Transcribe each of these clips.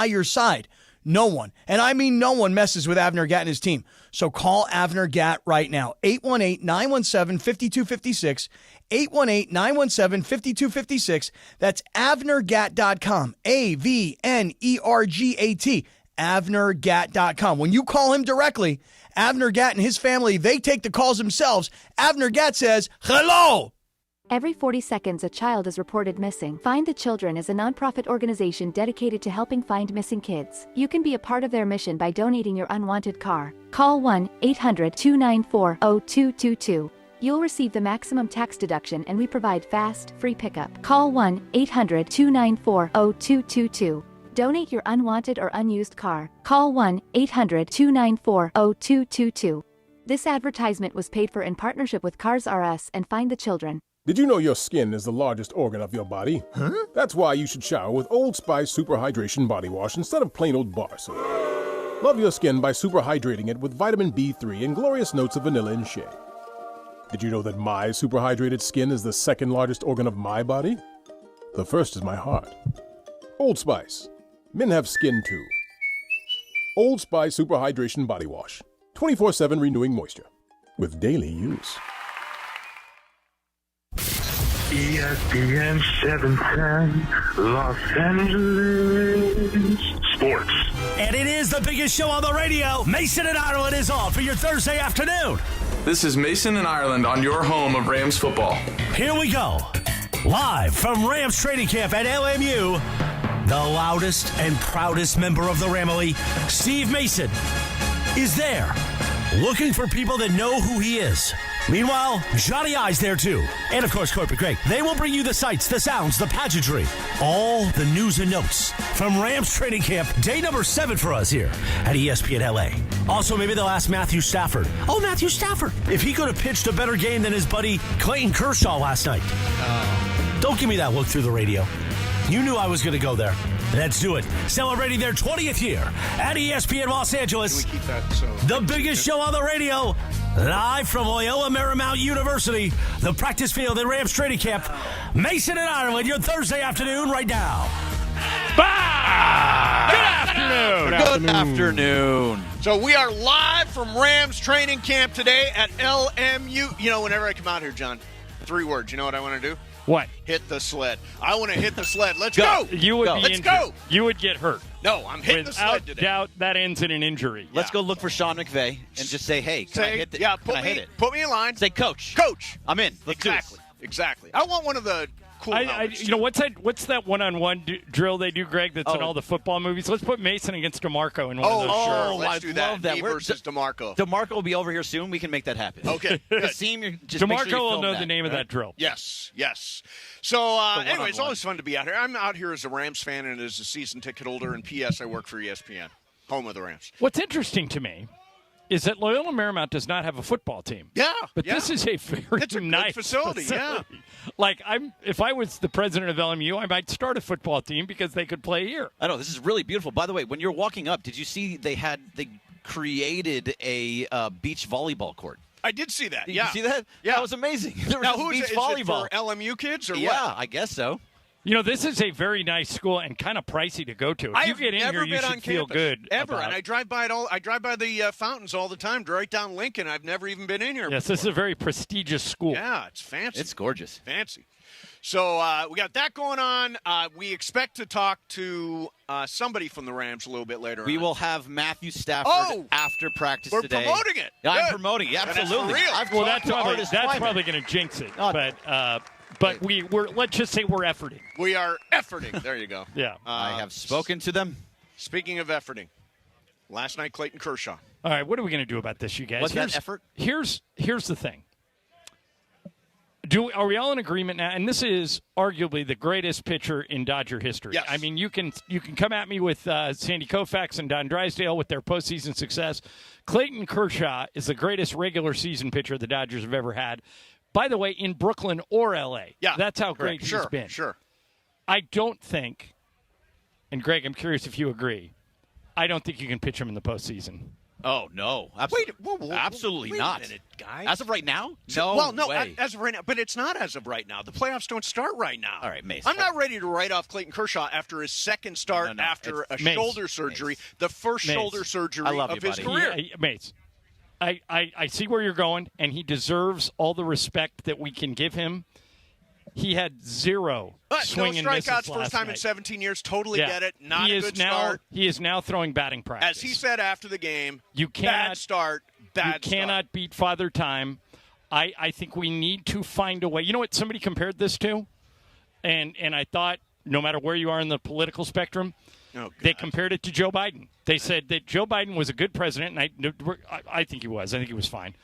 by your side. No one, and I mean no one, messes with Avner Gatt and his team. So call Avner Gatt right now. 818-917-5256. 818-917-5256. That's AvnerGatt.com. AVNERGAT. AvnerGatt.com. When you call him directly, Avner Gatt and his family, they take the calls themselves. Avner Gatt says, hello. Every 40 seconds, a child is reported missing. Find the Children is a nonprofit organization dedicated to helping find missing kids. You can be a part of their mission by donating your unwanted car. Call 1-800-294-0222. You'll receive the maximum tax deduction, and we provide fast, free pickup. Call 1-800-294-0222. Donate your unwanted or unused car. Call 1-800-294-0222. This advertisement was paid for in partnership with Cars R Us and Find the Children. Did you know your skin is the largest organ of your body? Huh? That's why you should shower with Old Spice Super Hydration Body Wash instead of plain old bar soap. Love your skin by super hydrating it with vitamin B3 and glorious notes of vanilla and shea. Did you know that my super hydrated skin is the second largest organ of my body? The first is my heart. Old Spice. Men have skin too. Old Spice Super Hydration Body Wash. 24/7 renewing moisture. With daily use. ESPN 710, Los Angeles Sports. And it is the biggest show on the radio. Mason and Ireland is on for your Thursday afternoon. This is Mason and Ireland on your home of Rams football. Here we go. Live from Rams training camp at LMU, the loudest and proudest member of the Ramily, Steve Mason, is there, looking for people that know who he is. Meanwhile, Johnny I's there too. And of course, Corporate Greg. They will bring you the sights, the sounds, the pageantry, all the news and notes from Rams training camp, day number 7 for us here at ESPN LA. Also, maybe they'll ask Matthew Stafford. Oh, Matthew Stafford, if he could have pitched a better game than his buddy Clayton Kershaw last night. Don't give me that look through the radio. You knew I was going to go there. Let's do it. Celebrating their 20th year at ESPN Los Angeles. Can we keep that the biggest show on the radio. Live from Loyola Marymount University, the practice field at Rams training camp. Mason and Ireland, your Thursday afternoon right now. Good afternoon. So we are live from Rams training camp today at LMU. You know, whenever I come out here, John, 3 words. You know what I want to do? What? Hit the sled. I want to hit the sled. Let's go. You would be Let's injured. go. You would get hurt. No, I'm hitting the sled today. Without doubt, that ends in an injury. Let's go look for Sean McVay and just say, hey, can I hit it? Yeah, Can I hit it? Put me in line. Say, Coach. Coach. I'm in. Let's do this. Exactly. I want one of the cool helmets. You know, what's that one-on-one drill they do, Greg, that's in all the football movies? Let's put Mason against DeMarco in one of those. Sure. Let's do love that. that. Me versus DeMarco. DeMarco will be over here soon. We can make that happen. Okay. Just make sure DeMarco you will film know that, the name of that drill. Yes. So, anyway, it's always fun to be out here. I'm out here as a Rams fan and as a season ticket holder. And P.S., I work for ESPN, home of the Rams. What's interesting to me is that Loyola Marymount does not have a football team. Yeah. But this is a very nice facility. Yeah. Like, if I was the president of LMU, I might start a football team because they could play here. I know. This is really beautiful. By the way, when you're walking up, did you see they created a beach volleyball court? I did see that. Did you see that? Yeah. That was amazing. There was Now, who is beach it? volleyball. Is it for LMU kids or what? Yeah, I guess so. You know, this is a very nice school and kind of pricey to go to. If you get in here, you should feel good. Ever. And I drive by it all. I drive by the fountains all the time, right down Lincoln. I've never even been in here. Yes, this is a very prestigious school. Yeah, it's fancy. It's gorgeous. Fancy. So we got that going on. We expect to talk to somebody from the Rams a little bit later. We will have Matthew Stafford after practice today. We're promoting it. Yeah, I'm promoting it. Absolutely. That's probably going to jinx it. But let's just say we're efforting. We are efforting. There you go. Yeah. I have spoken to them. Speaking of efforting, last night Clayton Kershaw. All right, what are we going to do about this, you guys? What's that effort? Here's the thing. Are we all in agreement now? And this is arguably the greatest pitcher in Dodger history. Yes. I mean, you can come at me with Sandy Koufax and Don Drysdale with their postseason success. Clayton Kershaw is the greatest regular season pitcher the Dodgers have ever had. By the way, in Brooklyn or L.A. Yeah, that's how great he's been. Sure. I don't think, and Greg, I'm curious if you agree, I don't think you can pitch him in the postseason. Oh, no. Absolutely wait not. a minute, guys. As of right now? No Well, no, way. as of right now. But it's not as of right now. The playoffs don't start right now. All right, Mace. I'm not ready to write off Clayton Kershaw after his second start after a shoulder surgery, the first shoulder surgery of his career. Mace, I see where you're going, and he deserves all the respect that we can give him. He had zero swing and misses strikeouts, last first time night. in 17 years. Totally get it. Not a good start. He is now throwing batting practice. As he said after the game, bad start. You cannot beat Father Time. I think we need to find a way. You know what somebody compared this to? And I thought, no matter where you are in the political spectrum, they compared it to Joe Biden. They said that Joe Biden was a good president, and I think he was. I think he was fine.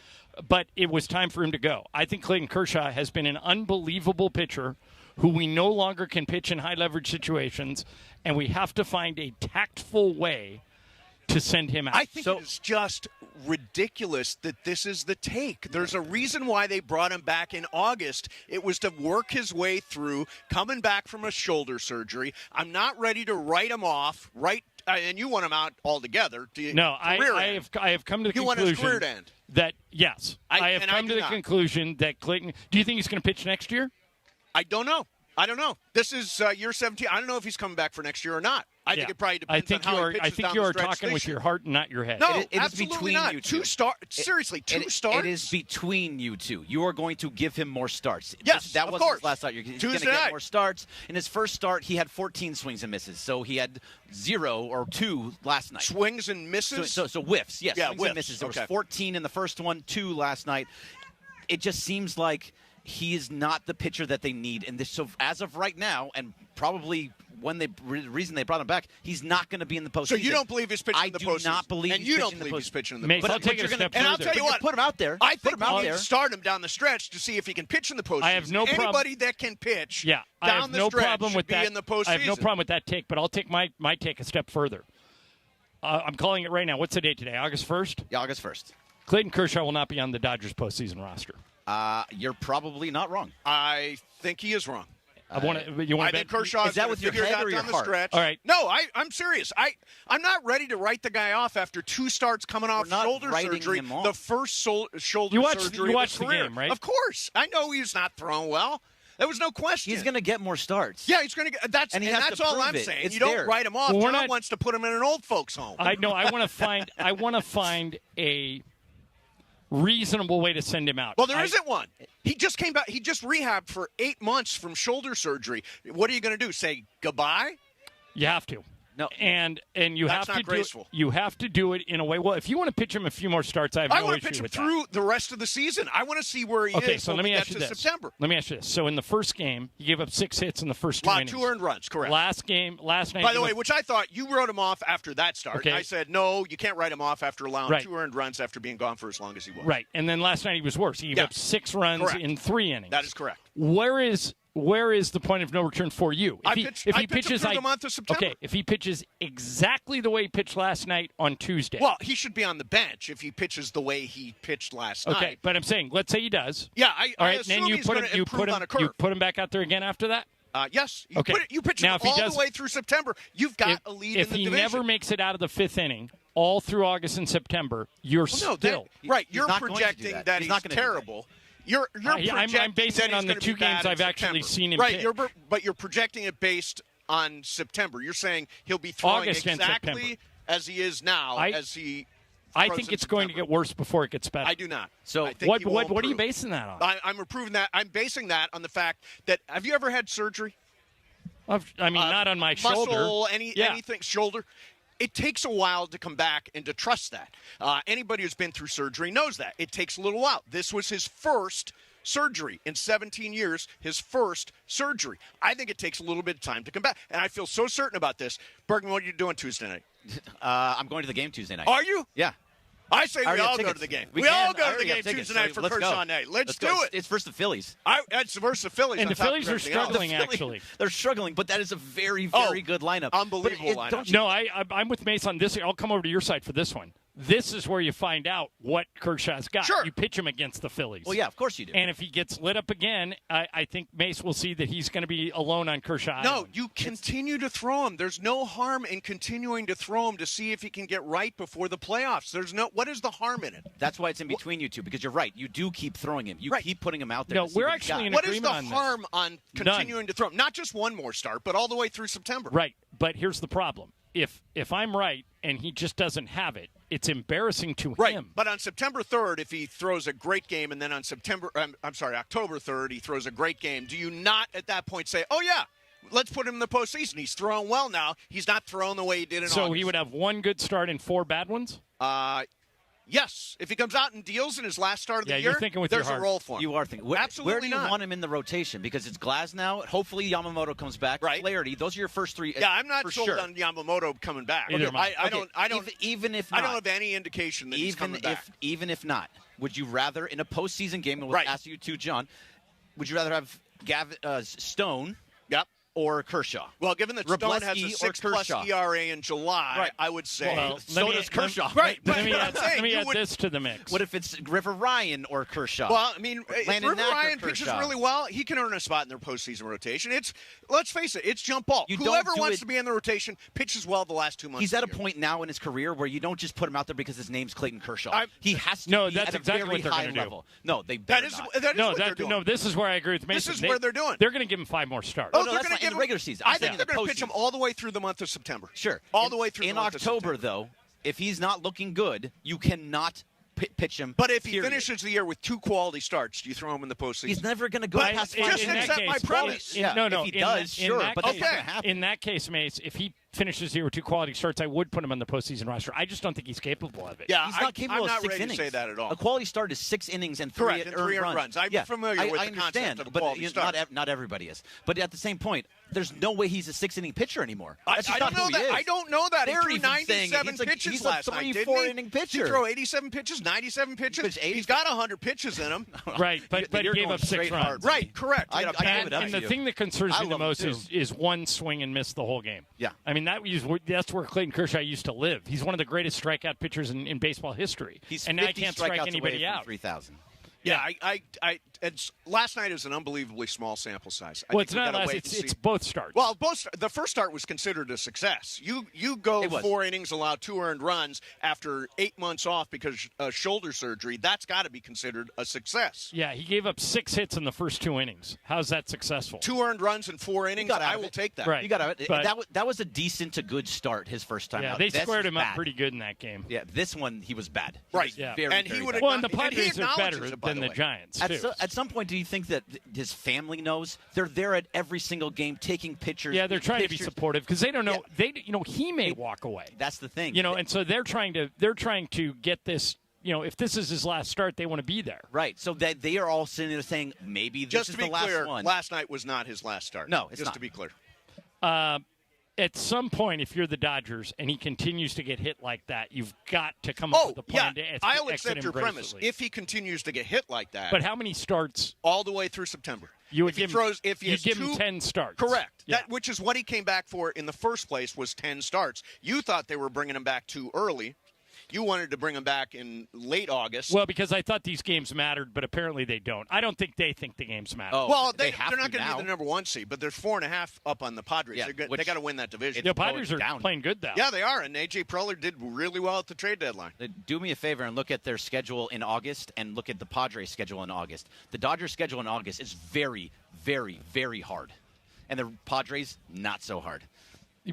But it was time for him to go. I think Clayton Kershaw has been an unbelievable pitcher who we no longer can pitch in high-leverage situations, and we have to find a tactful way to send him out. I think it's just ridiculous that this is the take. There's a reason why they brought him back in August. It was to work his way through coming back from a shoulder surgery. I'm not ready to write him off, and you want him out altogether. No, I have come to the conclusion. You want his career to end? That, yes. I have come to the conclusion that Clayton – do you think he's going to pitch next year? I don't know. This is year 17. I don't know if he's coming back for next year or not. I think it probably depends on how he pitches. I think you are talking with your heart and not your head. No, it is absolutely between not. you two. Seriously, two starts? It is between you two. You are going to give him more starts. Yes, that of wasn't course. His last start. He's going to Tuesday get night. more starts. In his first start, he had 14 swings and misses. So he had 0 or 2 last night. Swings and misses? So whiffs. Yes, swings whiffs. and misses. There was Okay. 14 in the first one, 2 last night. It just seems like he is not the pitcher that they need. And so as of right now, and probably the reason they brought him back, he's not going to be in the postseason. So you don't believe he's pitching in the postseason? I do not believe and he's you pitching don't in the believe he's postseason. pitching in the Mace, postseason. I'll take it a step And I'll further. tell you what. Put him out there. I Put think him out we need there. to start him down the stretch to see if he can pitch in the postseason. I have no problem. Anybody that can pitch I down have the no stretch problem with should be that. in the postseason. I have no problem with that take, but I'll take my take a step further. I'm calling it right now. What's the date today? August 1st? Yeah, August 1st. Clayton Kershaw will not be on the Dodgers postseason roster. You're probably not wrong. I think he is wrong. I think Kershaw is that with your head or your heart? Stretch. All right. No, I'm serious. I'm not ready to write the guy off after 2 starts coming off shoulder surgery. The first shoulder surgery you watched of his career. the game, right? Of course. I know he's not throwing well. There was no question. He's going to get more starts. Yeah, he's going to get. That's all I'm saying. It's you don't there. write him off. Well, John wants to put him in an old folks' home. I know. I want to find a reasonable way to send him out. Well, there isn't one. He just came back. He just rehabbed for 8 months from shoulder surgery. What are you going to do? Say goodbye? You have to. No, and you That's have to not graceful. You have to do it in a way. Well, if you want to pitch him a few more starts, I want no to issue pitch him with through the rest of the season. I want to see where he is. So let me ask you this. September. Let me ask you this. So in the first game, he gave up 6 hits in the first 2 innings. 2 earned runs, correct. Last night. By the way, which I thought you wrote him off after that start. Okay. I said, no, you can't write him off after allowing Right. 2 earned runs after being gone for as long as he was. Right, and then last night he was worse. He gave up 6 runs Correct. in 3 innings. That is correct. Where is the point of no return for you? I pitched him through the month of September. Okay, if he pitches exactly the way he pitched last night on Tuesday. Well, he should be on the bench if he pitches the way he pitched last night. Okay, but I'm saying, let's say he does. Yeah, I then assume you he's put going him, to improve on a curve. You put him back out there again after that? Yes. Okay. You pitch now, him if he all does, the way through September. You've got a lead in the division. If he never makes it out of the 5th inning, all through August and September, you're still. Right, you're not going to do projecting that. that He's he's not going to do terrible. You're projecting I'm basing it on the 2 games I've actually seen him pitch. But you're projecting it based on September. You're saying he'll be throwing August and September. exactly as he is now, as he I think it's going to get worse before it gets better. I do not. So I think what are you basing that on? I'm approving that. I'm basing that on the fact that have you ever had surgery? Not on my muscle, shoulder. Anything, shoulder. It takes a while to come back and to trust that. Anybody who's been through surgery knows that. It takes a little while. This was his first surgery in 17 years, his first surgery. I think it takes a little bit of time to come back. And I feel so certain about this. Bergman, what are you doing Tuesday night? I'm going to the game Tuesday night. Are you? Yeah. I say we already have all go tickets. to the game. We all go I to the already game have tickets, Tuesday night so for let's Kershaw go. night. Let's do go. it. It's versus the Phillies. It's versus the Phillies. And the Phillies are struggling, actually. They're struggling, but that is a very, very good lineup. Unbelievable lineup. No, I'm with Mace on this. I'll come over to your side for this one. This is where you find out what Kershaw's got. Sure. You pitch him against the Phillies. Well, yeah, of course you do. And if he gets lit up again, I think Mace will see that he's going to be alone on Kershaw No, Island. you continue to throw him. There's no harm in continuing to throw him to see if he can get right before the playoffs. What is the harm in it? That's why it's in between you two, because you're right. You do keep throwing him. You keep putting him out there. No, to see we're what he's actually got. in What is agreement the on this. harm on continuing to throw him? Not just one more start, but all the way through September. Right, but here's the problem. If I'm right and he just doesn't have it, it's embarrassing to him. But on September 3rd, if he throws a great game, and then on October 3rd, he throws a great game, do you not at that point say, oh, yeah, let's put him in the postseason? He's throwing well now. He's not throwing the way he did in August. So he would have one good start and 4 bad ones? Yes. If he comes out and deals in his last start of the year, you're thinking with there's your a heart. role for him. You are thinking. Absolutely Where do you not. want him in the rotation? Because it's Glass now. Hopefully Yamamoto comes back. Right. Flaherty. Those are your first 3. Yeah, I'm not for sold sure. on Yamamoto coming back. Either am I. I don't. Even if not, I don't have any indication that he's coming back. Even if not, would you rather in a postseason game? And we'll ask you too, John. Would you rather have Stone? Yep. Or Kershaw? Well, given that Stone has a Wrobleski or 6+ Kershaw? ERA in July, Right. I would say. Well, so does Kershaw. Right. Let me But add, I'm saying let me you add would- this to the mix. What if it's River Ryan or Kershaw? Well, I mean, if Landon River Knack or Ryan pitches Kershaw? really well, he can earn a spot in their postseason rotation. Let's face it, it's jump ball. You don't Whoever do wants it- to be in the rotation pitches well the last 2 months. He's of at a the year. point now in his career where you don't just put him out there because his name's Clayton Kershaw. He has to No, be that's at a exactly very what they're high gonna do. level. No, they That better is not. what they're doing. No, this is where I agree with Mason. This is where they're doing. They're going to give him 5 more starts. Oh, no, they're that's gonna not in give the him- regular season. I I'm think saying they're in the going to pitch him postseason. all the way through the month of September. Sure. All the way through in the month of October, September. though, if he's not looking good, you cannot pitch him. But if he period. finishes the year with 2 quality starts, do you throw him in the postseason? he's never going to go But past just 5 in innings. accept my premise. Yeah, no. If he in does, that- in sure, that but that's case- not going to happen. In that case, Mace, if he finishes the year with 2 quality starts, I would put him on the postseason roster. I just don't think he's capable of it. Yeah, He's not capable I'm of not 6 ready innings. to say that at all. A quality start is 6 innings and 3 Correct, and 3 earned runs. I'm familiar with I the concept understand, of a but quality start. not everybody is. But at the same point, there's no way he's a 6-inning pitcher anymore. I That's just don't not know who that. he is. I don't know that. They're He threw even saying 97 he's pitches he's last a night, 3-4 didn't he? inning Did pitcher. he throw 87 pitches, 97 pitches? Pitched 80. He's got 100 pitches in him. Right, but he You're gave going up 6 straight runs. hard. Right, correct. I You gotta give back it it up up. And to the you. thing that concerns I me the love him, most too. is one swing and miss the whole game. Yeah. I mean, that's where Clayton Kershaw used to live. He's one of the greatest strikeout pitchers in baseball history. He's and now he 50 can't strikeouts strike anybody away from out. 3,000. Yeah, last night is an unbelievably small sample size. I Well, think it's we not gotta last. wait to It's see. both starts. Well, the first start was considered a success. You go It was. 4 innings, allow 2 earned runs after 8 months off because of shoulder surgery. That's got to be considered a success. yeah, he gave up 6 hits in the first 2 innings. How's that successful? 2 earned runs in 4 innings. got out I of will it. take that. Right. You got it. But- That was a decent to good start his first time Yeah, out. they This squared was him up bad. pretty good in that game. Yeah, this one he was bad. He Right. was Yeah. very, And he very would bad. Well, and the And he Padres are acknowledges better it, by than the the way. Giants, too. At some point, do you think that his family knows? They're there at every single game, taking pictures. Yeah, they're trying to be pictures. supportive because they don't know. He may walk away. That's the thing. And so they're trying to get this. If this is his last start, they want to be there. Right. So that they are all sitting there saying maybe this Just is to be the last clear, one. last night was not his last start. No, it's just not. to be clear. At some point, if you're the Dodgers and he continues to get hit like that, you've got to come up Oh, with a yeah. plan to exit I'll him accept your premise. gracefully. If he continues to get hit like that, But how many starts? all the way through September. You would if he give throws, him, if he you'd has give him 2 10 starts. Correct. Yeah. Which is what he came back for in the first place was 10 starts. You thought they were bringing him back too early. You wanted to bring him back in late August. Well, because I thought these games mattered, but apparently they don't. I don't think they think the games matter. Oh, well, they they're have not to going to now. be the number 1 seed, but there's 4.5 up on the Padres. Yeah, They got to win that division. The Padres are down. playing good, though. Yeah, they are, and A.J. Preller did really well at the trade deadline. Do me a favor and look at their schedule in August and look at the Padres' schedule in August. The Dodgers' schedule in August is very, very, very hard. And the Padres, not so hard.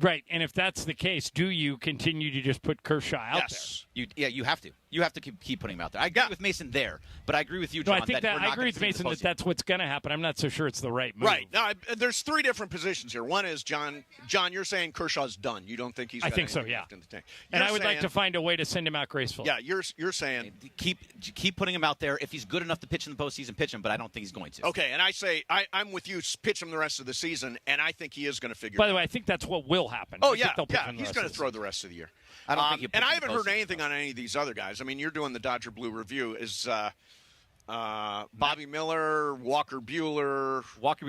Right, and if that's the case, do you continue to just put Kershaw out Yes. You have to. You have to keep putting him out there. I agree with Mason there, but I agree with you, there? John. No, I think that we're I not agree gonna with see him in Mason the that postseason. that's what's going to happen. I'm not so sure it's the right move. Right. Now, there's 3 different positions here. One is, John, you're saying Kershaw's done. You don't think he's I got think so, anything yeah. left in the tank. And You're I would like saying- to find a way to send him out gracefully. Yeah, you're saying. Keep putting him out there. If he's good enough to pitch in the postseason, pitch him, but I don't think he's going to. Okay, and I say I'm with you. Pitch him the rest of the season, and I think he is going to figure. By the way, I think that's what will happen. Oh I think yeah, they'll pitch him the he's rest going of to the throw season. the rest of the year. I don't think he'll pitch and I in the haven't heard postseason, anything on any of these other guys. I mean, you're doing the Dodger Blue review. Is Bobby Miller, Walker Buehler?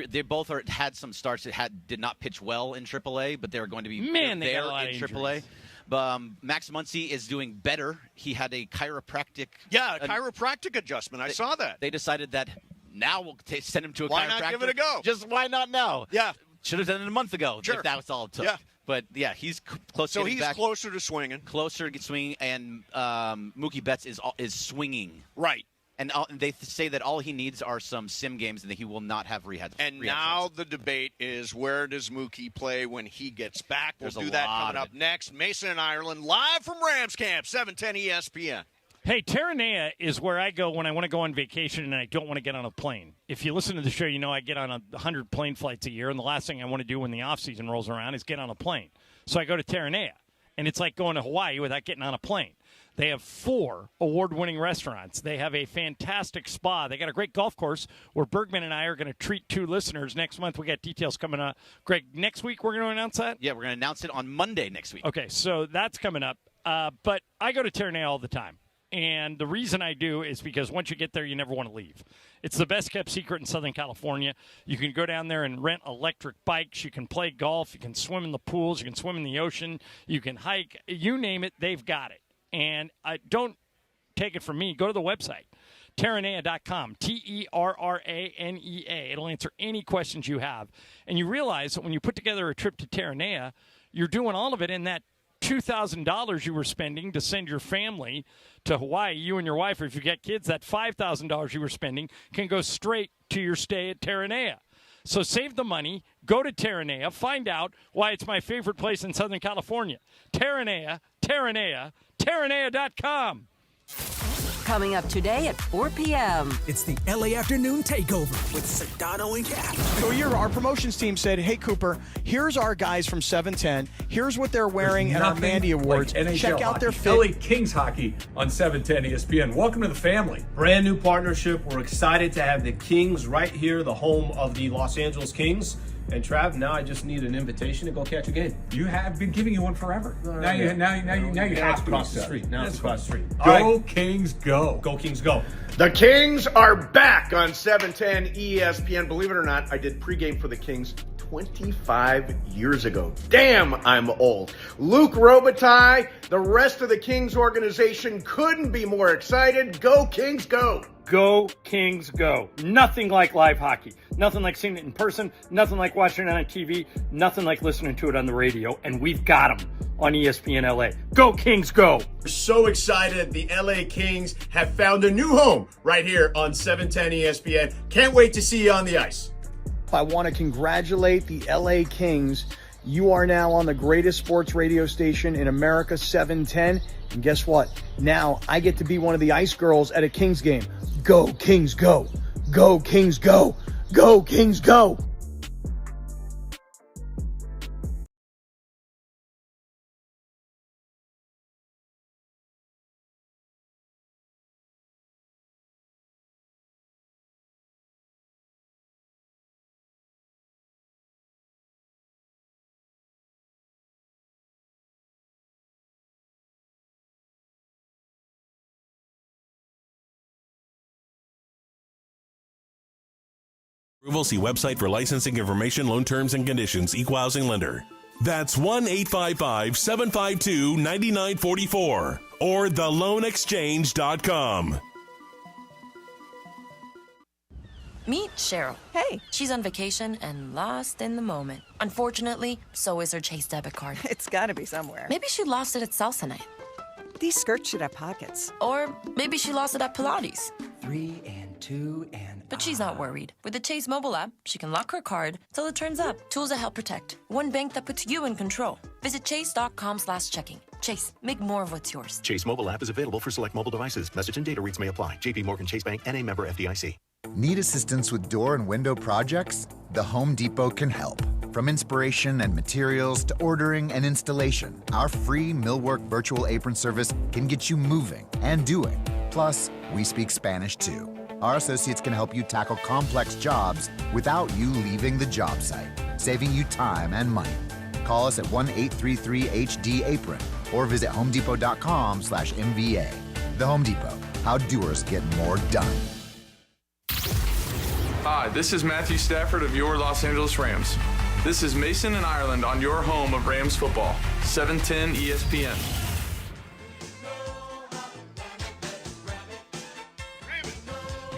They both had some starts that did not pitch well in AAA, but they were going to be Man, they got there a lot in of AAA. injuries. Max Muncy is doing better. He had a chiropractic. Yeah, a chiropractic adjustment. I saw that. They decided that now we'll send him to a chiropractor. Why not give it a go? Just why not now? Yeah. Should have done it a month ago Sure. if that was all it took. Yeah. But, yeah, he's close to So getting he's back. closer to swinging. Closer to swinging, and Mookie Betts is swinging. Right. And they say that all he needs are some sim games and that he will not have rehab. And now the debate is, where does Mookie play when he gets back? We'll There's do a that lot coming of up next. Mason and Ireland, live from Rams Camp, 710 ESPN. Hey, Terranea is where I go when I want to go on vacation and I don't want to get on a plane. If you listen to the show, you know I get on 100 plane flights a year, and the last thing I want to do when the off-season rolls around is get on a plane. So I go to Terranea, and it's like going to Hawaii without getting on a plane. They have 4 award-winning restaurants. They have a fantastic spa. They got a great golf course where Bergman and I are going to treat 2 listeners next month. We got details coming up. Greg, next week we're going to announce that? Yeah, we're going to announce it on Monday next week. Okay, so that's coming up. But I go to Terranea all the time. And the reason I do is because once you get there, you never want to leave. It's the best-kept secret in Southern California. You can go down there and rent electric bikes. You can play golf. You can swim in the pools. You can swim in the ocean. You can hike. You name it, they've got it. And don't take it from me. Go to the website, Terranea.com, Terranea. It'll answer any questions you have. And you realize that when you put together a trip to Terranea, you're doing all of it in that $2,000 you were spending to send your family to Hawaii, you and your wife, or if you get kids, that $5,000 you were spending can go straight to your stay at Terranea. So save the money, go to Terranea, find out why it's my favorite place in Southern California. Terranea, Terranea.com. Coming up today at 4 p.m. It's the LA Afternoon Takeover with Sedano and Cat. So here, our promotions team said, hey, Cooper, here's our guys from 710. Here's what they're wearing at our Mandy Awards. Like NHL Check out hockey. their fit. LA Kings hockey on 710 ESPN. Welcome to the family. Brand new partnership. We're excited to have the Kings right here, the home of the Los Angeles Kings. And Trav, now I just need an invitation to go catch a game. You have been giving you one forever. Now you have to across the street. Now it's across the street. Go Kings, go. Go Kings, go. The Kings are back on 710 ESPN. Believe it or not, I did pregame for the Kings 25 years ago. Damn, I'm old. Luke Robitaille, the rest of the Kings organization couldn't be more excited. Go Kings, go. Go Kings, go. Nothing like live hockey. Nothing like seeing it in person. Nothing like watching it on TV. Nothing like listening to it on the radio. And we've got them on ESPN LA. Go Kings, go. We're so excited. The LA Kings have found a new home right here on 710 ESPN. Can't wait to see you on the ice. I want to congratulate the LA Kings. You are now on the greatest sports radio station in America, 710. And guess what? Now I get to be one of the ice girls at a Kings game. Go Kings, go. Go Kings, go. Go Kings, go. Approval, see website for licensing information, loan terms and conditions, equal housing lender. That's 1-855-752-9944 or theloanexchange.com. Meet Cheryl. Hey. She's on vacation and lost in the moment. Unfortunately, so is her Chase debit card. It's gotta be somewhere. Maybe she lost it at salsa night. These skirts should have pockets. Or maybe she lost it at Pilates. 3 and 2 and... But she's not worried. With the Chase mobile app, she can lock her card till it turns up. Tools that help protect. One bank that puts you in control. Visit chase.com/checking. Chase, make more of what's yours. Chase mobile app is available for select mobile devices. Message and data rates may apply. JP Morgan Chase Bank, N.A. member FDIC. Need assistance with door and window projects? The Home Depot can help. From inspiration and materials to ordering and installation, our free Millwork virtual apron service can get you moving and doing. Plus, we speak Spanish too. Our associates can help you tackle complex jobs without you leaving the job site, saving you time and money. Call us at 1-833-HD-APRON or visit homedepot.com/MVA. The Home Depot, how doers get more done. Hi, this is Matthew Stafford of your Los Angeles Rams. This is Mason and Ireland on your home of Rams football, 710 ESPN.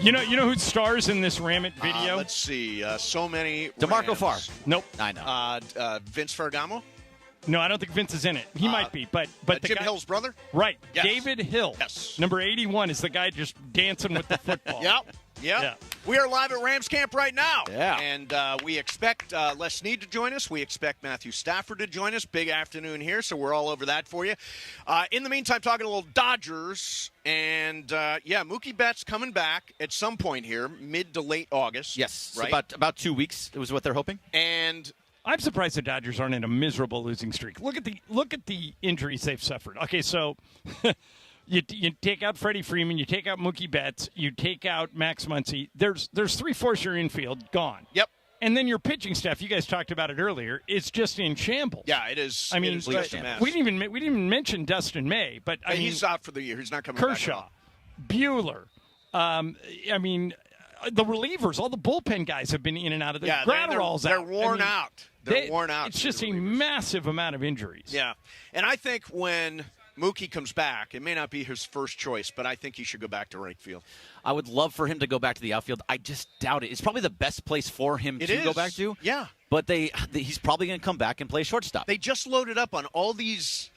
You know who stars in this Ramit video? Let's see. So many. DeMarco Farr. Nope. I know. Vince Ferragamo. No, I don't think Vince is in it. He might be, but the Jim guy, Hill's brother. Right. Yes. David Hill. Yes. Number 81 is the guy just dancing with the football. Yep. Yeah. We are live at Rams camp right now. Yeah. And we expect Les Snead to join us. We expect Matthew Stafford to join us. Big afternoon here, so we're all over that for you. In the meantime, talking a little Dodgers. And, Mookie Betts coming back at some point here, mid to late August. Yes. Right? About 2 weeks is what they're hoping. And I'm surprised the Dodgers aren't in a miserable losing streak. Look at the injuries they've suffered. Okay, so you take out Freddie Freeman, you take out Mookie Betts, you take out Max Muncy. There's 3/4 your infield gone. Yep. And then your pitching staff, you guys talked about it earlier, it's just in shambles. Yeah, it is. I mean, it is just a mess. we didn't even mention Dustin May, but I mean, he's out for the year. He's not coming Kershaw, back. Buehler. The relievers, all the bullpen guys have been in and out of the Gratterall's they're out. worn out. They're worn out. It's just a massive amount of injuries. Yeah. And I think when Mookie comes back, it may not be his first choice, but I think he should go back to right field. I would love for him to go back to the outfield. I just doubt it. It's probably the best place for him to go back to. Yeah. But he's probably going to come back and play shortstop. They just loaded up on all these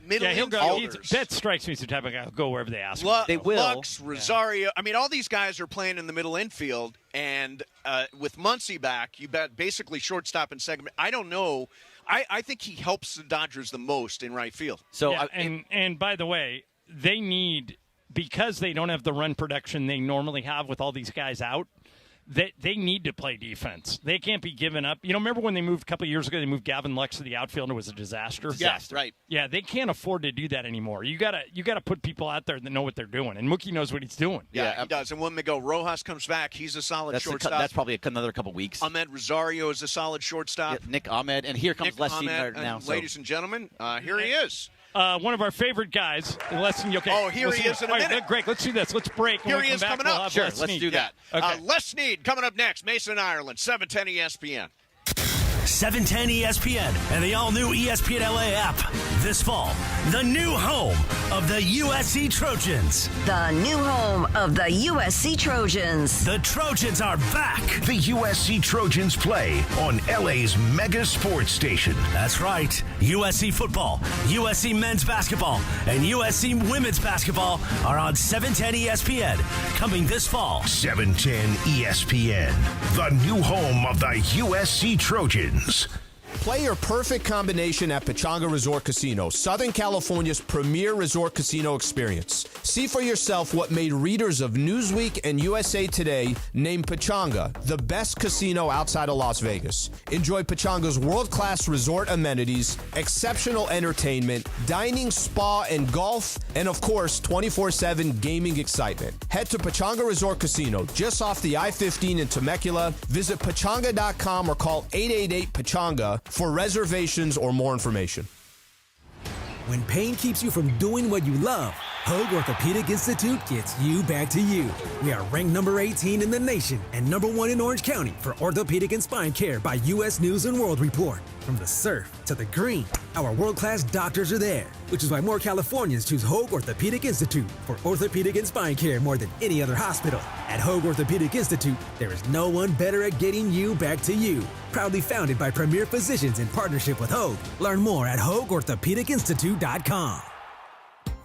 middle he'll go. infielders. That strikes me as the type of guy who'll go wherever they ask him. They will. Lux, Rosario. I mean, all these guys are playing in the middle infield, and with Muncy back, you bet basically shortstop and second. I don't know. I think he helps the Dodgers the most in right field. So, and by the way, they need, because they don't have the run production they normally have with all these guys out, they need to play defense. They can't be giving up. Remember when they moved a couple of years ago, they moved Gavin Lux to the outfield and it was a disaster? Yeah, right. Yeah, they can't afford to do that anymore. You gotta put people out there that know what they're doing, and Mookie knows what he's doing. Yeah, he does. And when Miguel Rojas comes back, he's a solid shortstop. That's probably another couple weeks. Ahmed Rosario is a solid shortstop. Yeah, Nick Ahmed, and here comes Les Snead now. Ladies and gentlemen, here he is. One of our favorite guys, Les Snead. Okay. Oh, here he is in a minute. Right, great. Let's do this. Let's break. Here he is coming up. Sure, let's do that. Okay. Les Snead coming up next. Mason, Ireland, 710 ESPN. 710 ESPN and the all-new ESPN LA app. This fall, the new home of the USC Trojans. The new home of the USC Trojans. The Trojans are back. The USC Trojans play on LA's mega sports station. That's right. USC football, USC men's basketball, and USC women's basketball are on 710 ESPN. Coming this fall. 710 ESPN, the new home of the USC Trojans. Play your perfect combination at Pechanga Resort Casino, Southern California's premier resort casino experience. See for yourself what made readers of Newsweek and USA Today name Pechanga the best casino outside of Las Vegas. Enjoy Pechanga's world-class resort amenities, exceptional entertainment, dining, spa, and golf, and of course, 24/7 gaming excitement. Head to Pechanga Resort Casino, just off the I-15 in Temecula. Visit Pechanga.com or call 888-PECHANGA for reservations or more information. When pain keeps you from doing what you love, Hoag Orthopedic Institute gets you back to you. We are ranked number 18 in the nation and number 1 in Orange County for orthopedic and spine care by U.S. News & World Report. From the surf to the green, our world-class doctors are there, which is why more Californians choose Hoag Orthopedic Institute for orthopedic and spine care more than any other hospital. At Hoag Orthopedic Institute, there is no one better at getting you back to you. Proudly founded by premier physicians in partnership with Hoag. Learn more at HoagOrthopedicInstitute.com.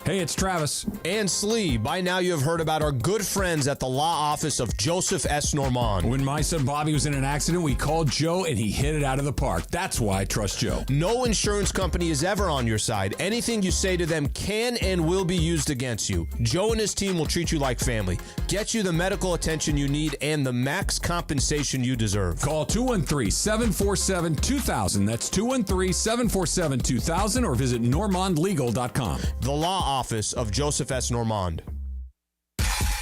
Hey, it's Travis. And Slee. By now you have heard about our good friends at the law office of Joseph S. Normand. When my son Bobby was in an accident, we called Joe and he hit it out of the park. That's why I trust Joe. No insurance company is ever on your side. Anything you say to them can and will be used against you. Joe and his team will treat you like family, get you the medical attention you need, and the max compensation you deserve. Call 213-747-2000. That's 213-747-2000 or visit normandlegal.com. The law office of Joseph S. Normand.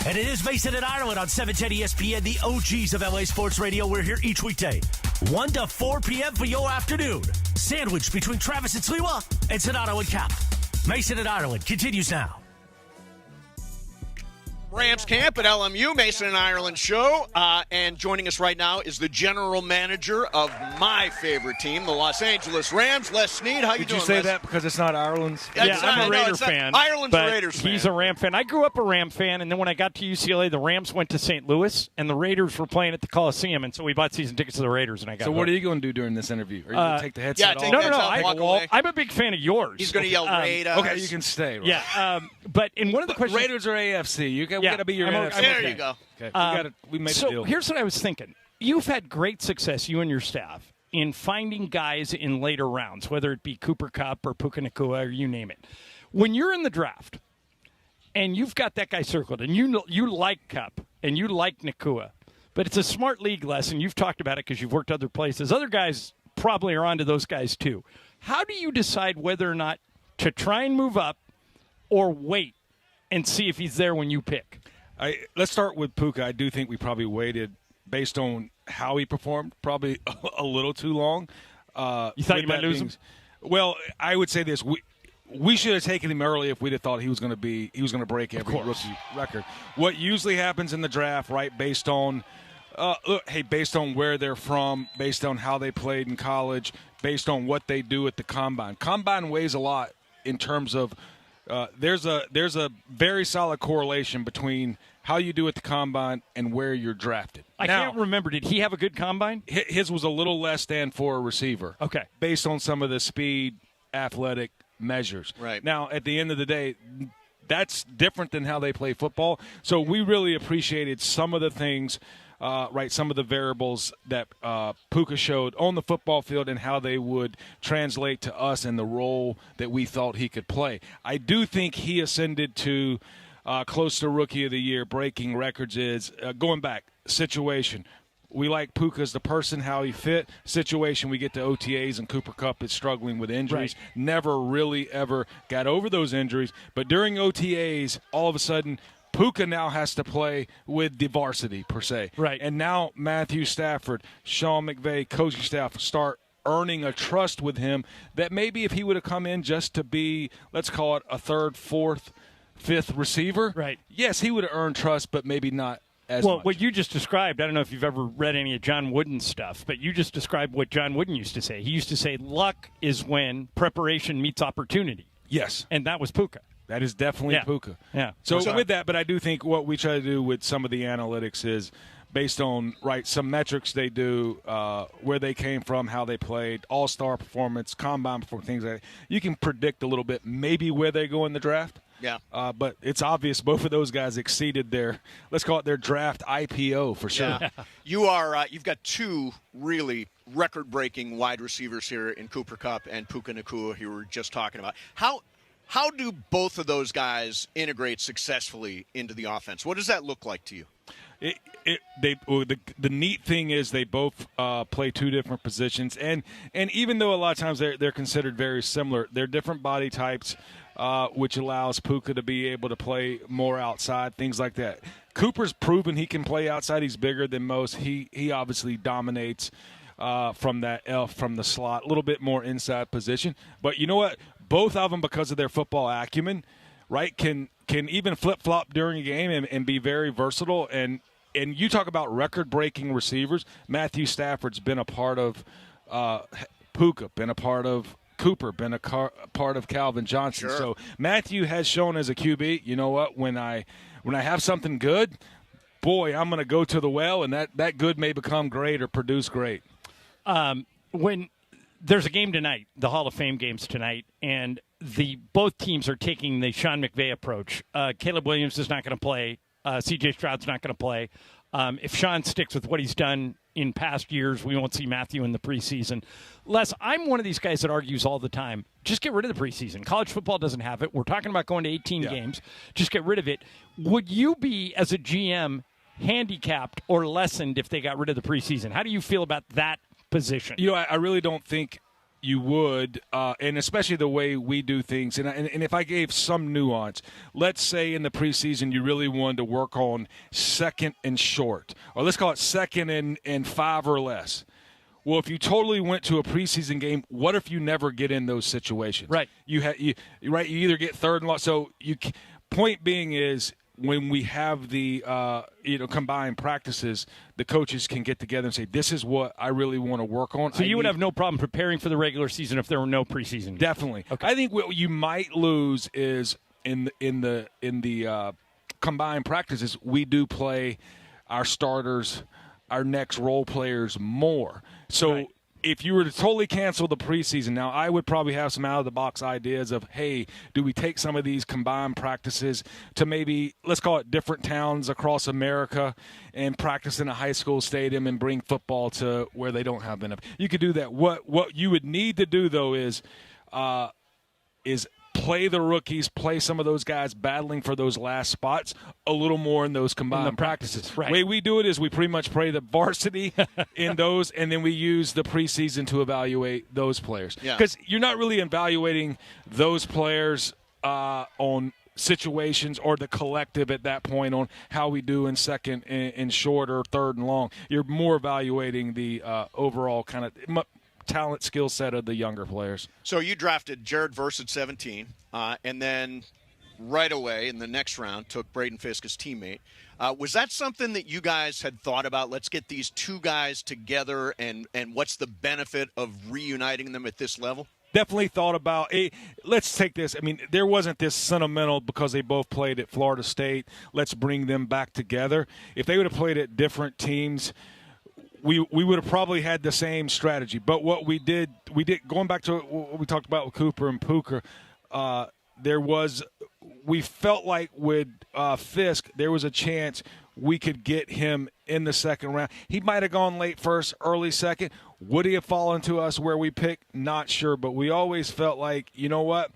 And it is Mason and Ireland on 710 ESPN, the OGs of LA Sports Radio. We're here each weekday, 1 to 4 p.m. for your afternoon. Sandwiched between Travis and Sliwa and Sonato and Cap. Mason and Ireland continues now. Rams camp at LMU, Mason and Ireland show. And joining us right now is the general manager of my favorite team, the Los Angeles Rams, Les Snead. How you doing, Did you say Les? that because it's not Ireland's? Yeah, I'm a Raider fan. Ireland's but a Raiders fan. He's a Ram fan. I grew up a Ram fan, and then when I got to UCLA, the Rams went to St. Louis, and the Raiders were playing at the Coliseum, and so we bought season tickets to the Raiders, and I got So hooked. what are you going to do during this interview? Are you going to take the headset off? No. I'm a big fan of yours. He's going to yell Raiders. Okay, you can stay. Right? Yeah, but in one of the questions, Raiders are AFC. We got to be your NFC. There you go. Okay, we made a deal. So here's what I was thinking. You've had great success, you and your staff, in finding guys in later rounds, whether it be Cooper Kupp or Puka Nacua or you name it. When you're in the draft and you've got that guy circled and you like Kupp and you like Nacua, but it's a smart league lesson. You've talked about it because you've worked other places. Other guys probably are onto those guys too. How do you decide whether or not to try and move up or wait and see if he's there when you pick? Let's start with Puka. I do think we probably waited based on how he performed, probably a little too long. You thought you might lose him? Well, I would say this: we should have taken him early if we'd have thought he was going to break every rookie record. What usually happens in the draft, right? Based on based on where they're from, based on how they played in college, based on what they do at the combine. Combine weighs a lot in terms of. There's a very solid correlation between how you do at the combine and where you're drafted. I can't remember. Did he have a good combine? His was a little less than for a receiver. Okay. Based on some of the speed, athletic measures. Right. Now, at the end of the day, that's different than how they play football. So we really appreciated some of the things, some of the variables that Puka showed on the football field and how they would translate to us in the role that we thought he could play. I do think he ascended to close to Rookie of the Year, breaking records going back, situation. We like Puka as the person, how he fit. Situation, we get to OTAs, and Cooper Kupp is struggling with injuries. Right. Never really ever got over those injuries. But during OTAs, all of a sudden, Puka now has to play with the varsity, per se. Right. And now Matthew Stafford, Sean McVay, coaching staff start earning a trust with him that maybe if he would have come in just to be, let's call it a third, fourth, fifth receiver, right? Yes, he would have earned trust, but maybe not as well, much. what you just described, I don't know if you've ever read any of John Wooden's stuff, but you just described what John Wooden used to say. He used to say luck is when preparation meets opportunity. Yes. And that was Puka. That is definitely Puka. Yeah. So with that, but I do think what we try to do with some of the analytics is based on some metrics they do, where they came from, how they played, all-star performance, combine performance, things like that. You can predict a little bit maybe where they go in the draft. Yeah. But it's obvious both of those guys exceeded their, let's call it their draft IPO for sure. Yeah. You've got two really record-breaking wide receivers here in Cooper Kupp and Puka Nacua, who we were just talking about. How do both of those guys integrate successfully into the offense? What does that look like to you? The neat thing is they both play two different positions, and even though a lot of times they're considered very similar, they're different body types, which allows Puka to be able to play more outside, things like that. Cooper's proven he can play outside. He's bigger than most. He obviously dominates from the slot, a little bit more inside position. But you know what? Both of them, because of their football acumen, right, can even flip-flop during a game and be very versatile. And you talk about record-breaking receivers. Matthew Stafford's been a part of Puka, been a part of Cooper, been a part of Calvin Johnson. Sure. So Matthew has shown as a QB, you know what, when I have something good, boy, I'm going to go to the well, and that good may become great or produce great. When there's a game tonight, the Hall of Fame games tonight, and both teams are taking the Sean McVay approach. Caleb Williams is not going to play. C.J. Stroud's not going to play. If Sean sticks with what he's done in past years, we won't see Matthew in the preseason. Les, I'm one of these guys that argues all the time, just get rid of the preseason. College football doesn't have it. We're talking about going to 18 games. Just get rid of it. Would you be, as a GM, handicapped or lessened if they got rid of the preseason? How do you feel about that position? You know, I really don't think you would, and especially the way we do things. And if I gave some nuance, let's say in the preseason you really wanted to work on second and short, or let's call it second and 5 or less. Well, if you totally went to a preseason game, what if you never get in those situations? Right. You either get third and long. So point being is when we have the combined practices, the coaches can get together and say, this is what I really want to work on. So you would have no problem preparing for the regular season if there were no preseason? Definitely. Okay. I think what you might lose is in the combined practices, we do play our starters, our next role players more. So if you were to totally cancel the preseason, now I would probably have some out-of-the-box ideas of, hey, do we take some of these combined practices to maybe, let's call it different towns across America and practice in a high school stadium and bring football to where they don't have enough. You could do that. What you would need to do, though, is play the rookies, play some of those guys battling for those last spots a little more in those combined practices. Right. The way we do it is we pretty much play the varsity in those, and then we use the preseason to evaluate those players. Because you're not really evaluating those players on situations or the collective at that point on how we do in second and short or third and long. You're more evaluating the overall kind of talent skill set of the younger players. So you drafted Jared Verse at 17, and then right away in the next round took Braden Fisk as teammate. Was that something that you guys had thought about? Let's get these two guys together, and what's the benefit of reuniting them at this level? Definitely thought about it. Let's take this. I mean, there wasn't this sentimental because they both played at Florida State. Let's bring them back together. If they would have played at different teams, we would have probably had the same strategy. But what we did going back to what we talked about with Cooper and Puka, we felt like with Fisk, there was a chance we could get him in the second round. He might have gone late first, early second. Would he have fallen to us where we picked? Not sure. But we always felt like, you know what,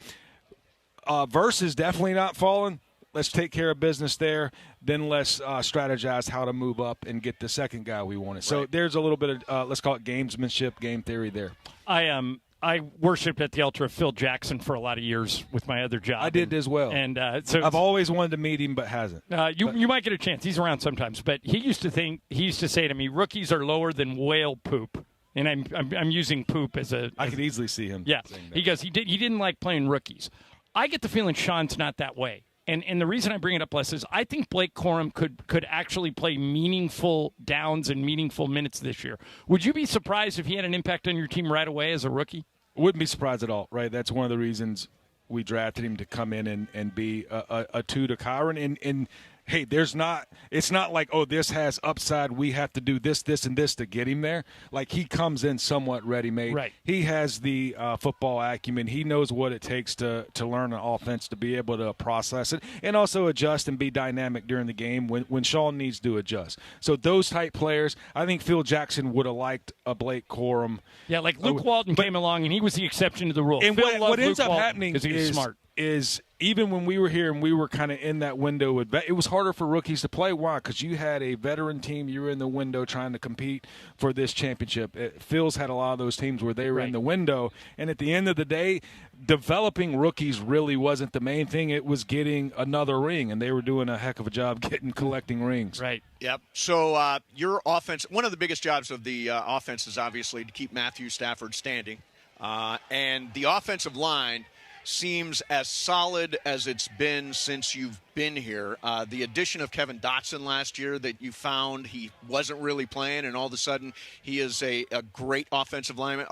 Verse is definitely not falling. Let's take care of business there. Then let's strategize how to move up and get the second guy we wanted. So there's a little bit of, let's call it gamesmanship, game theory there. I worshipped at the altar of Phil Jackson for a lot of years with my other job. I did as well. And so I've always wanted to meet him, but hasn't. You might get a chance. He's around sometimes. But he used to say to me, rookies are lower than whale poop. And I'm using poop as a. I could easily see him. Yeah. He goes, he didn't like playing rookies. I get the feeling Sean's not that way. And the reason I bring it up, Les, is I think Blake Corum could actually play meaningful downs and meaningful minutes this year. Would you be surprised if he had an impact on your team right away as a rookie? Wouldn't be surprised at all, right? That's one of the reasons we drafted him to come in and be a two to Kyron. And hey, it's not like, oh, this has upside. We have to do this, this, and this to get him there. Like, he comes in somewhat ready-made. Right. He has the football acumen. He knows what it takes to learn an offense, to be able to process it, and also adjust and be dynamic during the game when Sean needs to adjust. So those type players, I think Phil Jackson would have liked a Blake Corum. Yeah, like Luke Walton came along, and he was the exception to the rule. And Phil what ends Luke up Walton happening he's smart. is even when we were here and we were kind of in that window, it was harder for rookies to play. Why? Because you had a veteran team. You were in the window trying to compete for this championship. Phil's had a lot of those teams where they were in the window. And at the end of the day, developing rookies really wasn't the main thing. It was getting another ring, and they were doing a heck of a job collecting rings. Right. Yep. So your offense, one of the biggest jobs of the offense is obviously to keep Matthew Stafford standing. And the offensive line seems as solid as it's been since you've been here. The addition of Kevin Dotson last year that you found he wasn't really playing, and all of a sudden he is a great offensive lineman.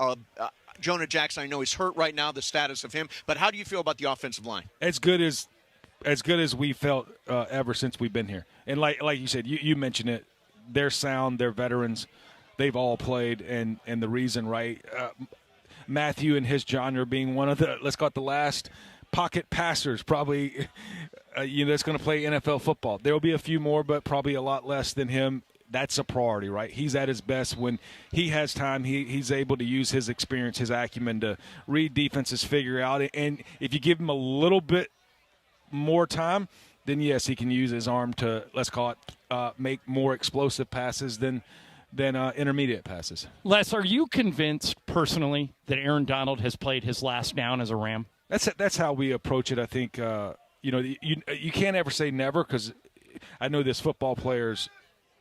Jonah Jackson, I know he's hurt right now, the status of him, but how do you feel about the offensive line? As good as we felt ever since we've been here. And like you said, you mentioned it, they're sound, they're veterans, they've all played, and the reason, right, Matthew and his genre being one of the, let's call it the last pocket passers, probably, that's going to play NFL football. There will be a few more, but probably a lot less than him. That's a priority, right? He's at his best when he has time. He's able to use his experience, his acumen to read defenses, figure out it. And if you give him a little bit more time, then yes, he can use his arm to, let's call it, make more explosive passes than intermediate passes. Les, are you convinced personally that Aaron Donald has played his last down as a Ram? That's how we approach it. I think you can't ever say never, because I know there's football players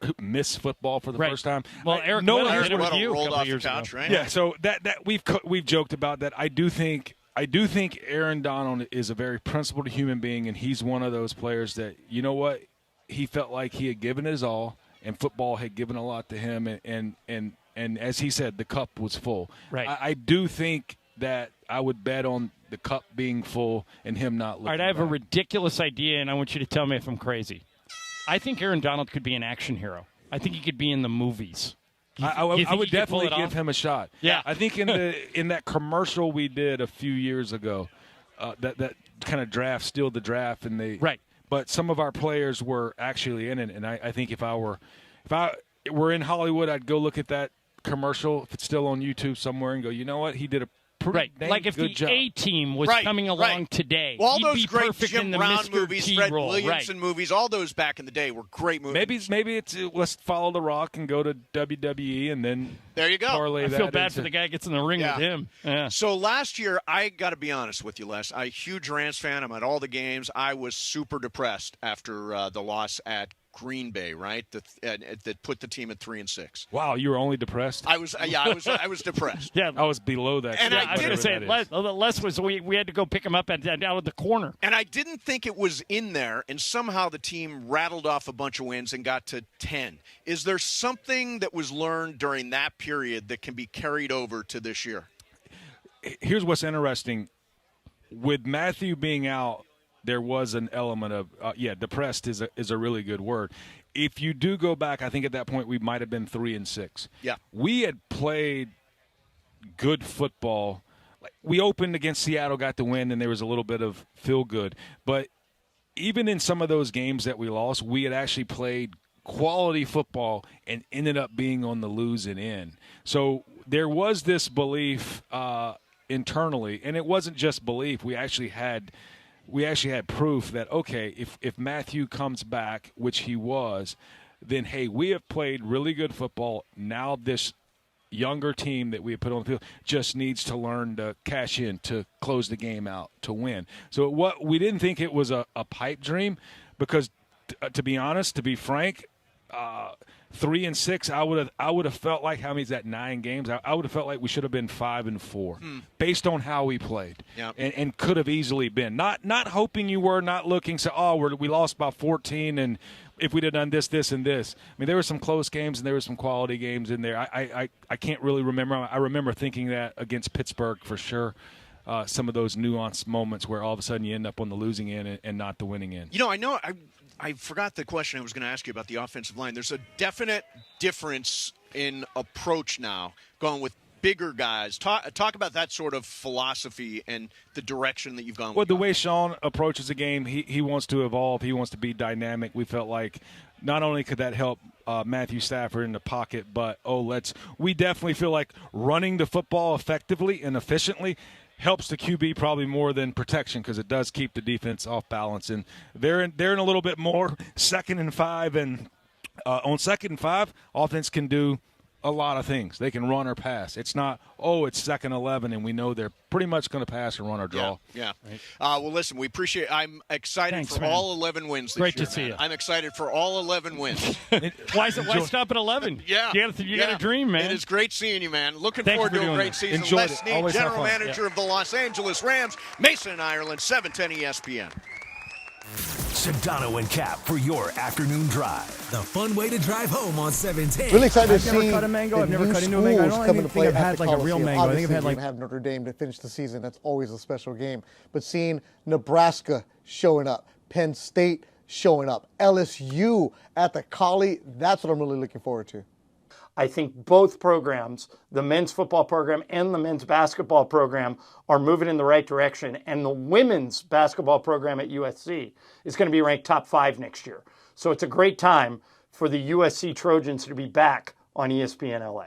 who miss football for the first time. Well, Eric rolled off the couch, right? Yeah, so that we've joked about that. I do think I do think Aaron Donald is a very principled human being, and he's one of those players that, you know what, he felt like he had given his all, and football had given a lot to him, and as he said, the cup was full. Right. I do think that I would bet on the cup being full and him not looking All right, I have back. a ridiculous idea, and I want you to tell me if I'm crazy. I think Aaron Donald could be an action hero. I think he could be in the movies. I would definitely give him a shot. Yeah. I think in that commercial we did a few years ago, that kind of draft, Steal the Draft, and they right. But some of our players were actually in it, and I think if I were in Hollywood, I'd go look at that commercial if it's still on YouTube somewhere and go, you know what, he did a pretty dang like if good the job. A-Team was coming along today, Well, all he'd those be great perfect Jim in the Brown Mr. movies, T Fred role. Williamson movies, all those back in the day were great movies. Maybe it's let's follow The Rock and go to WWE and then there you go. parlay I that feel bad into- for the guy who gets in the ring with him. Yeah. So last year, I got to be honest with you, Les. I'm a huge Rams fan. I'm at all the games. I was super depressed after the loss at Green Bay, right? That put the team at 3-6. Wow, you were only depressed? I was depressed. Yeah, I was below that. And I was going to say, Les was we had to go pick him up out of the corner. And I didn't think it was in there, and somehow the team rattled off a bunch of wins and got to 10. Is there something that was learned during that period that can be carried over to this year? Here's what's interesting. With Matthew being out, there was an element of, depressed is a really good word. If you do go back, I think at that point we might have been 3-6. Yeah. We had played good football. We opened against Seattle, got the win, and there was a little bit of feel good. But even in some of those games that we lost, we had actually played quality football and ended up being on the losing end. So there was this belief internally, and it wasn't just belief. We actually had proof that, okay, if Matthew comes back, which he was, then, hey, we have played really good football. Now this younger team that we have put on the field just needs to learn to cash in, to close the game out, to win. So we didn't think it was a pipe dream because, to be honest, to be frank, 3-6, I would have felt like, how many is that, 9 games? I would have felt like we should have been 5-4 based on how we played, and could have easily been. Not hoping you were, not looking, we lost by 14, and if we'd have done this, this, and this. I mean, there were some close games and there were some quality games in there. I can't really remember. I remember thinking that against Pittsburgh for sure. Some of those nuanced moments where all of a sudden you end up on the losing end and not the winning end. You know, I forgot the question I was going to ask you about the offensive line. There's a definite difference in approach now, going with bigger guys. Talk about that sort of philosophy and the direction that you've gone with. Well, the way Sean approaches the game, he wants to evolve. He wants to be dynamic. We felt like not only could that help Matthew Stafford in the pocket, but we definitely feel like running the football effectively and efficiently helps the QB probably more than protection, because it does keep the defense off balance. And they're in a little bit more 2nd and 5, and on 2nd and 5, offense can do a lot of things. They can run or pass. It's not, it's 2nd 11 and we know they're pretty much going to pass or run or draw. Yeah. Right. Well, listen, we appreciate. I'm excited for all 11 wins this Great year. to see you. I'm excited for all 11 wins. Why stop at 11? Yeah. You got to dream, man. It is great seeing you, man. Looking Thank forward you to for a doing great that. season. Enjoyed Les it. Snead, Always have General fun. Manager of the Los Angeles Rams, Mason in Ireland, 710 ESPN. Sedano and Cap for your afternoon drive. The fun way to drive home on 710. Really excited to I've see never cut a mango. I've never the cut new into a mango. I schools don't come even into play think I've at had the like a real Coliseum. mango. I think I've Obviously, had we're like gonna have Notre Dame to finish the season. That's always a special game. But seeing Nebraska showing up, Penn State showing up, LSU at the Collie, that's what I'm really looking forward to. I think both programs, the men's football program and the men's basketball program, are moving in the right direction. And the women's basketball program at USC is going to be ranked top 5 next year. So it's a great time for the USC Trojans to be back on ESPN LA.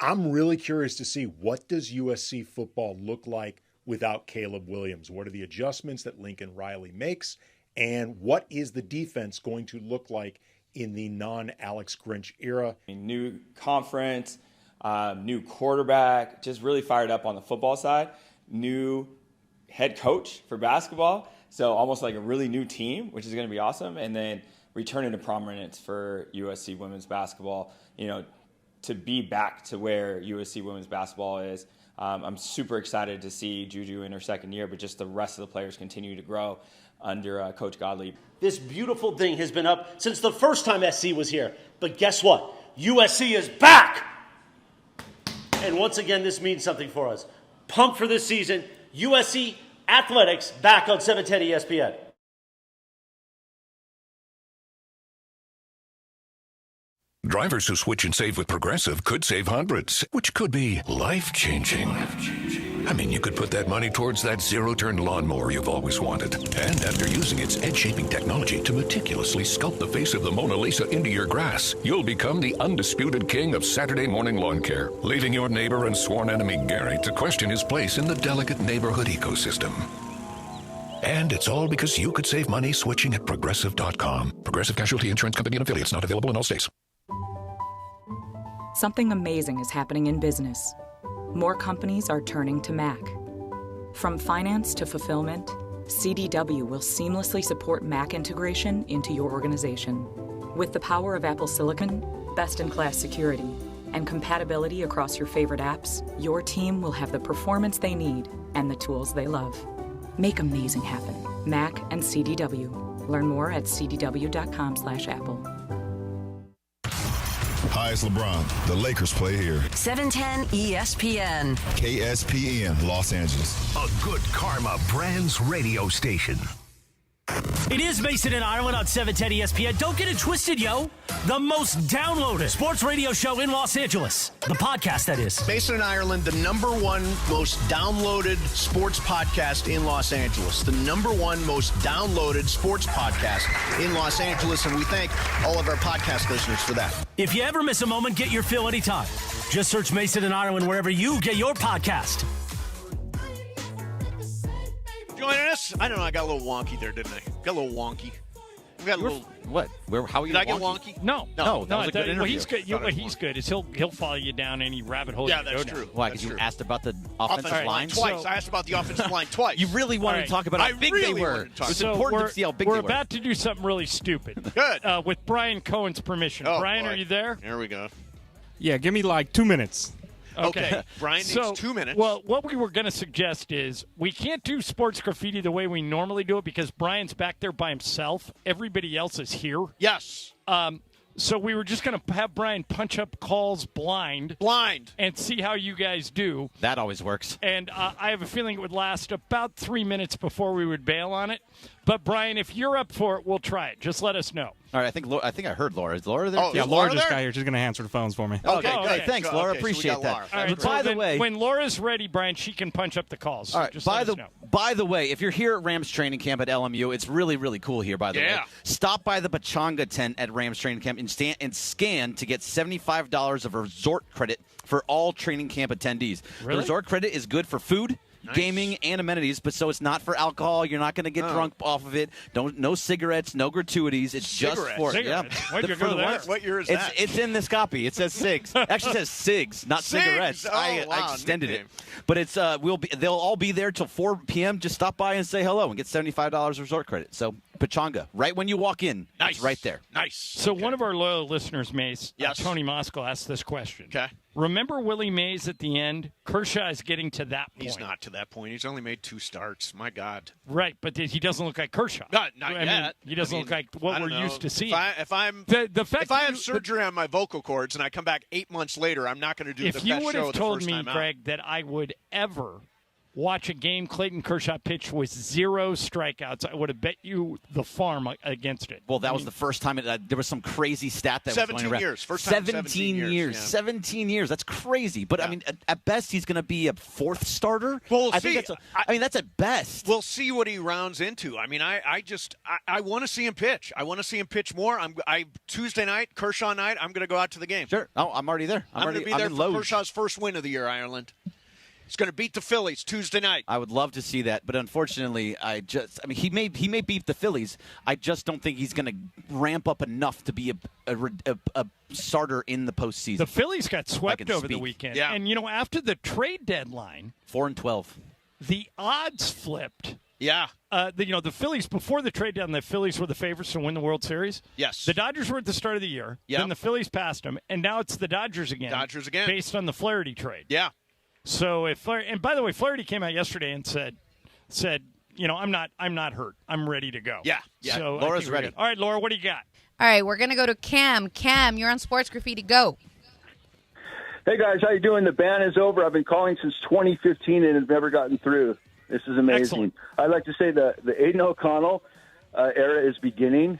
I'm really curious to see, what does USC football look like without Caleb Williams? What are the adjustments that Lincoln Riley makes? And what is the defense going to look like in the non-Alex Grinch era? New conference, new quarterback, just really fired up on the football side. New head coach for basketball, so almost like a really new team, which is going to be awesome. And then returning to prominence for USC women's basketball, to be back to where USC women's basketball is. I'm super excited to see Juju in her second year, but just the rest of the players continue to grow under Coach Godley. This beautiful thing has been up since the first time SC was here. But guess what? USC is back! And once again, this means something for us. Pumped for this season. USC Athletics back on 710 ESPN. Drivers who switch and save with Progressive could save hundreds, which could be life-changing. I mean, you could put that money towards that zero-turn lawnmower you've always wanted. And after using its edge-shaping technology to meticulously sculpt the face of the Mona Lisa into your grass, you'll become the undisputed king of Saturday morning lawn care, leaving your neighbor and sworn enemy Gary to question his place in the delicate neighborhood ecosystem. And it's all because you could save money switching at Progressive.com. Progressive Casualty Insurance Company and Affiliates, not available in all states. Something amazing is happening in business. More companies are turning to Mac. From finance to fulfillment, CDW will seamlessly support Mac integration into your organization. With the power of Apple Silicon, best-in-class security, and compatibility across your favorite apps, your team will have the performance they need and the tools they love. Make amazing happen. Mac and CDW. Learn more at cdw.com/Apple. Hi, it's LeBron. The Lakers play here. 710 ESPN. KSPN, Los Angeles. A good karma brands radio station. It is Mason and Ireland on 710 ESPN. Don't get it twisted, yo. The most downloaded sports radio show in Los Angeles. The podcast, that is. Mason and Ireland, the #1 most downloaded sports podcast in Los Angeles. The #1 most downloaded sports podcast in Los Angeles. And we thank all of our podcast listeners for that. If you ever miss a moment, get your fill anytime. Just search Mason and Ireland wherever you get your podcast. Joining us? I don't know. I got a little wonky there, didn't I? Got a little wonky. We got a little. What? Where? How are you? Did I get wonky? No. That was a good interview. What he's good. What he's good is he'll follow you down any rabbit hole. Yeah, you that's go true. down. Why? Because you asked about the offensive line twice. I asked about the offensive line twice. You really wanted to talk about how big they were. It's important to see how big they were. We're about to do something really stupid. Good. With Brian Cohen's permission. Oh, Brian, boy. are you there? There we go. Yeah, give me like 2 minutes. Okay. Brian needs 2 minutes. Well, what we were going to suggest is we can't do sports graffiti the way we normally do it because Brian's back there by himself. Everybody else is here. Yes. So we were just going to have Brian punch up calls blind, and see how you guys do. That always works. And I have a feeling it would last about 3 minutes before we would bail on it. But Brian, if you're up for it, we'll try it. Just let us know. All right, I think I heard Laura. Is Laura there? Oh, yeah, Laura just got here. She's going to answer the phones for me. Okay, good. Thanks, Laura. Appreciate that. All right, By the way, when Laura's ready, Brian, she can punch up the calls. All right. Just By let us know. By the way, if you're here at Rams training camp at LMU, it's really, really cool here, by the way. Stop by the Pachanga tent at Rams training camp and scan to get $75 of resort credit for all training camp attendees. Really? The resort credit is good for food, gaming, and amenities, but so it's not for alcohol. You're not going to get drunk off of it. No cigarettes, no gratuities. It's just for Why'd you go there? What year is that? It's in this copy. It says SIGs. Actually, it says SIGs, not cigarettes. Oh, I wow, extended it, but it's they'll all be there till 4 p.m. Just stop by and say hello and get $75 resort credit. So Pachanga, right when you walk in, it's right there. Nice. So one of our loyal listeners, Mace, Yes. Tony Moscow, asked this question. Okay. Remember Willie Mays at the end? Kershaw is getting to that point. He's not to that point. He's only made 2 starts. My God. Right, but he doesn't look like Kershaw. Not I yet. mean, he doesn't look like what we're used to seeing. If I'm the fact if I have surgery on my vocal cords and I come back 8 months later, I'm not going to do the best show the first time out. If you would have told me, Greg, that I would ever watch a game Clayton Kershaw pitch with 0 strikeouts, I would have bet you the farm against it. Well, that was the first time there was some crazy stat that 17 was going around. years. First time 17 years. Yeah. 17 years. That's crazy. But, I mean, at best, he's going to be a 4th starter. Well, I think that's at best. We'll see what he rounds into. I mean, I want to see him pitch. I want to see him pitch more. Tuesday night, Kershaw night, I'm going to go out to the game. Sure. Oh, I'm already there. I'm going to be there for Kershaw's first win of the year, Ireland. He's going to beat the Phillies Tuesday night. I would love to see that, but unfortunately, he may beat the Phillies. I just don't think he's going to ramp up enough to be a starter in the postseason. The Phillies got swept over the weekend. Yeah. And, after the trade deadline, 4-12. The odds flipped. Yeah. The Phillies, before the trade deadline, the Phillies were the favorites to win the World Series. Yes. The Dodgers were at the start of the year. Yep. Then the Phillies passed them, and now it's the Dodgers again. Dodgers again. Based on the Flaherty trade. Yeah. So if and by the way, Flaherty came out yesterday and said, I'm not hurt. I'm ready to go. Yeah. So Laura's ready. All right, Laura, what do you got? All right, we're going to go to Cam. Cam, you're on Sports Graffiti. Go. Hey, guys, how you doing? The ban is over. I've been calling since 2015 and have never gotten through. This is amazing. Excellent. I'd like to say the Aiden O'Connell era is beginning.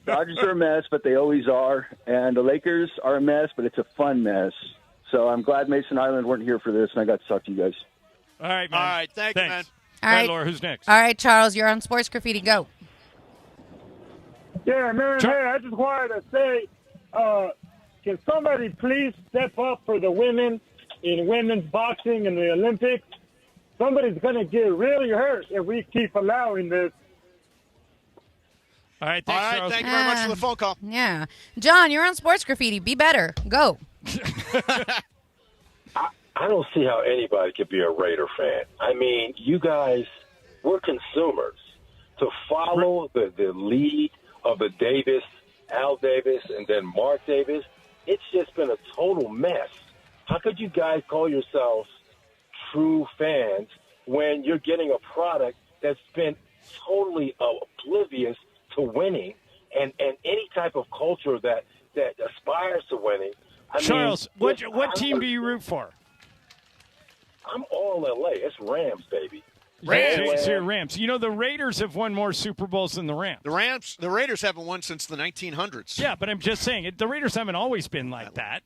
Dodgers are a mess, but they always are. And the Lakers are a mess, but it's a fun mess. So I'm glad Mason Island weren't here for this, and I got to talk to you guys. All right, man. All right, thank you, man. Thanks. All right, Laura, who's next? All right, Charles, you're on Sports Graffiti. Go. Yeah, man, hey, I just wanted to say, can somebody please step up for the women in women's boxing in the Olympics? Somebody's going to get really hurt if we keep allowing this. All right, thanks, Charles. Thank you very much for the phone call. Yeah. John, you're on Sports Graffiti. Be better. Go. I don't see how anybody could be a Raider fan. I mean, you guys, we're consumers. To follow the lead of the Davis, Al Davis, and then Mark Davis, it's just been a total mess. How could you guys call yourselves true fans when you're getting a product that's been totally oblivious to winning and any type of culture that aspires to winning? Charles, what team do you root for? I'm all LA. It's Rams, baby. Rams. So you're Rams. You know, the Raiders have won more Super Bowls than the Rams. The Raiders haven't won since the 1900s. Yeah, but I'm just saying the Raiders haven't always been like that.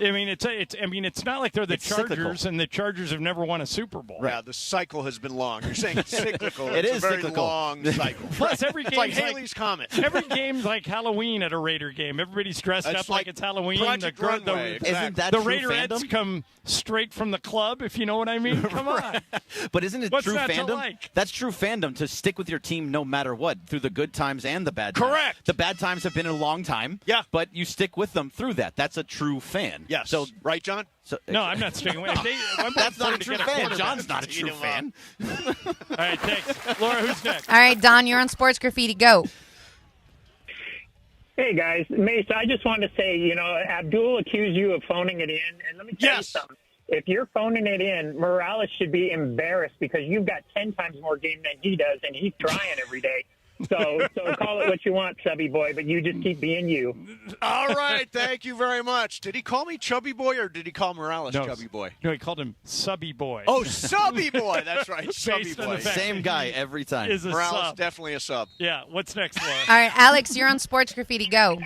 I mean, it's not like they're the Chargers, cyclical. and the Chargers have never won a Super Bowl. Yeah, the cycle has been long. You're saying it's cyclical. It it's is a very cyclical. long cycle. Plus, every It's game like Haley's Comet. Every game's like Halloween at a Raider game. Everybody's dressed That's up like it's Halloween. Project Runway. Isn't that the true Raiderettes fandom? come straight from the club, if you know what I mean. Come on. But isn't it What's true not to fandom? like? That's true fandom, to stick with your team no matter what, through the good times and the bad times. Correct. The bad times have been a long time. Yeah. But you stick with them through that. That's a true fan. Yes. So right, John? No, I'm not sticking with it. That's not a true fan. John's not a true fan. All right, thanks. Laura, who's next? All right, Don, you're on Sports Graffiti. Go. Hey, guys. Mace, I just wanted to say, Abdul accused you of phoning it in. And let me tell you something. If you're phoning it in, Morales should be embarrassed because you've got 10 times more game than he does, and he's trying every day. So call it what you want, chubby boy, but you just keep being you. All right, thank you very much. Did he call me chubby boy or did he call Morales chubby boy? No, he called him subby boy. Oh, subby boy. That's right, subby Based on boy. the fact Same that guy he every time. is a Morales sub. definitely a sub. Yeah, what's next, Laura? All right, Alex, you're on Sports Graffiti. Go.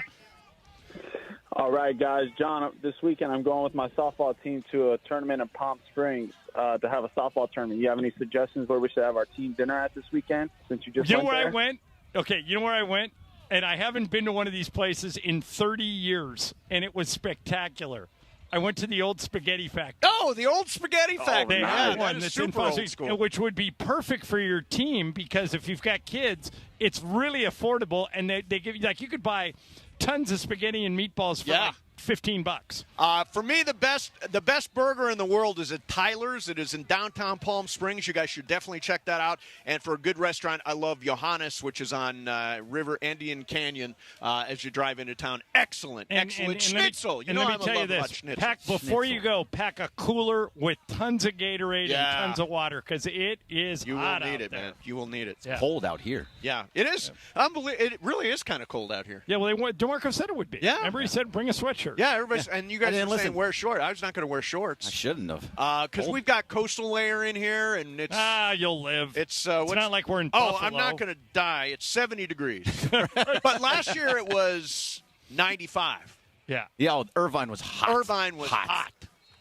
All right, guys. John, this weekend I'm going with my softball team to a tournament in Palm Springs to have a softball tournament. You have any suggestions where we should have our team dinner at this weekend since you just You know went where there? I went? Okay, you know where I went? And I haven't been to one of these places in 30 years, and it was spectacular. I went to the old Spaghetti Factory. Oh, the old Spaghetti Factory. They Yeah, have one that is that's in super old Fuzzy, school. which would be perfect for your team because if you've got kids, it's really affordable, and they give you, like, you could buy tons of spaghetti and meatballs for like $15. For me, the best burger in the world is at Tyler's. It is in downtown Palm Springs. You guys should definitely check that out. And for a good restaurant, I love Johannes, which is on River Indian Canyon as you drive into town. Excellent, excellent schnitzel. And let me tell you this: before you go, pack a cooler with tons of Gatorade and tons of water because it is You hot will need out it, there. man. You will need it. It's cold out here. Yeah, it is. It really is kind of cold out here. Yeah, well, DeMarco said it would be. Yeah. Remember, he said bring a sweatshirt. Yeah, everybody's, and you guys didn't are saying listen. wear shorts. I was not going to wear shorts. I shouldn't have. Because we've got coastal layer in here, and it's you'll live. It's not like we're in Oh, Buffalo. I'm not going to die. It's 70 degrees. But last year it was 95. Yeah. Yeah, Irvine was hot. Irvine was hot.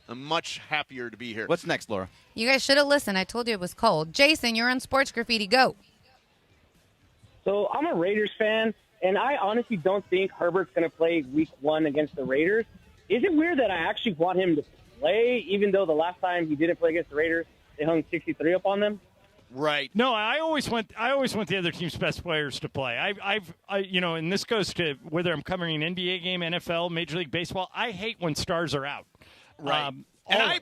I'm much happier to be here. What's next, Laura? You guys should have listened. I told you it was cold. Jason, you're on Sports Graffiti. Go. So I'm a Raiders fan, and I honestly don't think Herbert's going to play week 1 against the Raiders. Is it weird that I actually want him to play, even though the last time he didn't play against the Raiders, they hung 63 up on them? Right. No, I always want the other team's best players to play. And this goes to whether I'm covering an NBA game, NFL, Major League Baseball. I hate when stars are out. Right.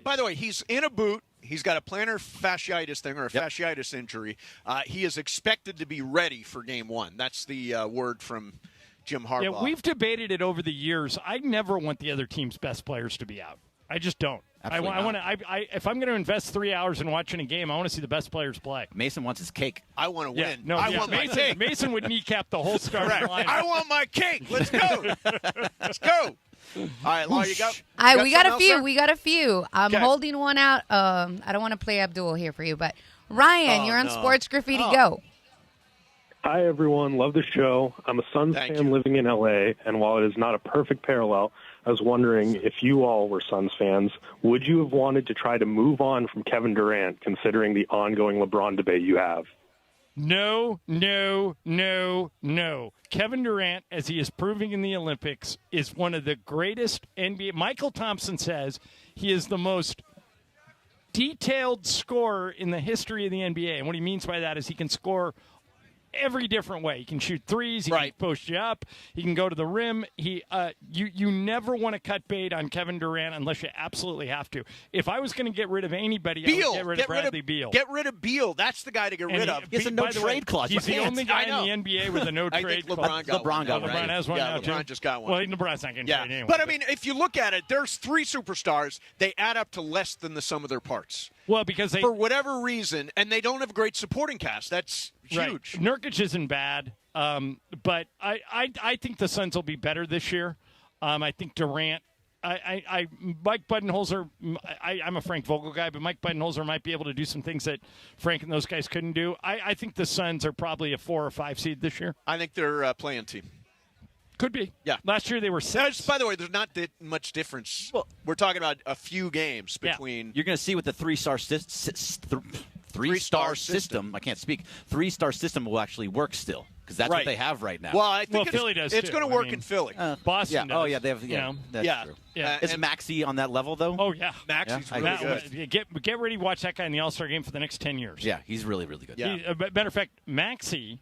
By the way, he's in a boot. He's got a plantar fasciitis thing or a fasciitis injury. He is expected to be ready for Game 1. That's the word from Jim Harbaugh. Yeah, we've debated it over the years. I never want the other team's best players to be out. I just don't. If I'm going to invest 3 hours in watching a game, I want to see the best players play. Mason wants his cake. I want to win. No, I want my cake. Mason would kneecap the whole starting lineup. I want my cake. Let's go. Let's go. All right, Laura, you go. We got a few. Else, we got a few. I'm holding one out. I don't want to play Abdul here for you, but Ryan, you're on Sports Graffiti. Go. Hi, everyone. Love the show. I'm a Suns fan living in L.A., and while it is not a perfect parallel, I was wondering if you all were Suns fans, would you have wanted to try to move on from Kevin Durant, considering the ongoing LeBron debate you have? No. Kevin Durant, as he is proving in the Olympics, is one of the greatest NBA. Michael Thompson says he is the most detailed scorer in the history of the NBA. And what he means by that is he can score every different way. He can shoot threes. He can post you up. He can go to the rim. You never want to cut bait on Kevin Durant unless you absolutely have to. If I was going to get rid of anybody, I would get rid of Bradley Beal. Get rid of Beal. That's the guy to get rid of. He has a no-trade clause. He's the only guy in the NBA with a no-trade clause. LeBron got one. LeBron has one now, too. LeBron just got one. Well, LeBron's not going to trade anyway. But, I mean, if you look at it, there's 3 superstars. They add up to less than the sum of their parts. Well, because for whatever reason, and they don't have a great supporting cast. That's huge. Right. Nurkic isn't bad, but I think the Suns will be better this year. I think Durant. Mike Budenholzer. I'm a Frank Vogel guy, but Mike Budenholzer might be able to do some things that Frank and those guys couldn't do. I think the Suns are probably a 4 or 5 seed this year. I think they're a play-in team. Could be. Yeah. Last year they were 6. By the way, there's not that much difference. Well, we're talking about a few games between. You're going to see what the three-star system. I can't speak. 3-star system will actually work still because that's what they have right now. Well, I think Philly does. It's going to work in Philly. Boston. Yeah. Does. Oh yeah, they have. Yeah, that's true. Yeah. Is Maxey on that level though? Oh yeah, Maxey's really good. Get ready to watch that guy in the All-Star game for the next 10 years. Yeah, he's really, really good. Yeah. Matter of fact, Maxey,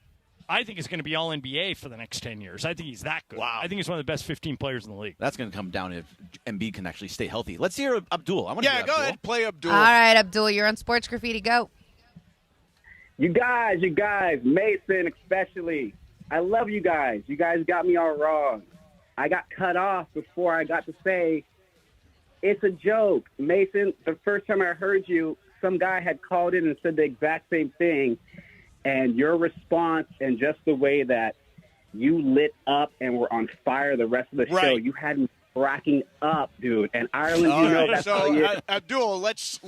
I think is going to be All-NBA for the next 10 years. I think he's that good. Wow. I think he's one of the best 15 players in the league. That's going to come down if Embiid can actually stay healthy. Let's hear Abdul. I want to hear go Abdul. ahead, play Abdul. All right, Abdul, you're on Sports Graffiti. Go. You guys, Mason especially. I love you guys. You guys got me all wrong. I got cut off before I got to say it's a joke. Mason, the first time I heard you, some guy had called in and said the exact same thing. And your response and just the way that you lit up and were on fire the rest of the show, you had me cracking up, dude. And Ireland, that's how you Abdul, let's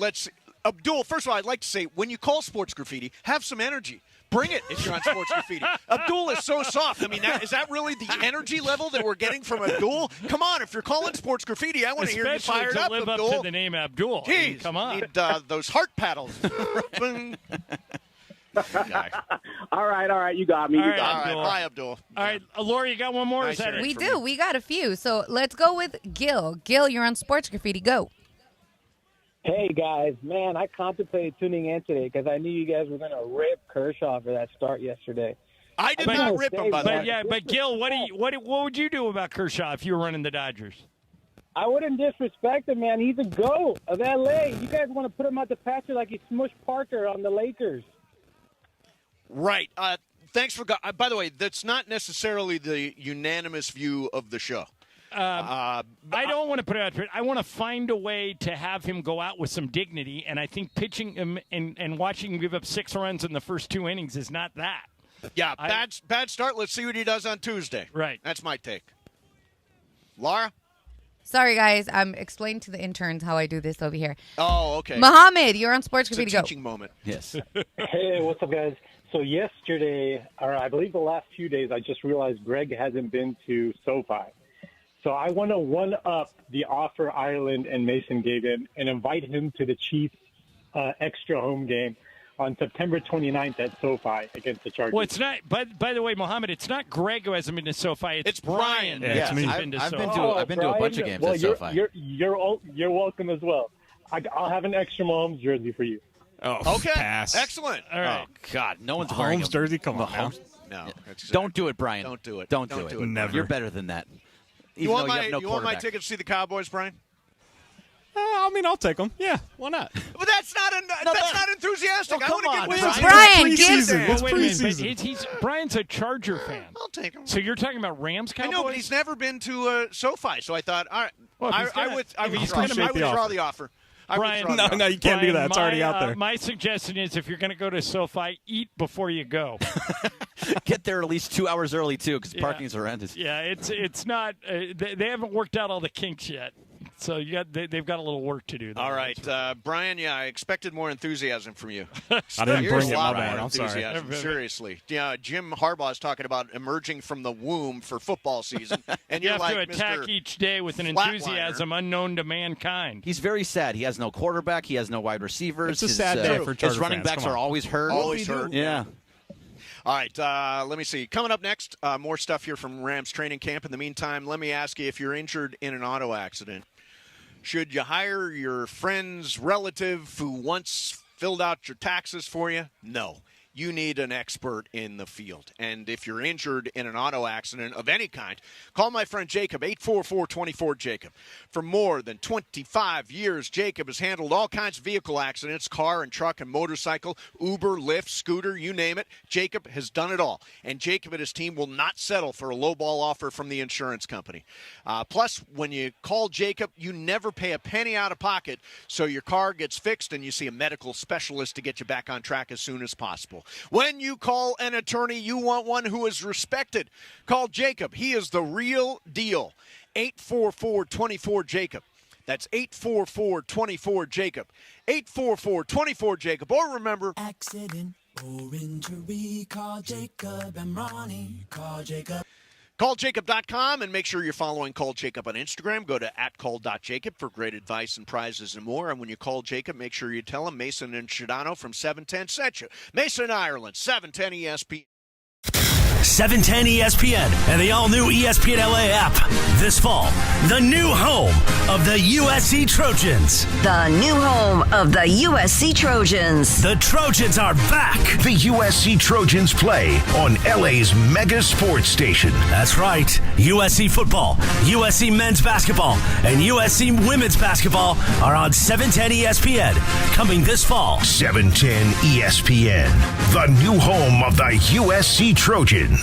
Abdul, first of all, I'd like to say, when you call Sports Graffiti, have some energy. Bring it if you're on Sports Graffiti. Abdul is so soft. I mean, is that really the energy level that we're getting from Abdul? Come on, if you're calling Sports Graffiti, I want to hear you fired up, live Abdul. up to the name Abdul. Jeez, I mean, come on. Need those heart paddles. All right, you got me. All right, bye, Abdul. All right, Laura, you got one more? Nice We do. We got a few. So let's go with Gil. Gil, you're on Sports Graffiti. Go. Hey, guys. Man, I contemplated tuning in today because I knew you guys were going to rip Kershaw for that start yesterday. I did not rip him, by the way. Yeah, but Gil, what would you do about Kershaw if you were running the Dodgers? I wouldn't disrespect him, man. He's a GOAT of L.A. You guys want to put him out the patcher like he smushed Parker on the Lakers. Right. Thanks for. By the way, that's not necessarily the unanimous view of the show. I don't want to put it out there. I want to find a way to have him go out with some dignity, and I think pitching him and watching him give up 6 runs in the first 2 innings is not that. Yeah, bad start. Let's see what he does on Tuesday. Right. That's my take. Laura? Sorry, guys. I'm explaining to the interns how I do this over here. Oh, okay. Mohammed, you're on Sports Graffiti. It's a teaching moment. Yes. Hey, what's up, guys? So yesterday, or I believe the last few days, I just realized Greg hasn't been to SoFi. So I want to one-up the offer Ireland and Mason gave him and invite him to the Chiefs extra home game on September 29th at SoFi against the Chargers. Well, it's not. By the way, Mohammed, it's not Greg who hasn't been to SoFi. It's Brian. Yeah, it's me. I've been to a bunch of games at SoFi. You're welcome as well. I'll have an extra Mahomes jersey for you. Oh, okay. Pass. Excellent. All right. Oh, God. No one's wearing Mahomes jersey? Come on now. No. Don't do it, Brian. Don't do it. Don't do it. Never. You're better than that. You want my quarterback. ticket to see the Cowboys, Brian? I mean, I'll take them. Yeah, why not? But that's not enthusiastic. Oh, I want come to on, get Brian, It's preseason. It's Wait a minute, preseason. he's Brian's a Charger fan. I'll take him. So you're talking about Rams I Cowboys? know, but he's never been to SoFi, so I thought, all right, Well, if he's I gonna- would if he's withdraw gonna make the offer. Brian, No, you can't do that. It's already out there. My suggestion is if you're going to go to SoFi, eat before you go. Get there at least 2 hours early, too, because parking's horrendous. Yeah, it's not they haven't worked out all the kinks yet. So they've got a little work to do. All right, Brian. Yeah, I expected more enthusiasm from you. I didn't bring it. My bad. I'm sorry. Seriously, Jim Harbaugh is talking about emerging from the womb for football season, and you you're have like to attack Mr. each day with an enthusiasm unknown to mankind. He's very sad. He has no quarterback. He has no wide receivers. It's a sad day for Charger his running fans. backs are always hurt. Always hurt. Yeah. All right, let me see. Coming up next, more stuff here from Rams training camp. In the meantime, let me ask you, if you're injured in an auto accident, should you hire your friend's relative who once filled out your taxes for you? No. You need an expert in the field. And if you're injured in an auto accident of any kind, call my friend Jacob, 844-24-JACOB. For more than 25 years, Jacob has handled all kinds of vehicle accidents, car and truck and motorcycle, Uber, Lyft, scooter, you name it. Jacob has done it all. And Jacob and his team will not settle for a lowball offer from the insurance company. Plus, when you call Jacob, you never pay a penny out of pocket, so your car gets fixed and you see a medical specialist to get you back on track as soon as possible. When you call an attorney, you want one who is respected. Call Jacob. He is the real deal. 844-24-JACOB. That's 844-24-JACOB. 844-24-JACOB. Or remember, accident or injury, call Jacob and Ronnie. Call Jacob. CallJacob.com, and make sure you're following Call Jacob on Instagram. Go to @call.jacob for great advice and prizes and more. And when you call Jacob, make sure you tell him Mason and Shadano from 710 sent you. Mason, Ireland, 710 ESPN. 710 ESPN and the all-new ESPN LA app. This fall, the new home of the USC Trojans. The new home of the USC Trojans. The Trojans are back. The USC Trojans play on LA's mega sports station. That's right. USC football, USC men's basketball, and USC women's basketball are on 710 ESPN coming this fall. 710 ESPN, the new home of the USC Trojans.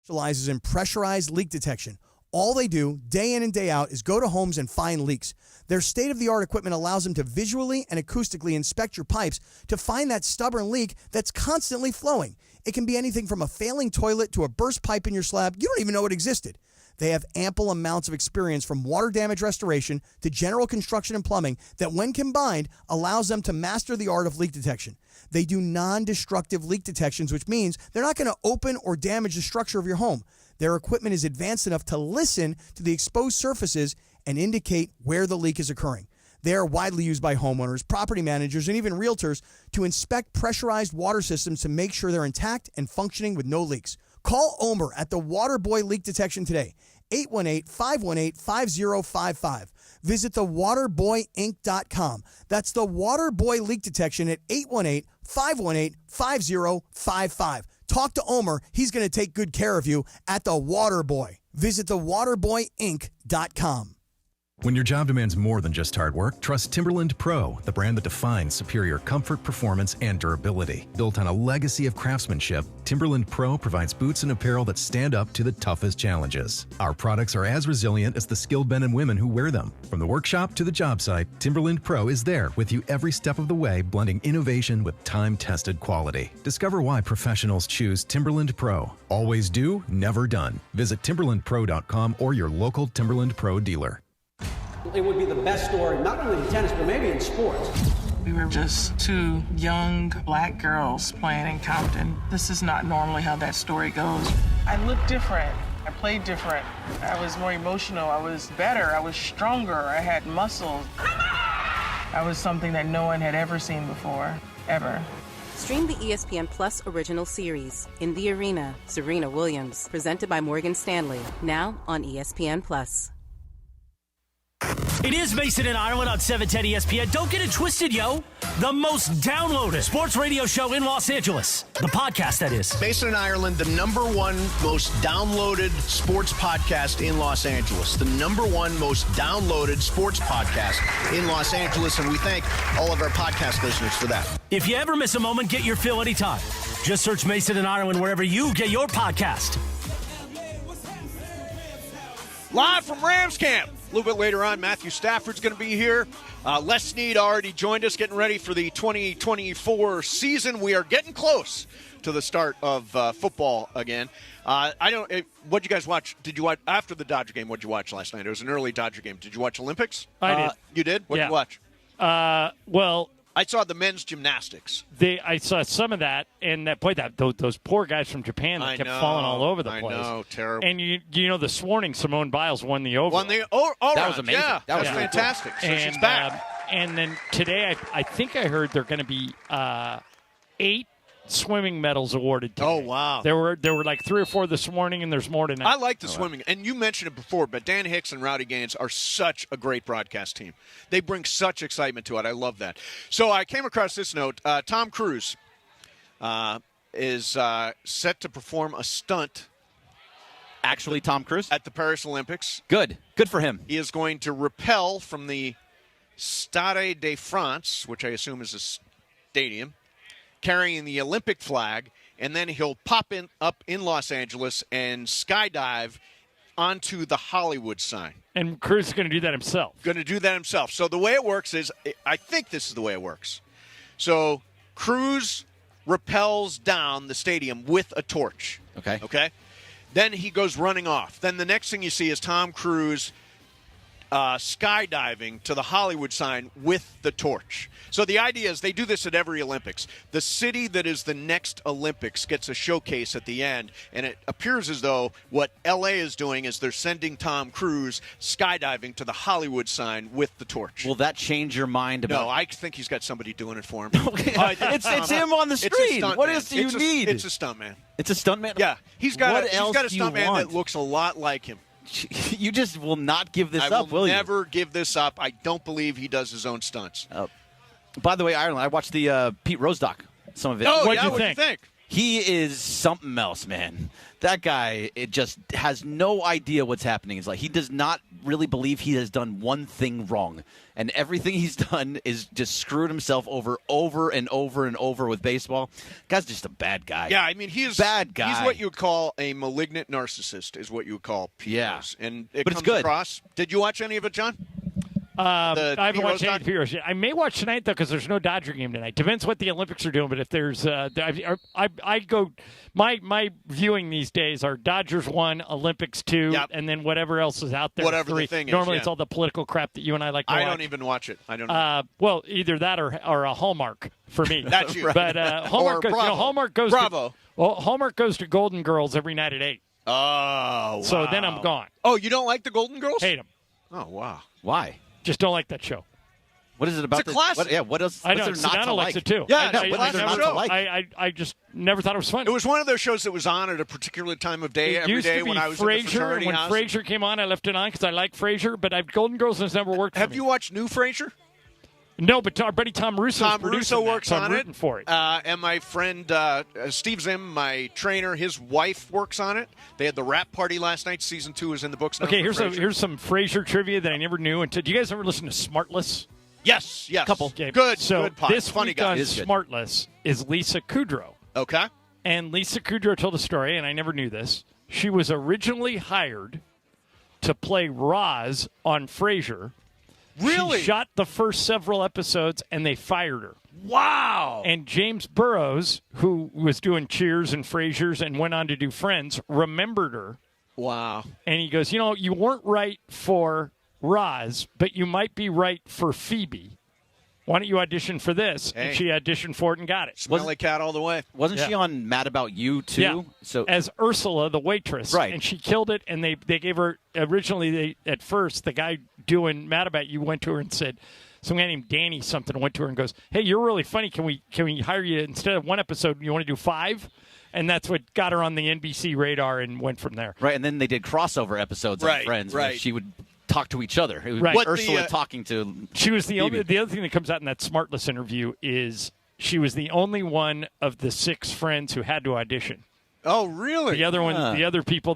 Specializes in pressurized leak detection. All they do, day in and day out, is go to homes and find leaks. Their state-of-the-art equipment allows them to visually and acoustically inspect your pipes to find that stubborn leak that's constantly flowing. It can be anything from a failing toilet to a burst pipe in your slab. You don't even know it existed. They have ample amounts of experience from water damage restoration to general construction and plumbing that, when combined, allows them to master the art of leak detection. They do non-destructive leak detections, which means they're not going to open or damage the structure of your home. Their equipment is advanced enough to listen to the exposed surfaces and indicate where the leak is occurring. They are widely used by homeowners, property managers, and even realtors to inspect pressurized water systems to make sure they're intact and functioning with no leaks. Call Omer at the Waterboy Leak Detection today, 818-518-5055. Visit thewaterboyinc.com. That's the Waterboy Leak Detection at 818-518-5055. Talk to Omer. He's going to take good care of you at The Waterboy. Visit thewaterboyinc.com. When your job demands more than just hard work, trust Timberland Pro, the brand that defines superior comfort, performance, and durability. Built on a legacy of craftsmanship, Timberland Pro provides boots and apparel that stand up to the toughest challenges. Our products are as resilient as the skilled men and women who wear them. From the workshop to the job site, Timberland Pro is there with you every step of the way, blending innovation with time-tested quality. Discover why professionals choose Timberland Pro. Always do, never done. Visit timberlandpro.com or your local Timberland Pro dealer. It would be the best story, not only in tennis, but maybe in sports. We were just two young black girls playing in Compton. This is not normally how that story goes. I looked different. I played different. I was more emotional. I was better. I was stronger. I had muscles. I was something that no one had ever seen before, ever. Stream the ESPN Plus original series, In the Arena, Serena Williams, presented by Morgan Stanley, now on ESPN Plus. It is Mason and Ireland on 710 ESPN. Don't get it twisted, yo. The most downloaded sports radio show in Los Angeles. The podcast, that is. Mason and Ireland, the number one most downloaded sports podcast in Los Angeles. The number one most downloaded sports podcast in Los Angeles, and we thank all of our podcast listeners for that. If you ever miss a moment, get your fill anytime. Just search Mason and Ireland wherever you get your podcast. Live from Rams camp. A little bit later on, Matthew Stafford's going to be here. Les Snead already joined us, getting ready for the 2024 season. We are getting close to the start of football again. What'd you guys watch? Did you watch after the Dodger game? What'd you watch last night? It was an early Dodger game. Did you watch Olympics? I did. You did? What'd you watch? Well, I saw the men's gymnastics. I saw some of that, and those poor guys from Japan that kept falling all over the place. I know, terrible. And you know, this morning Simone Biles won the overall. That was amazing. Yeah, that was fantastic. So she's back. And then today, I think I heard they're going to be 8 swimming medals awarded today. Oh, wow. There were like 3 or 4 this morning, and there's more tonight. I like the swimming. And you mentioned it before, but Dan Hicks and Rowdy Gaines are such a great broadcast team. They bring such excitement to it. I love that. So I came across this note. Tom Cruise is set to perform a stunt. Actually, Tom Cruise? At the Paris Olympics. Good for him. He is going to rappel from the Stade de France, which I assume is a stadium, carrying the Olympic flag, and then he'll pop up in Los Angeles and skydive onto the Hollywood sign. And Cruz is going to do that himself. So the way it works is, I think this is the way it works. So Cruz rappels down the stadium with a torch. Okay? Then he goes running off. Then the next thing you see is Tom Cruise skydiving to the Hollywood sign with the torch. So the idea is they do this at every Olympics. The city that is the next Olympics gets a showcase at the end, and it appears as though what LA is doing is they're sending Tom Cruise skydiving to the Hollywood sign with the torch. Will that change your mind about? No, I think he's got somebody doing it for him. It's him on the screen. What else do you need? It's a stuntman. It's a stuntman? Yeah. He's got a stuntman that looks a lot like him. You just will not give this up, will you? I will never give this up. I don't believe he does his own stunts. By the way, Ireland, I watched the Pete Rose doc, some of it. Oh, What'd you you think? He is something else, man. That guy, it just has no idea what's happening. It's like he does not really believe he has done one thing wrong. And everything he's done is just screwed himself over and over with baseball. Guy's just a bad guy. Yeah, I mean, he's bad guy. He's what you would call a malignant narcissist, is what you would call Pete Rose. And it comes it's good. across. Did you watch any of it, John? I haven't watched any of the Heroes yet. I may watch tonight, though, because there's no Dodger game tonight. Depends what the Olympics are doing, but if there's I go – my viewing these days are Dodgers 1, Olympics 2, and then whatever else is out there. Whatever 3. the thing is, Normally it's all the political crap that you and I like to watch. I don't even watch it. I don't know. Well, either that or a Hallmark for me. That's you. But Hallmark, Hallmark goes to Golden Girls every night at 8. Oh, wow. So then I'm gone. Oh, you don't like the Golden Girls? Hate them. Oh, wow. Why? Just don't like that show. What is it about? It's a classic. What else? I know. What's there not to likes like? it too. Yeah, I just never thought it was fun. It was one of those shows that was on at a particular time of day every day when I was in the fraternity house. When Frasier came on, I left it on because I like Frasier, but Golden Girls has never worked for me. Have you watched New Frasier? No, but our buddy Tom Russo works on it. For it. And my friend Steve Zim, my trainer, his wife works on it. They had the rap party last night. Season 2 is in the books now. Okay, here's some Frasier trivia that I never knew. Do you guys ever listen to Smartless? Yes. Couple. Okay. Good. So good pod. this Funny week guy. on Smartless is Lisa Kudrow. Okay. And Lisa Kudrow told a story, and I never knew this. She was originally hired to play Roz on Frasier. Really? She shot the first several episodes, and they fired her. Wow. And James Burrows, who was doing Cheers and Frasier's and went on to do Friends, remembered her. Wow. And he goes, you weren't right for Roz, but you might be right for Phoebe. Why don't you audition for this? Hey. And she auditioned for it and got it. Smelly cat all the way. Wasn't she on Mad About You, too? Yeah. So as Ursula, the waitress. Right. And she killed it, and they gave her, originally, at first, the guy doing Mad About You went to her and said, some guy named Danny something went to her and goes, hey, you're really funny. Can we hire you, instead of 1 episode, you want to do 5? And that's what got her on the NBC radar and went from there. Right, and then they did crossover episodes on Friends where she would talk to each other. It was Right. Ursula talking to. She was the Phoebe. the other thing that comes out in that Smartless interview is she was the only one of the 6 friends who had to audition. Oh, really? The other one, the other people,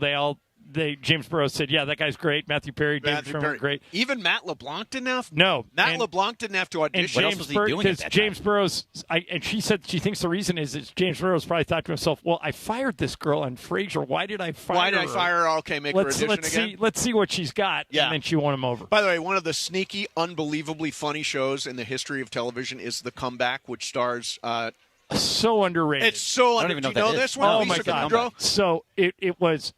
James Burrows said, yeah, that guy's great. Matthew Perry, David Sherman, great. Even Matt LeBlanc didn't have. No, Matt LeBlanc didn't have to audition. And James Burrows, and she said she thinks the reason is James Burrows probably thought to himself, well, I fired this girl on Frasier. Why did I fire her? Why did I fire her? Okay, make her audition again. Let's see what she's got. Yeah. And then she won him over. By the way, one of the sneaky, unbelievably funny shows in the history of television is The Comeback, which stars. So underrated. It's so underrated. Do you know this one? Oh, Lisa my God. Kudrow? So it was.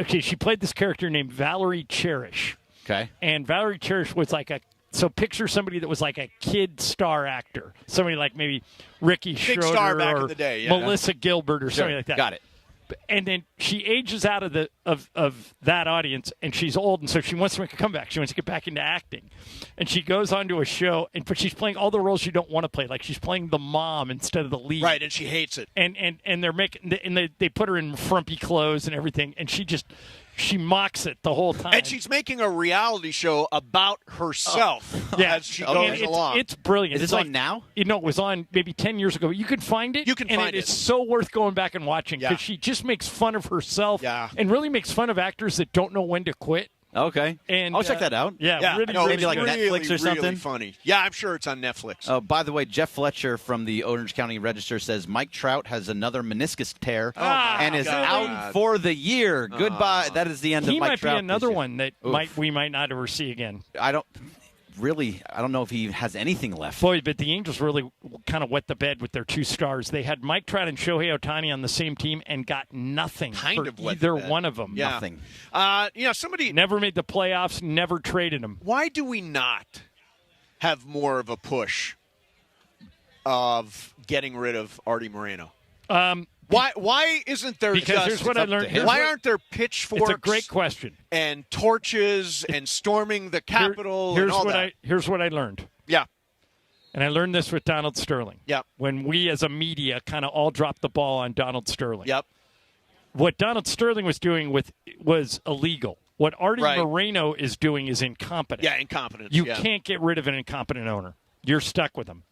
Okay, she played this character named Valerie Cherish. Okay. And Valerie Cherish was like so picture somebody that was like a kid star actor. Somebody like maybe Ricky Big Schroeder star back or in the day, yeah. Melissa Gilbert or something like that. Got it. And then she ages out of of that audience, and she's old, and so she wants to make a comeback. She wants to get back into acting, and she goes on to a show, but she's playing all the roles you don't want to play. Like she's playing the mom instead of the lead, Right, and she hates it. And they're making and they put her in frumpy clothes and everything, and she mocks it the whole time. And she's making a reality show about herself as she goes along. It's brilliant. Is this on now? It was on maybe 10 years ago. You can find it. You can find it. It's so worth going back and watching because she just makes fun of herself and really makes fun of actors that don't know when to quit. Okay. And I'll check that out. Yeah, really, maybe like really, Netflix or something. Really funny. Yeah, I'm sure it's on Netflix. Oh, by the way, Jeff Fletcher from the Orange County Register says Mike Trout has another meniscus tear and is out for the year. Goodbye. That is the end of Mike Trout. He might be another one that we might not ever see again. I don't know if he has anything left. Boy, but the Angels really kind of wet the bed with their 2 stars. They had Mike Trout and Shohei Ohtani on the same team and got nothing for either one of them. Yeah. Nothing. Somebody never made the playoffs, never traded him. Why do we not have more of a push of getting rid of Artie Moreno? Why isn't there because here's what I learned. Why aren't there pitchforks? It's a great question. And torches and storming the Capitol and all that. Here's what I learned. Yeah. And I learned this with Donald Sterling. Yeah. When we as a media kind of all dropped the ball on Donald Sterling. Yep. What Donald Sterling was doing was illegal. What Artie Moreno is doing is incompetent. Yeah, incompetence. You can't get rid of an incompetent owner. You're stuck with him.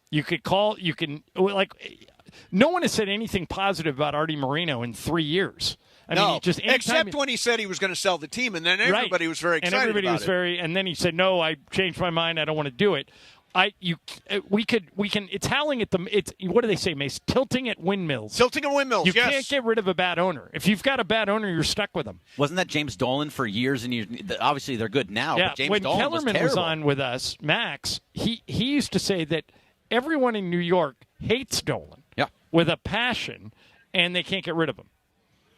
No one has said anything positive about Artie Moreno in 3 years. I mean, except when he said he was going to sell the team, and then everybody was very excited. And everybody was and then he said, "No, I changed my mind. I don't want to do it." We can. It's howling at them. It's what do they say, Mace? Tilting at windmills. Tilting at windmills. You can't get rid of a bad owner. If you've got a bad owner, you're stuck with them. Wasn't that James Dolan for years and years? Obviously, they're good now. Yeah. But James when Dolan Kellerman was on with us, Max, he used to say that everyone in New York hates Dolan. Yeah. With a passion, and they can't get rid of him.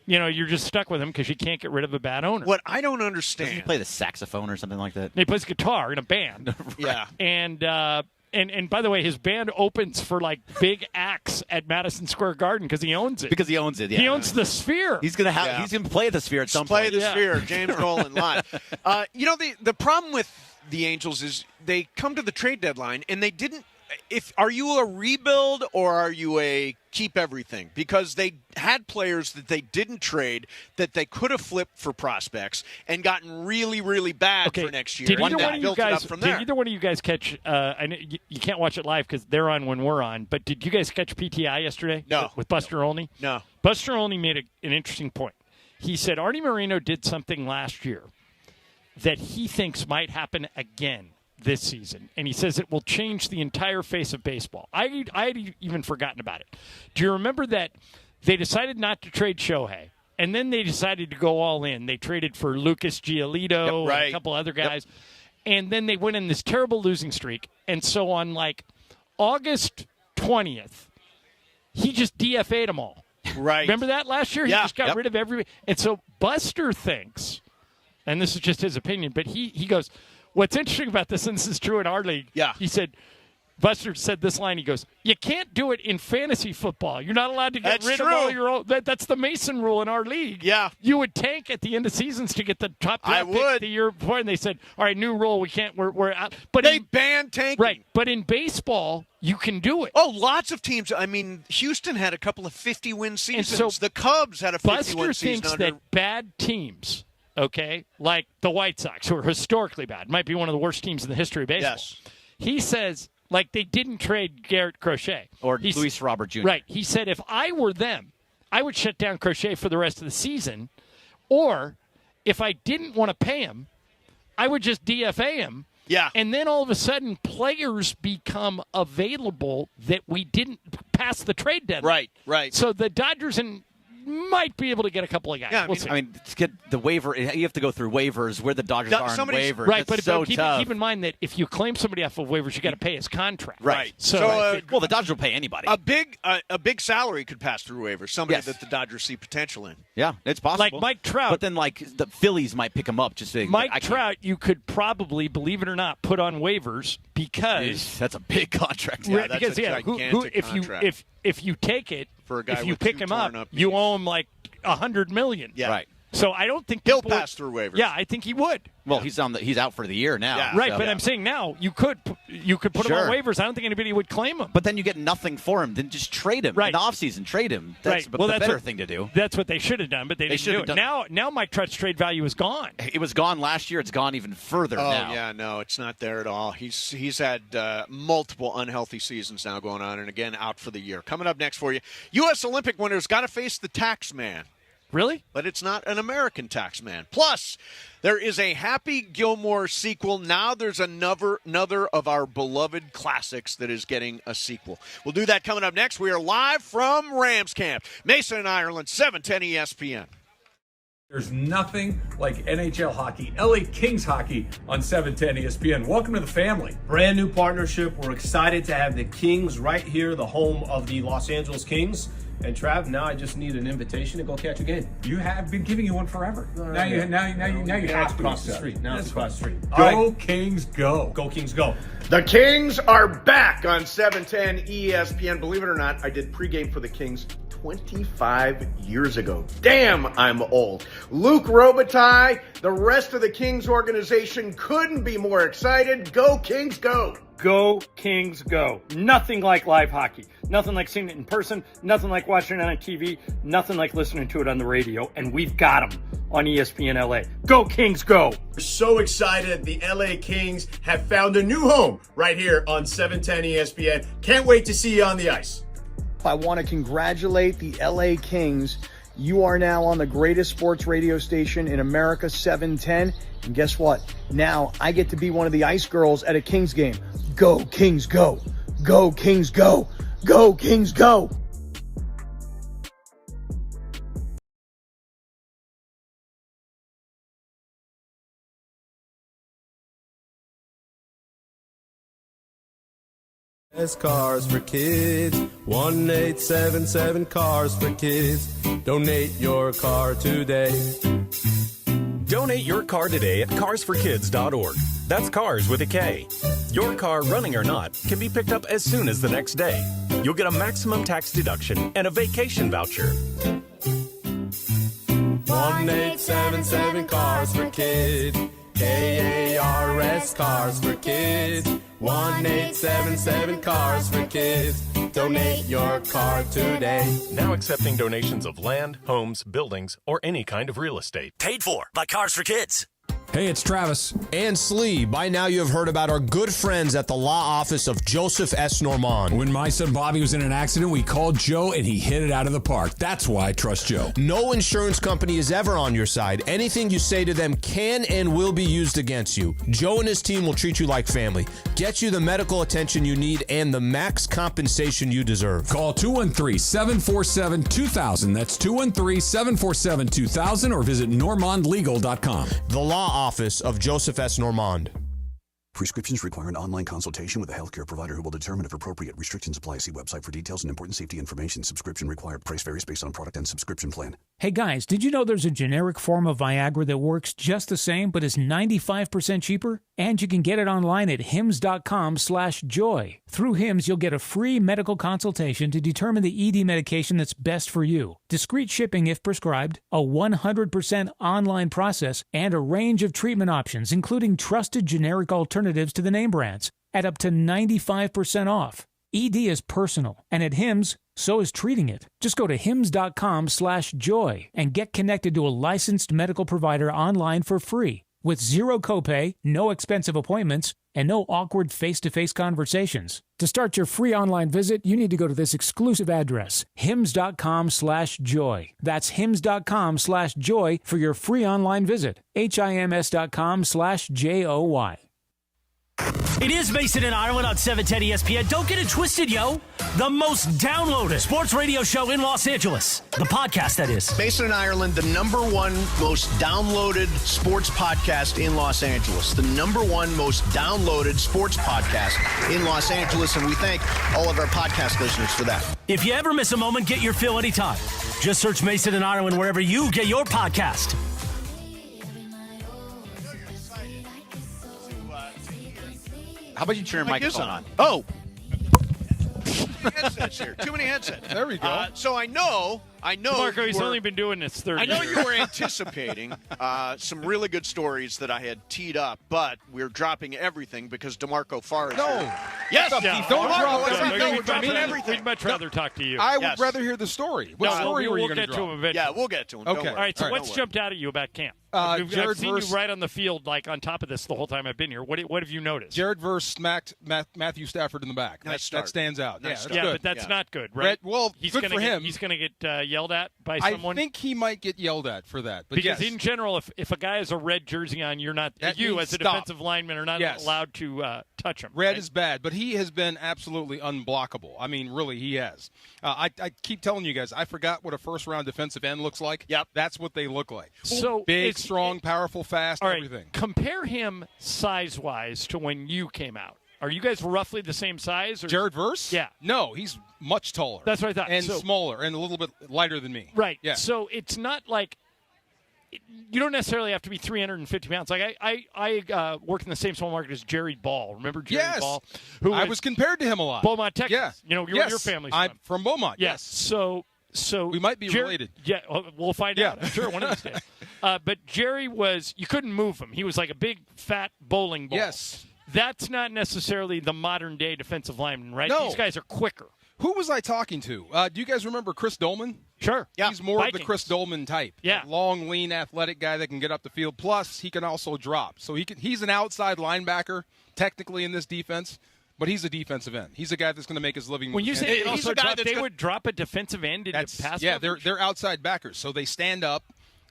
You're just stuck with him because you can't get rid of a bad owner. What I don't understand. Doesn't he play the saxophone or something like that? He plays guitar in a band. Yeah. And by the way, his band opens for like big acts at Madison Square Garden because he owns it. Because he owns it, yeah. He owns the Sphere. He's gonna play at the Sphere at some point. point. Play the Sphere, James Dolan live. The problem with the Angels is they come to the trade deadline and they didn't. Are you a rebuild or are you a keep everything? Because they had players that they didn't trade that they could have flipped for prospects and gotten really, really bad for next year. Did either one of you guys catch? I know you can't watch it live because they're on when we're on. But did you guys catch PTI yesterday? No. With Buster Olney? No. Buster Olney made an interesting point. He said Artie Moreno did something last year that he thinks might happen again this season, and he says it will change the entire face of baseball. I had even forgotten about it. Do you remember that they decided not to trade Shohei, and then they decided to go all in? They traded for Lucas Giolito and a couple other guys, and then they went in this terrible losing streak, and so on like August 20th, he just DFA'd them all. Right. Remember that last year? He just got rid of everybody. And so Buster thinks, and this is just his opinion, but he goes, what's interesting about this, and this is true in our league, he said, Buster said this line, he goes, you can't do it in fantasy football. You're not allowed to get rid of all your own. That's the Mason rule in our league. Yeah. You would tank at the end of seasons to get the top draft pick the year before, and they said, all right, new rule, we can't, we're out. But they banned tanking. Right, but in baseball, you can do it. Oh, lots of teams. I mean, Houston had a couple of 50-win seasons. And so the Cubs had a 50-win season. Buster thinks that bad teams okay, like the White Sox, who are historically bad, might be one of the worst teams in the history of baseball. Yes. He says, like, they didn't trade Garrett Crochet. Or Luis Robert Jr. Right. He said, if I were them, I would shut down Crochet for the rest of the season. Or if I didn't want to pay him, I would just DFA him. Yeah. And then all of a sudden, players become available that we didn't pass the trade deadline. Right. So the Dodgers might be able to get a couple of guys. Yeah, we'll see. I mean, to get the waiver, you have to go through waivers where the Dodgers are on waivers. Right, That's but so tough. keep in mind that if you claim somebody off of waivers, you got to pay his contract. Right. So, well, the Dodgers will pay anybody. A big salary could pass through waivers. Somebody that the Dodgers see potential in. Yeah, it's possible. Like Mike Trout. But then, like, the Phillies might pick him up. Just saying, Mike Trout, you could probably, believe it or not, put on waivers because that's a big contract. Yeah, that's because a gigantic contract. if you take it, for a guy if you with pick two him torn up, knees. you owe him like $100 million. Yeah. Right. So I don't think he'll people pass through waivers. Yeah, I think he would. Well, he's out for the year now. Yeah. Right, so. but I'm saying now you could put him on waivers. I don't think anybody would claim him. But then you get nothing for him. Then just trade him in the offseason. Trade him. That's the better thing to do. That's what they should have done, but they didn't do it. Now Mike Trout's trade value is gone. It was gone last year. It's gone even further now. Yeah, no, it's not there at all. He's had multiple unhealthy seasons now going on, and again out for the year. Coming up next for you, U.S. Olympic winners got to face the tax man. Really? But it's not an American tax man. Plus, there is a Happy Gilmore sequel. Now there's another of our beloved classics that is getting a sequel. We'll do that coming up next. We are live from Rams camp. Mason and Ireland, 710 ESPN. There's nothing like NHL hockey, LA Kings hockey on 710 ESPN. Welcome to the family. Brand new partnership. We're excited to have the Kings right here, the home of the Los Angeles Kings. And Trav, now I just need an invitation to go catch a game. You have been giving you one forever. Now you have to cross the street. Now it's across the street. Go Kings, go! Go Kings, go! The Kings are back on 710 ESPN. Believe it or not, I did pregame for the Kings 25 years ago. Damn, I'm old. Luke Robitaille, the rest of the Kings organization couldn't be more excited. Go Kings, go! Go Kings, go. Nothing like live hockey. Nothing like seeing it in person. Nothing like watching it on TV. Nothing like listening to it on the radio. And we've got them on ESPN LA. Go Kings, go. We're so excited. The LA Kings have found a new home right here on 710 ESPN. Can't wait to see you on the ice. I want to congratulate the LA Kings. You are now on the greatest sports radio station in America, 710. And guess what? Now I get to be one of the ice girls at a Kings game. Go Kings, go. Go Kings, go. Go Kings, go. Cars for Kids, 1-877 Cars for Kids. Donate your car today. Donate your car today at carsforkids.org. That's cars with a K. Your car, running or not, can be picked up as soon as the next day. You'll get a maximum tax deduction and a vacation voucher. 1-877 Cars for Kids. KARS Cars for Kids. 1-877 Cars for Kids. Donate your car today. Now accepting donations of land, homes, buildings, or any kind of real estate. Paid for by Cars for Kids. Hey, it's Travis. And Slee. By now you have heard about our good friends at the law office of Joseph S. Normand. When my son Bobby was in an accident, we called Joe and he hit it out of the park. That's why I trust Joe. No insurance company is ever on your side. Anything you say to them can and will be used against you. Joe and his team will treat you like family, get you the medical attention you need, and the max compensation you deserve. Call 213-747-2000. That's 213-747-2000 or visit normandlegal.com. The law office of Joseph S. Normand. Prescriptions require an online consultation with a healthcare provider who will determine if appropriate. Restrictions apply. See website for details and important safety information. Subscription required. Price varies based on product and subscription plan. Hey guys, did you know there's a generic form of Viagra that works just the same but is 95% cheaper? And you can get it online at hims.com/joy. Through Hims, you'll get a free medical consultation to determine the ED medication that's best for you. Discreet shipping if prescribed, a 100% online process, and a range of treatment options, including trusted generic alternatives to the name brands, at up to 95% off. ED is personal, and at Hims, So is treating it. Just go to hims.com/joy and get connected to a licensed medical provider online for free with zero copay, no expensive appointments, and no awkward face-to-face conversations. To start your free online visit, you need to go to this exclusive address, hims.com/joy. That's hims.com/joy for your free online visit. HIMS.com/JOY. It is Mason and Ireland on 710 ESPN. Don't get it twisted, yo. The most downloaded sports radio show in Los Angeles. The podcast, that is. Mason and Ireland, the #1 most downloaded sports podcast in Los Angeles. The #1 most downloaded sports podcast in Los Angeles, and we thank all of our podcast listeners for that. If you ever miss a moment, get your fill anytime. Just search Mason and Ireland wherever you get your podcast. How about you turn your microphone on? Oh. Headsets here. Too many headsets. There we go. So I know. Marco, he's only been doing this 30 I know years. you were anticipating some really good stories that I had teed up, but we're dropping everything because DeMarco Farr is here. Yes. Don't drop we're dropping everything. We'd much rather talk to you. I would rather hear the story. What story were you going to drop? We'll get to him eventually. Yeah, we'll get to him. Okay. All right, so what's jumped out at you about camp? I've Jared seen versus you right on the field, like on top of this the whole time I've been here. What have you noticed? Jared versus smacked Matthew Stafford in the back. Nice That stands out. Nice Yeah, but that's not good, right? Well, he's good gonna for him. He's going to get yelled at by someone. I think he might get yelled at for that. But because yes. in general, if a guy has a red jersey on, you're not That you means as a stop. defensive lineman are not allowed to touch him. Red right? is bad, but he has been absolutely unblockable. I mean, really, he has. I keep telling you guys, I forgot what a first-round defensive end looks like. Yep. That's what they look like. So big, strong, powerful, fast, all right, everything. Compare him size-wise to when you came out. Are you guys roughly the same size? Or Jared Verse? Yeah. No, he's much taller. That's what I thought. And So- smaller and a little bit lighter than me. Right. Yeah. So it's not like you don't necessarily have to be 350 pounds. Like I work in the same small market as Jerry Ball. Remember Jerry Yes. Ball? I was compared to him a lot. Beaumont, Texas. Yeah. You know, Yes. your family's I'm from Beaumont. Yes. So we might be related. Yeah, we'll find out. I'm sure one of these days. But Jerry you couldn't move him. He was like a big, fat bowling ball. Yes. That's not necessarily the modern day defensive lineman, right? No. These guys are quicker. Who was I talking to? Do you guys remember Chris Dolman? Sure. Yeah. He's more of Vikings. the Chris Dolman type. Yeah. That long, lean, athletic guy that can get up the field. Plus, he can also drop. So he's an outside linebacker, technically, in this defense. But he's a defensive end. He's a guy that's going to make his living. When you say he's also a guy drop, that's they would drop a defensive end into pass yeah, coverage? they're outside backers, so they stand up,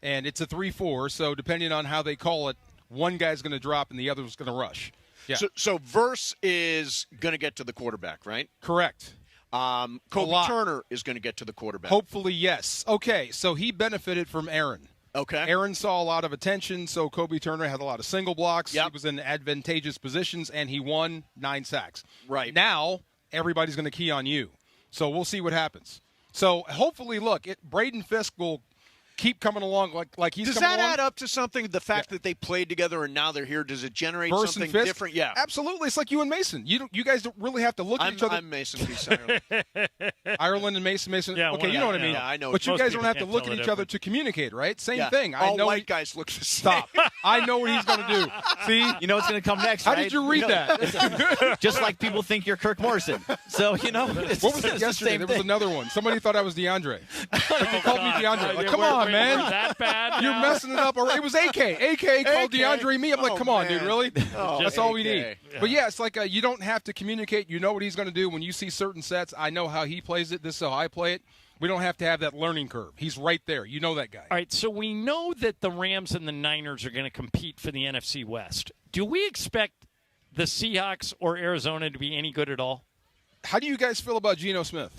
and it's a 3-4. So depending on how they call it, one guy's going to drop and the other's going to rush. Yeah, So Verse is going to get to the quarterback, right? correct. Kobe Turner is going to get to the quarterback. Hopefully, yes. Okay, so he benefited from Aaron. Okay. Aaron saw a lot of attention, so Kobe Turner had a lot of single blocks. Yep. He was in advantageous positions, and he won 9 sacks. Right. Now, everybody's going to key on you. So we'll see what happens. So hopefully, look, Braden Fisk will keep coming along like he's Does coming that along. add up to something? The fact that they played together and now they're here, does it generate Verse and something Fisk? different? Yeah. Absolutely. It's like you and Mason. You guys don't really have to look at each other. I'm Mason Peace Ireland. Ireland and Mason. Yeah, okay, you know what I mean. Yeah, I know. But you Most guys don't people have to can't look tell at the each other difference. to communicate, right? Same Yeah. thing. All I know white guys look the same. Stop. I know what he's going to do. See? You know what's going to come next, How right? did you read that? Just like people think you're Kirk Morrison. So, What was it yesterday? There was another one. Somebody thought I was DeAndre. Like they called me DeAndre. Like, come on, man. We're that bad You're now? messing it up. It was AK. AK called DeAndre me. I'm like, come on, man. dude, really? That's all we AK. need. But yeah, it's like you don't have to communicate. You know what he's going to do. When you see certain sets, I know how he plays it. This is how I play it. We don't have to have that learning curve. He's right there. You know that guy. All right, so we know that the Rams and the Niners are going to compete for the NFC West. Do we expect the Seahawks or Arizona to be any good at all? How do you guys feel about Geno Smith?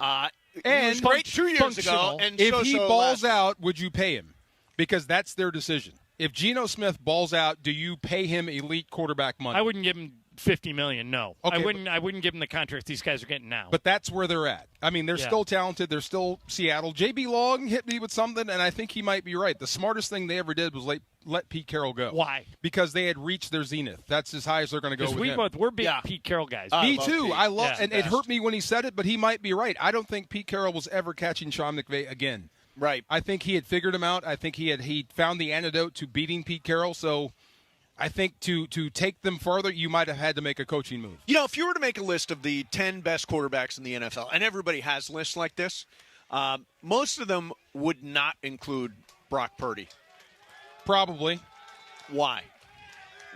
He was great 2 years ago. And If he so balls last year. out, would you pay him? Because that's their decision. If Geno Smith balls out, do you pay him elite quarterback money? I wouldn't give him $50 million. No, Okay, I wouldn't give him the contract these guys are getting now. But that's where they're at. I mean, they're Yeah. still talented. They're still Seattle. J.B. Long hit me with something, and I think he might be right. The smartest thing they ever did was let Pete Carroll go. Why? Because they had reached their zenith. That's as high as they're going to go Because with him. we're big Pete Carroll guys. Me too. Pete. I love, Yeah. and it hurt me when he said it, but he might be right. I don't think Pete Carroll was ever catching Sean McVay again. Right. I think he had figured him out. I think he found the antidote to beating Pete Carroll. So I think to take them further, you might have had to make a coaching move. You know, if you were to make a list of the 10 best quarterbacks in the NFL, and everybody has lists like this, most of them would not include Brock Purdy. Probably. Why?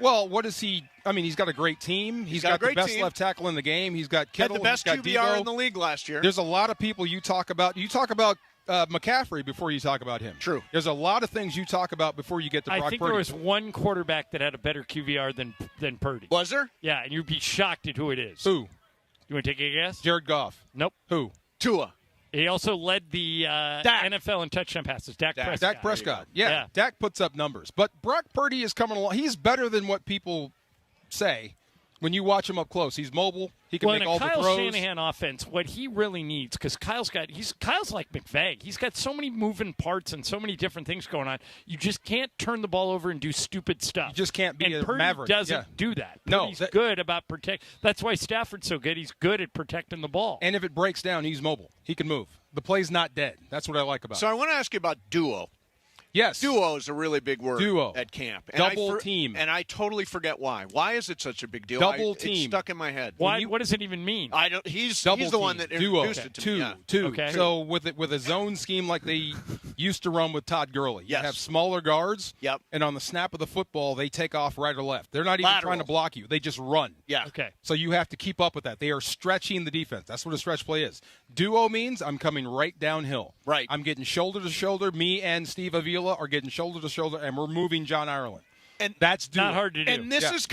Well, what is he? I mean, he's got a great team. He's got the best left tackle in the game. He's got Kittle. Had the best he's got QBR Debo. in the league last year. There's a lot of people you talk about. You talk about McCaffrey before you talk about him. True. There's a lot of things you talk about before you get to Brock Purdy. I think there was one quarterback that had a better QBR than Purdy. Was there? Yeah, and you'd be shocked at who it is. Who? You want to take a guess? Jared Goff. Nope. Who? Tua. He also led the NFL in touchdown passes. Dak Prescott. Dak Prescott. Yeah. Dak puts up numbers. But Brock Purdy is coming along. He's better than what people say when you watch him up close. He's mobile. He can make all the throws. Kyle Shanahan offense, what he really needs, because Kyle's like McVay. He's got so many moving parts and so many different things going on. You just can't turn the ball over and do stupid stuff. You just can't be and a Purdy maverick. doesn't do that. No. He's good about protect. That's why Stafford's so good. He's good at protecting the ball. And if it breaks down, he's mobile. He can move. The play's not dead. That's what I like about it. So I want to ask you about duo. Yes. Duo is a really big word at camp. And Double team. And I totally forget why. Why is it such a big deal? Double team. It's stuck in my head. Why? What does it even mean? I don't. He's Double the one team. that introduced Duo. it to me. Two. Okay. So with a zone scheme like they used to run with Todd Gurley, you have smaller guards. Yep. And on the snap of the football, they take off right or left. They're not even trying to block you. They just run. Yeah. Okay. So you have to keep up with that. They are stretching the defense. That's what a stretch play is. Duo means I'm coming right downhill. Right. I'm getting shoulder to shoulder. Me and Steve Avila are getting shoulder to shoulder, and we're moving John Ireland. And that's duo. Not hard to do. And this is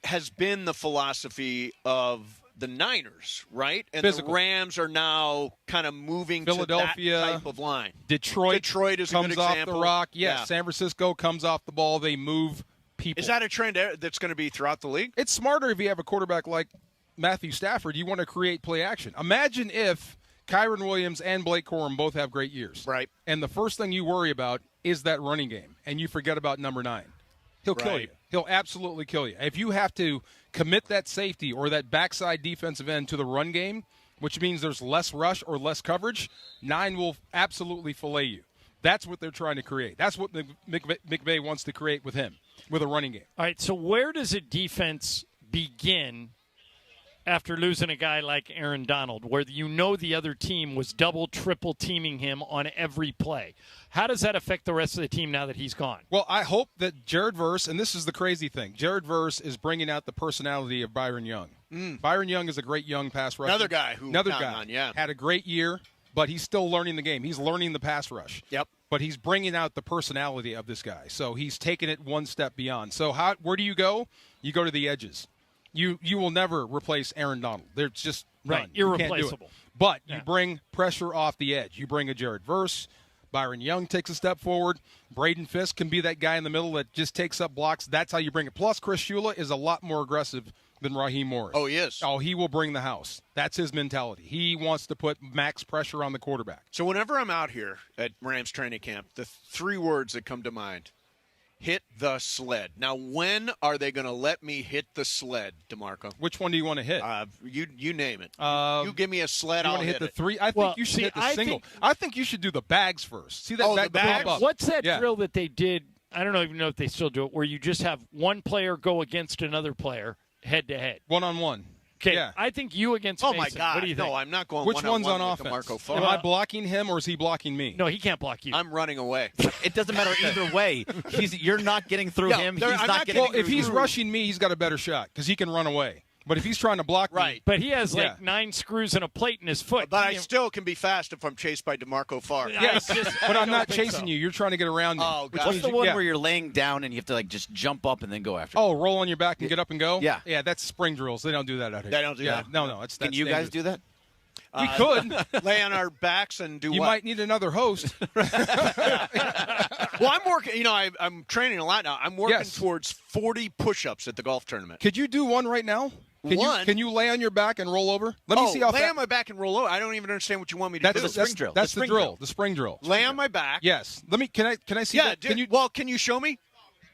has been the philosophy of the Niners, right? And Physical. the Rams are now kind of moving Philadelphia, to that type of line. Detroit is comes a good off example. the rock. Yes, Yeah. San Francisco comes off the ball. They move people. Is that a trend that's going to be throughout the league? It's smarter if you have a quarterback like Matthew Stafford. You want to create play action. Imagine if Kyron Williams and Blake Corum both have great years. Right. And the first thing you worry about is that running game, and you forget about number 9. He'll kill you. He'll absolutely kill you. If you have to commit that safety or that backside defensive end to the run game, which means there's less rush or less coverage, 9 will absolutely fillet you. That's what they're trying to create. That's what McVay wants to create with him, with a running game. All right, so where does a defense begin after losing a guy like Aaron Donald, where you know the other team was double, triple teaming him on every play? How does that affect the rest of the team now that he's gone? Well, I hope that Jared Verse, and this is the crazy thing, Jared Verse is bringing out the personality of Byron Young. Byron Young is a great young pass rusher. Another guy who had a great year, but he's still learning the game. He's learning the pass rush. Yep. But he's bringing out the personality of this guy. So he's taking it one step beyond. So where do you go? You go to the edges. You will never replace Aaron Donald. They're just none. Irreplaceable. You can't do it. But you bring pressure off the edge. You bring a Jared Verse. Byron Young takes a step forward. Braden Fisk can be that guy in the middle that just takes up blocks. That's how you bring it. Plus, Chris Shula is a lot more aggressive than Raheem Morris. Oh, he is. Oh, he will bring the house. That's his mentality. He wants to put max pressure on the quarterback. So whenever I'm out here at Rams training camp, the 3 words that come to mind: hit the sled. Now, when are they going to let me hit the sled, DeMarco? Which one do you want to hit? You name it. You give me a sled, you I'll want to hit the it. 3? I think you should hit the single. I think you should do the bags first. See that bag? The bags? Bump up. What's that drill that they did? I don't even know if they still do it, where you just have one player go against another player head-to-head. One-on-one. Okay, yeah. I think you against Oh, Mason. my God. What do you think? No, I'm not going Which one's on with offense? DeMarco Farr. Am I blocking him or is he blocking me? No, he can't block you. I'm running away. It doesn't matter either way. You're not getting through him. He's not getting Well, through if he's you. rushing me, he's got a better shot because he can run away. But if he's trying to block me, But he has 9 screws and a plate in his foot. But I still can be fast if I'm chased by DeMarco Farr. yes, but I'm not chasing you. You're trying to get around me. Oh, which God. What's means the you- one yeah. where you're laying down and you have to just jump up and then go after? Oh, roll on your back and get up and go? Yeah. Yeah, that's spring drills. They don't do that out here. They don't do that? No, that's Can you guys do that? We could. Lay on our backs and do You what? might need another host. Well, I'm working. I'm training a lot now. I'm working towards 40 push-ups at the golf tournament. Could you do one right now? Can you lay on your back and roll over? Let me see how lay fast. on my back and roll over. I don't even understand what you want me to That's do. the spring drill. That's the drill. The spring drill. Lay on my back. Yes. Let me. Can I see Yeah. that? Can you? Can you show me?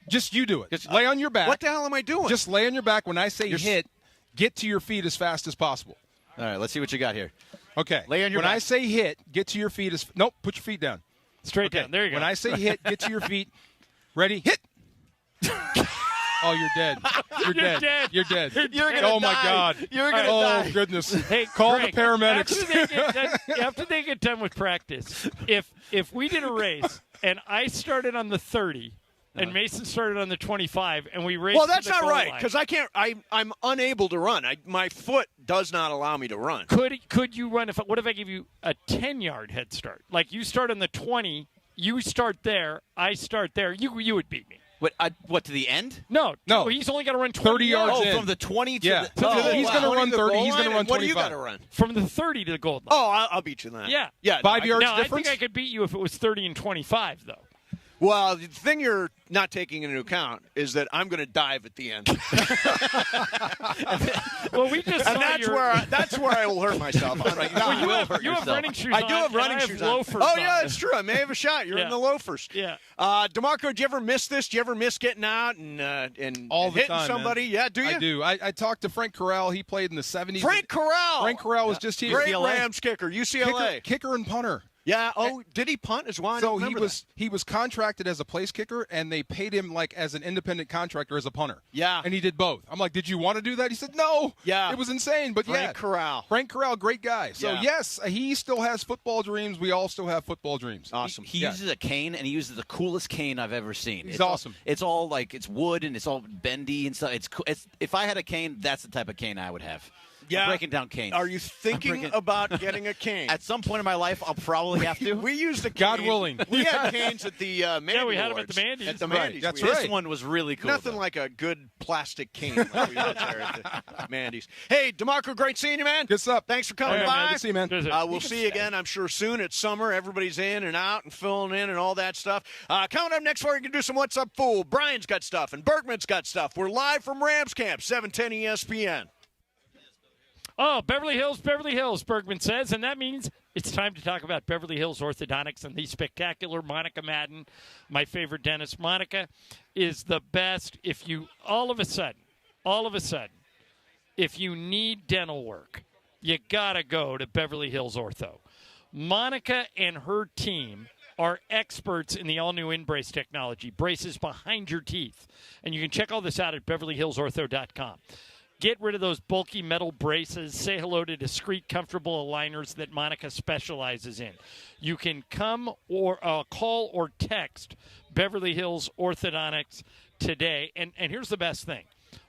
Just you do it. Just lay on your back. What the hell am I doing? Just lay on your back. When I say hit, get to your feet as fast as possible. All right. Let's see what you got here. Okay. Lay on your when back. I say hit, get to your feet as. Nope. Put your feet down. Straight down. There you go. When I say hit, get to your feet. Ready? Hit. Oh, you're dead. You're dead. You're dead. You're gonna oh, my die. God. You're going to die. Oh, goodness. Hey, call Greg, the paramedics. After they get done with practice, if we did a race and I started on the 30 and Mason started on the 25 and we raced Well, that's to the not goal right line, because I can't. I'm unable to run. My foot does not allow me to run. Could you run? What if I give you a 10-yard head start? Like you start on the 20, you start there, I start there. You would beat me. What, to the end? No. He's only got to run 20 30 yards in. From the 20 to Yeah. the... He's going to run 30. He's going to run 25. What do you got to run? From the 30 to the goal line. Oh, I'll beat you in that. Yeah. Yeah. 5 yards now, difference? I think I could beat you if it was 30 and 25, though. Well, the thing you're not taking into account is that I'm going to dive at the end. Well, we just and that's where I will hurt myself. You have running shoes on. I do have running shoes on. Loafers oh, yeah, on. it's true. I may have a shot. You're in the loafers. Yeah. DeMarco, do you ever miss this? Do you ever miss getting out and all the hitting time, somebody? Man. Yeah, do you? I do. I talked to Frank Corral. He played in the 70s. Frank Corral was just here. Great Rams kicker, UCLA. Kicker and punter. Yeah. Oh, did he punt as well? So he was contracted as a place kicker, and they paid him like as an independent contractor as a punter. Yeah. And he did both. I'm like, did you want to do that? He said, no. Yeah. It was insane. But Frank Corral, great guy. So yes, he still has football dreams. We all still have football dreams. Awesome. He uses a cane, and he uses the coolest cane I've ever seen. He's awesome. It's all like it's wood and it's all bendy and stuff. It's cool. If I had a cane, that's the type of cane I would have. Yeah. I'm breaking down canes. Are you thinking about getting a cane? At some point in my life, I'll probably have to. We used a cane. God willing. We had canes at the Mandy Yeah, we had them Awards. at the Mandy's. At the Right. Mandy's. That's This one was really cool. Nothing like a good plastic cane like we had there at the Mandy's. Hey, DeMarco, great seeing you, man. Good up. Thanks for coming Hey, by. man. Good to see you, man. We'll see you again, I'm sure, soon. It's summer. Everybody's in and out and filling in and all that stuff. Coming up next, we're going to do some What's Up Fool. Brian's got stuff and Bergman's got stuff. We're live from Rams Camp, 710 ESPN. Oh, Beverly Hills, Bergman says, and that means it's time to talk about Beverly Hills Orthodontics and the spectacular Monica Madden, my favorite dentist. Monica is the best. If you, all of a sudden, if you need dental work, you got to go to Beverly Hills Ortho. Monica and her team are experts in the all-new InBrace technology, braces behind your teeth. And you can check all this out at BeverlyHillsOrtho.com. Get rid of those bulky metal braces. Say hello to discreet, comfortable aligners that Monica specializes in. You can come or call or text Beverly Hills Orthodontics today. And here's the best thing.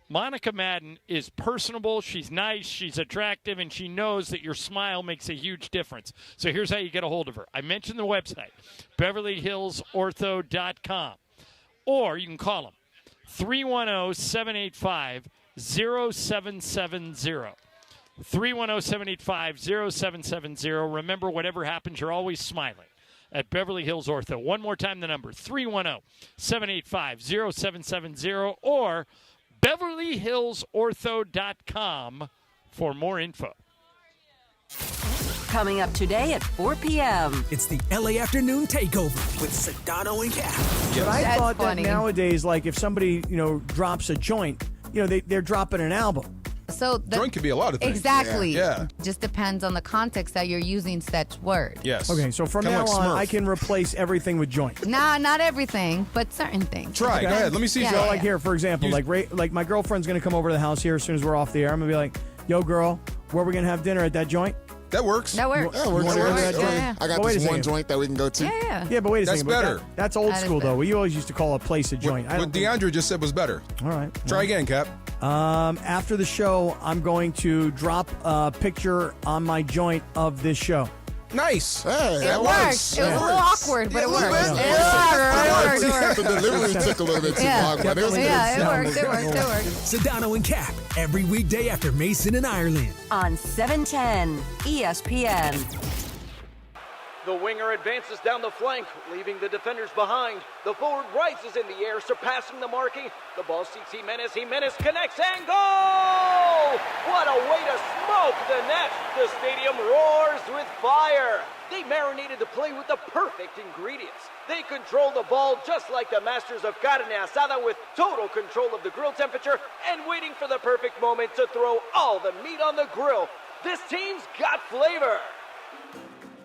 Monica Madden is personable, she's nice, she's attractive, and she knows that your smile makes a huge difference. So here's how you get a hold of her. I mentioned the website, BeverlyHillsOrtho.com. Or you can call them, 310-785-0770. 310-785-0770. Remember, whatever happens, you're always smiling at Beverly Hills Ortho. One more time, the number, 310-785-0770 or BeverlyHillsOrtho.com for more info. Coming up today at 4 p.m. It's the LA Afternoon Takeover with Sedano and Cap. But I That's thought funny. that nowadays, like if somebody, drops a joint, they're dropping an album. So Joint could be a lot of things. Exactly. Yeah. Just depends on the context that you're using such word. Yes. Okay, so from Kinda now like on, Smurf. I can replace everything with joint. Nah, not everything, but certain things. Try. Go ahead. Let me see. Yeah, So, yeah, like here, for example, like my girlfriend's gonna come over to the house here as soon as we're off the air. I'm gonna be like, "Yo, girl, where are we gonna have dinner at that joint?" That works. That works. You wanna go to that joint? Yeah. I got Well, wait this a one second. joint that we can go to. Yeah. Yeah, but wait a That's second. but better. That's old That is school, though. better. We always used to call a place a joint. I What don't think- DeAndre just said was better. All right. Try again, Cap. After the show, I'm going to drop a picture on my joint of this show. Nice. Hey, It that worked. works. It was a little awkward, but it worked. Yeah. It worked. The delivery took a little bit too long, but it was Yeah, good. it worked. Sedano and Cap every weekday after Mason and Ireland. On 710 ESPN. The winger advances down the flank, leaving the defenders behind. The forward rises in the air, surpassing the marking. The ball seeks Jimenez. Jimenez connects and goal! What a way to smoke the net! The stadium roars with fire. They marinated the play with the perfect ingredients. They control the ball just like the masters of carne asada, with total control of the grill temperature and waiting for the perfect moment to throw all the meat on the grill. This team's got flavor.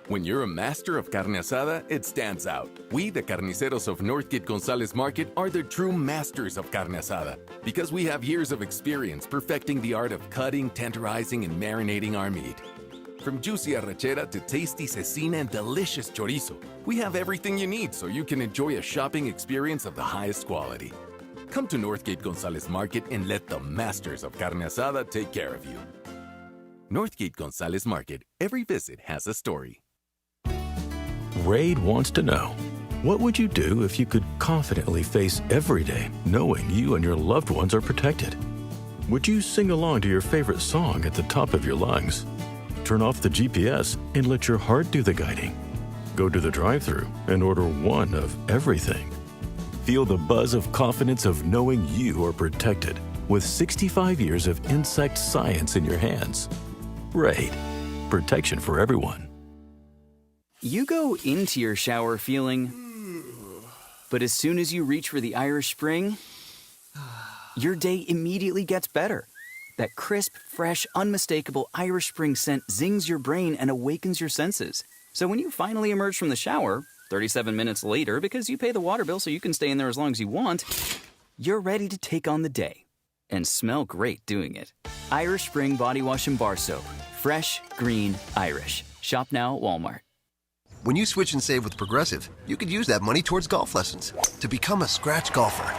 When you're a master of carne asada, it stands out. We, the carniceros of Northgate Gonzalez Market, are the true masters of carne asada because we have years of experience perfecting the art of cutting, tenderizing, and marinating our meat. From juicy arrachera to tasty cecina and delicious chorizo, we have everything you need so you can enjoy a shopping experience of the highest quality. Come to Northgate Gonzalez Market and let the masters of carne asada take care of you. Northgate Gonzalez Market. Every visit has a story. Raid wants to know, what would you do if you could confidently face every day knowing you and your loved ones are protected? Would you sing along to your favorite song at the top of your lungs? Turn off the GPS and let your heart do the guiding. Go to the drive-thru and order one of everything. Feel the buzz of confidence of knowing you are protected with 65 years of insect science in your hands. Raid. Protection for everyone. You go into your shower feeling, but as soon as you reach for the Irish Spring, your day immediately gets better. That crisp, fresh, unmistakable Irish Spring scent zings your brain and awakens your senses. So when you finally emerge from the shower, 37 minutes later, because you pay the water bill so you can stay in there as long as you want, you're ready to take on the day. And smell great doing it. Irish Spring Body Wash and Bar Soap. Fresh, green, Irish. Shop now at Walmart. When you switch and save with Progressive, you could use that money towards golf lessons to become a scratch golfer.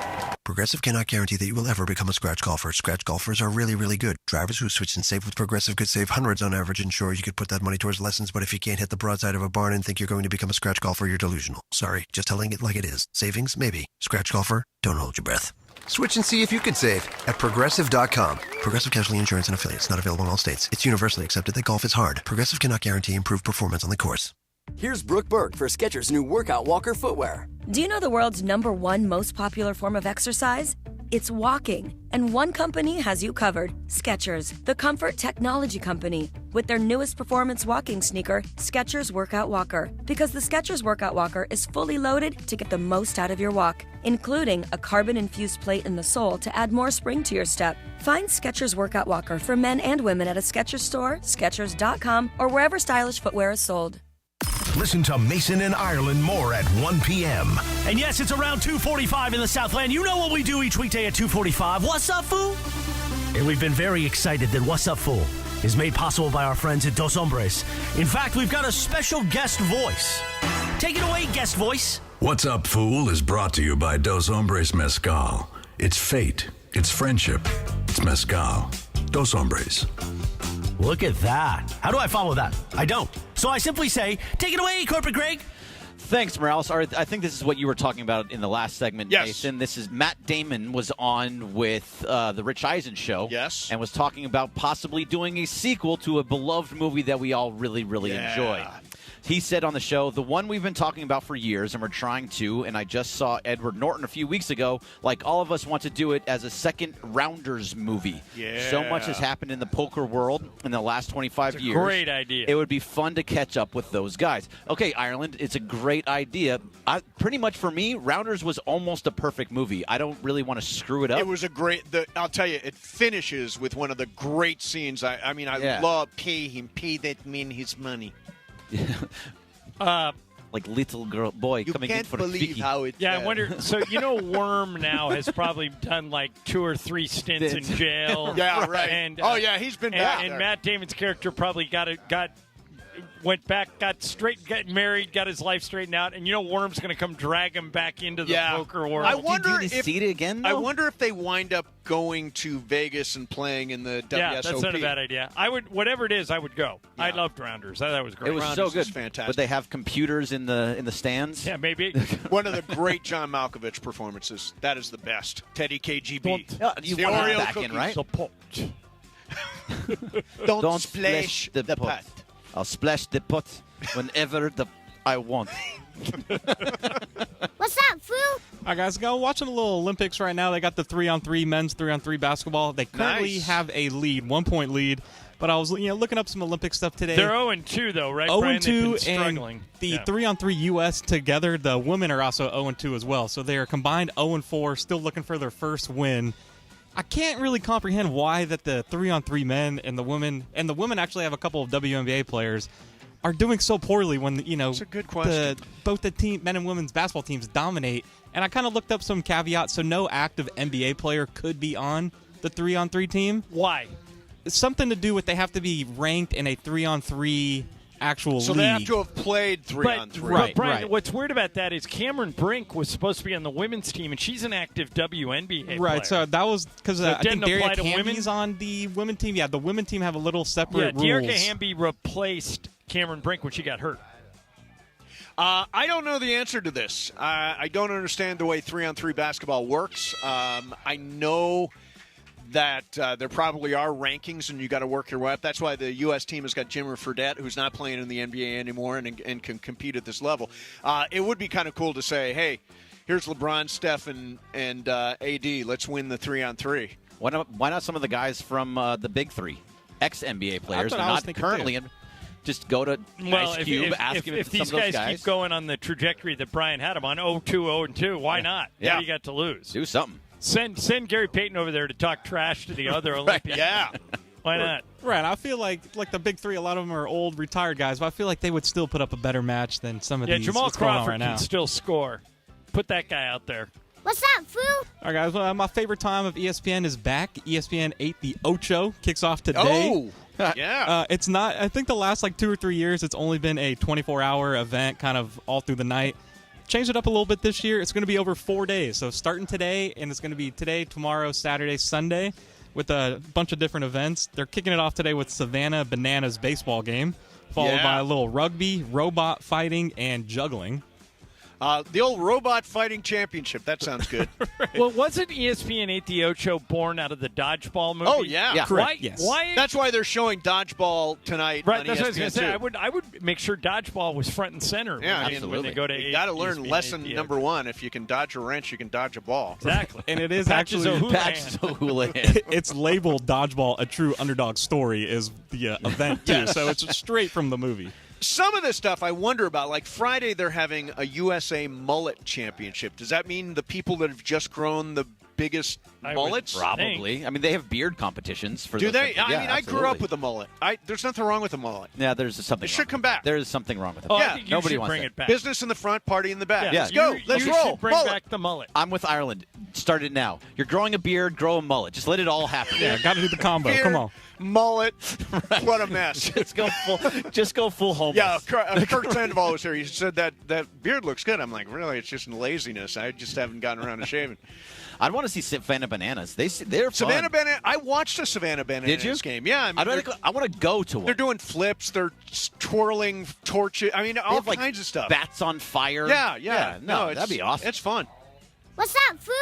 Progressive cannot guarantee that you will ever become a scratch golfer. Scratch golfers are really, really good. Drivers who switch and save with Progressive could save hundreds on average, and sure, you could put that money towards lessons, but if you can't hit the broadside of a barn and think you're going to become a scratch golfer, you're delusional. Sorry, just telling it like it is. Savings? Maybe. Scratch golfer? Don't hold your breath. Switch and see if you could save at Progressive.com. Progressive Casualty Insurance and Affiliates. Not available in all states. It's universally accepted that golf is hard. Progressive cannot guarantee improved performance on the course. Here's Brooke Burke for Skechers' new Workout Walker footwear. Do you know the world's #1 most popular form of exercise? It's walking. And one company has you covered. Skechers, the comfort technology company. With their newest performance walking sneaker, Skechers Workout Walker. Because the Skechers Workout Walker is fully loaded to get the most out of your walk, including a carbon-infused plate in the sole to add more spring to your step. Find Skechers Workout Walker for men and women at a Skechers store, Skechers.com, or wherever stylish footwear is sold. Listen to Mason and Ireland more at 1 p.m. And yes, it's around 2:45 in the Southland. You know what we do each weekday at 2:45. What's Up, Fool? And we've been very excited that What's Up, Fool is made possible by our friends at Dos Hombres. In fact, we've got a special guest voice. Take it away, guest voice. What's Up, Fool is brought to you by Dos Hombres Mezcal. It's fate. It's friendship. It's Mezcal. Dos Hombres. Look at that. How do I follow that? I don't. So I simply say, take it away, Corporate Greg. Thanks, Morales. I think this is what you were talking about in the last segment, yes. Nathan. This is Matt Damon was on with the Rich Eisen show. Yes. And was talking about possibly doing a sequel to a beloved movie that we all really, really enjoy. He said on the show, the one we've been talking about for years, and we're trying to, and I just saw Edward Norton a few weeks ago, like all of us want to do it as a second Rounders movie. Yeah. So much has happened in the poker world in the last 25 years. Great idea. It would be fun to catch up with those guys. Okay, Ireland, it's a great idea. Pretty much for me, Rounders was almost a perfect movie. I don't really want to screw it up. It was a great, I'll tell you, it finishes with one of the great scenes. I love pay that man his money. Like little girl boy coming in for the believe Vicky. how it. Yeah, I wonder. So Worm now has probably done like 2 or 3 stints in jail. Yeah, right. And, he's been back. And Matt Damon's character probably went back, got married, got his life straightened out, and Worm's going to come drag him back into the poker world. I wonder if see it again. Though? I wonder if they wind up going to Vegas and playing in the WSOP. Yeah, that's not a bad idea. I would, whatever it is, I would go. Yeah. I loved Rounders. That was great. It was Rounders so good. Fantastic. Would they have computers in the stands? Yeah, maybe. One of the great John Malkovich performances. That is the best. Teddy KGB. You want Oreo him back cookies. in, right? Don't splash the pot. I'll splash the pot whenever I want. What's up, fool? All right, guys, watching a little Olympics right now. They got the 3-on-3 men's 3-on-3 basketball. They currently have a lead, 1-point lead. But I was looking up some Olympic stuff today. They're 0-2 though, right? 0-2, struggling. And the 3-on-3 U.S. together, the women are also 0-2 as well. So they are combined 0-4, still looking for their first win. I can't really comprehend why that the 3-on-3 men and the women actually have a couple of WNBA players. are doing so poorly when That's a good question. Both the men and women's basketball teams dominate. And I kind of looked up some caveats. So no active NBA player could be on the 3-on-3 team. Why? It's something to do with they have to be ranked in a 3-on-3 actual league. So they have to have played 3-on-3. Right, Brian, right. what's weird about that is Cameron Brink was supposed to be on the women's team, and she's an active WNBA player. Right, so that was because I think didn't apply Derek to women? Hamby's on the women team. Yeah, the women team have a little separate rules. Dearica Hamby replaced Cameron Brink when she got hurt. I don't know the answer to this. I don't understand the way 3-on-3 basketball works. I know that there probably are rankings, and you got to work your way up. That's why the U.S. team has got Jimmer Fredette, who's not playing in the NBA anymore and can compete at this level. It would be kind of cool to say, hey, here's LeBron, Steph, and AD. Let's win the 3-on-3. Why not some of the guys from the Big Three, ex-NBA players, what I was not currently in? Just go to Ice Cube, ask him if some these of those guys keep going on the trajectory that Brian had them on, 0-2, why not? Yeah. What do you got to lose? Do something. Send Gary Payton over there to talk trash to the other Olympians. Yeah. Why not? Right, I feel like the big three, a lot of them are old, retired guys, but I feel like they would still put up a better match than some of these. Jamal what's going on Crawford right can now. still score. Put that guy out there. What's up, fool? All right, guys, well, my favorite time of ESPN is back. ESPN8 the Ocho kicks off today. Oh, yeah. It's not, I think the last 2 or 3 years, it's only been a 24-hour event kind of all through the night. Changed it up a little bit this year. It's going to be over 4 days. So starting today, and it's going to be today, tomorrow, Saturday, Sunday, with a bunch of different events. They're kicking it off today with Savannah Bananas baseball game, followed by a little rugby, robot fighting, and juggling. The old robot fighting championship. That sounds good. Well, wasn't ESPN8 the Ocho born out of the Dodgeball movie? Oh, yeah. Correct, yes. Why? That's why they're showing Dodgeball tonight Right, on that's what I was ESPN going to say. too. I would make sure Dodgeball was front and center Yeah, when they go to you got to learn ESPN8 lesson the number Ocho. 1. If you can dodge a wrench, you can dodge a ball. Exactly. And it is Patches actually O'Houlihan. it's labeled Dodgeball, a true underdog story is the event, too. Yes. So it's straight from the movie. Some of this stuff I wonder about. Like Friday, they're having a USA Mullet Championship. Does that mean the people that have just grown the biggest mullets? Probably. I mean, they have beard competitions for. Do they? Yeah, I mean, I grew up absolutely. with a mullet. There's nothing wrong with a mullet. Yeah, there's something. It should come back. There is something wrong with it. Oh, I Yeah, think you nobody should wants bring that. it back. Business in the front, party in the back. Yeah. Let's go. Let's you roll. should bring Mullet. back the mullet. I'm with Ireland. Start it now. You're growing a beard, grow a mullet. Just let it all happen. Yeah, got to do the combo. Beard, Come on. mullet. What a mess. Just go full homeless. Yeah, Kirk Sandoval was here. He said that beard looks good. I'm like, really? It's just laziness. I just haven't gotten around to shaving. I'd want to see Savannah Bananas. They're fun. Savannah Bananas. I watched a Savannah Bananas Did you? game. Yeah, I mean, I want to go to one. they're doing flips. They're twirling torches. I mean, They all have, like, kinds of stuff. Bats on fire. Yeah. No, that'd be awesome. It's fun. What's up, fool?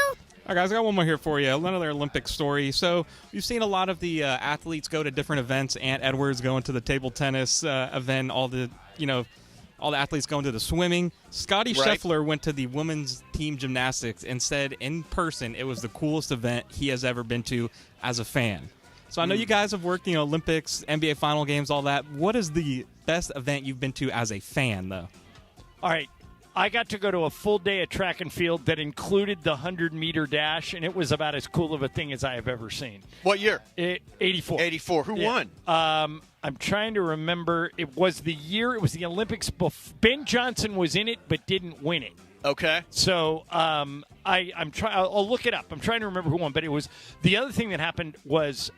All right, guys, I got one more here for you. Another Olympic story. So we've seen a lot of the athletes go to different events. Ant Edwards going to the table tennis event. All the athletes going to the swimming. Scotty Right. Scheffler went to the women's team gymnastics and said in person it was the coolest event he has ever been to as a fan. So I know you guys have worked, Olympics, NBA final games, all that. What is the best event you've been to as a fan, though? All right. I got to go to a full day of track and field that included the 100-meter dash, and it was about as cool of a thing as I have ever seen. What year? 84. 84. Who won? I'm trying to remember. It was the Olympics. Ben Johnson was in it but didn't win it. Okay. So I'm trying. I'll look it up. I'm trying to remember who won, but it was the other thing that happened was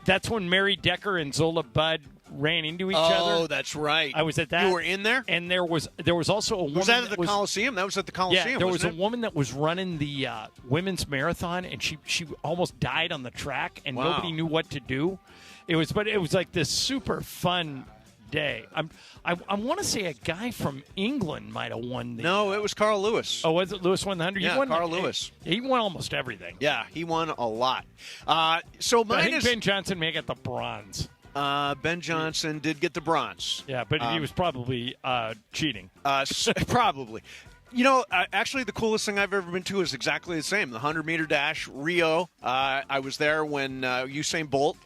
that's when Mary Decker and Zola Budd ran into each other. Oh, that's right. I was at that. You were in there? And there was also a woman. Was that at the Coliseum? That was at the Coliseum, Yeah, there was a wasn't it? woman that was running the women's marathon, and she almost died on the track, and Wow. nobody knew what to do. It was like this super fun day. I want to say a guy from England might have won. No, it was Carl Lewis. Oh, was it Lewis won the 100? Yeah, he won Carl Lewis. He won almost everything. Yeah, he won a lot. So But I mine think is Ben Johnson may get the bronze. Ben Johnson did get the bronze. Yeah, but he was probably cheating. Probably. Actually, the coolest thing I've ever been to is exactly the same. The 100-meter dash, Rio. I was there when Usain Bolt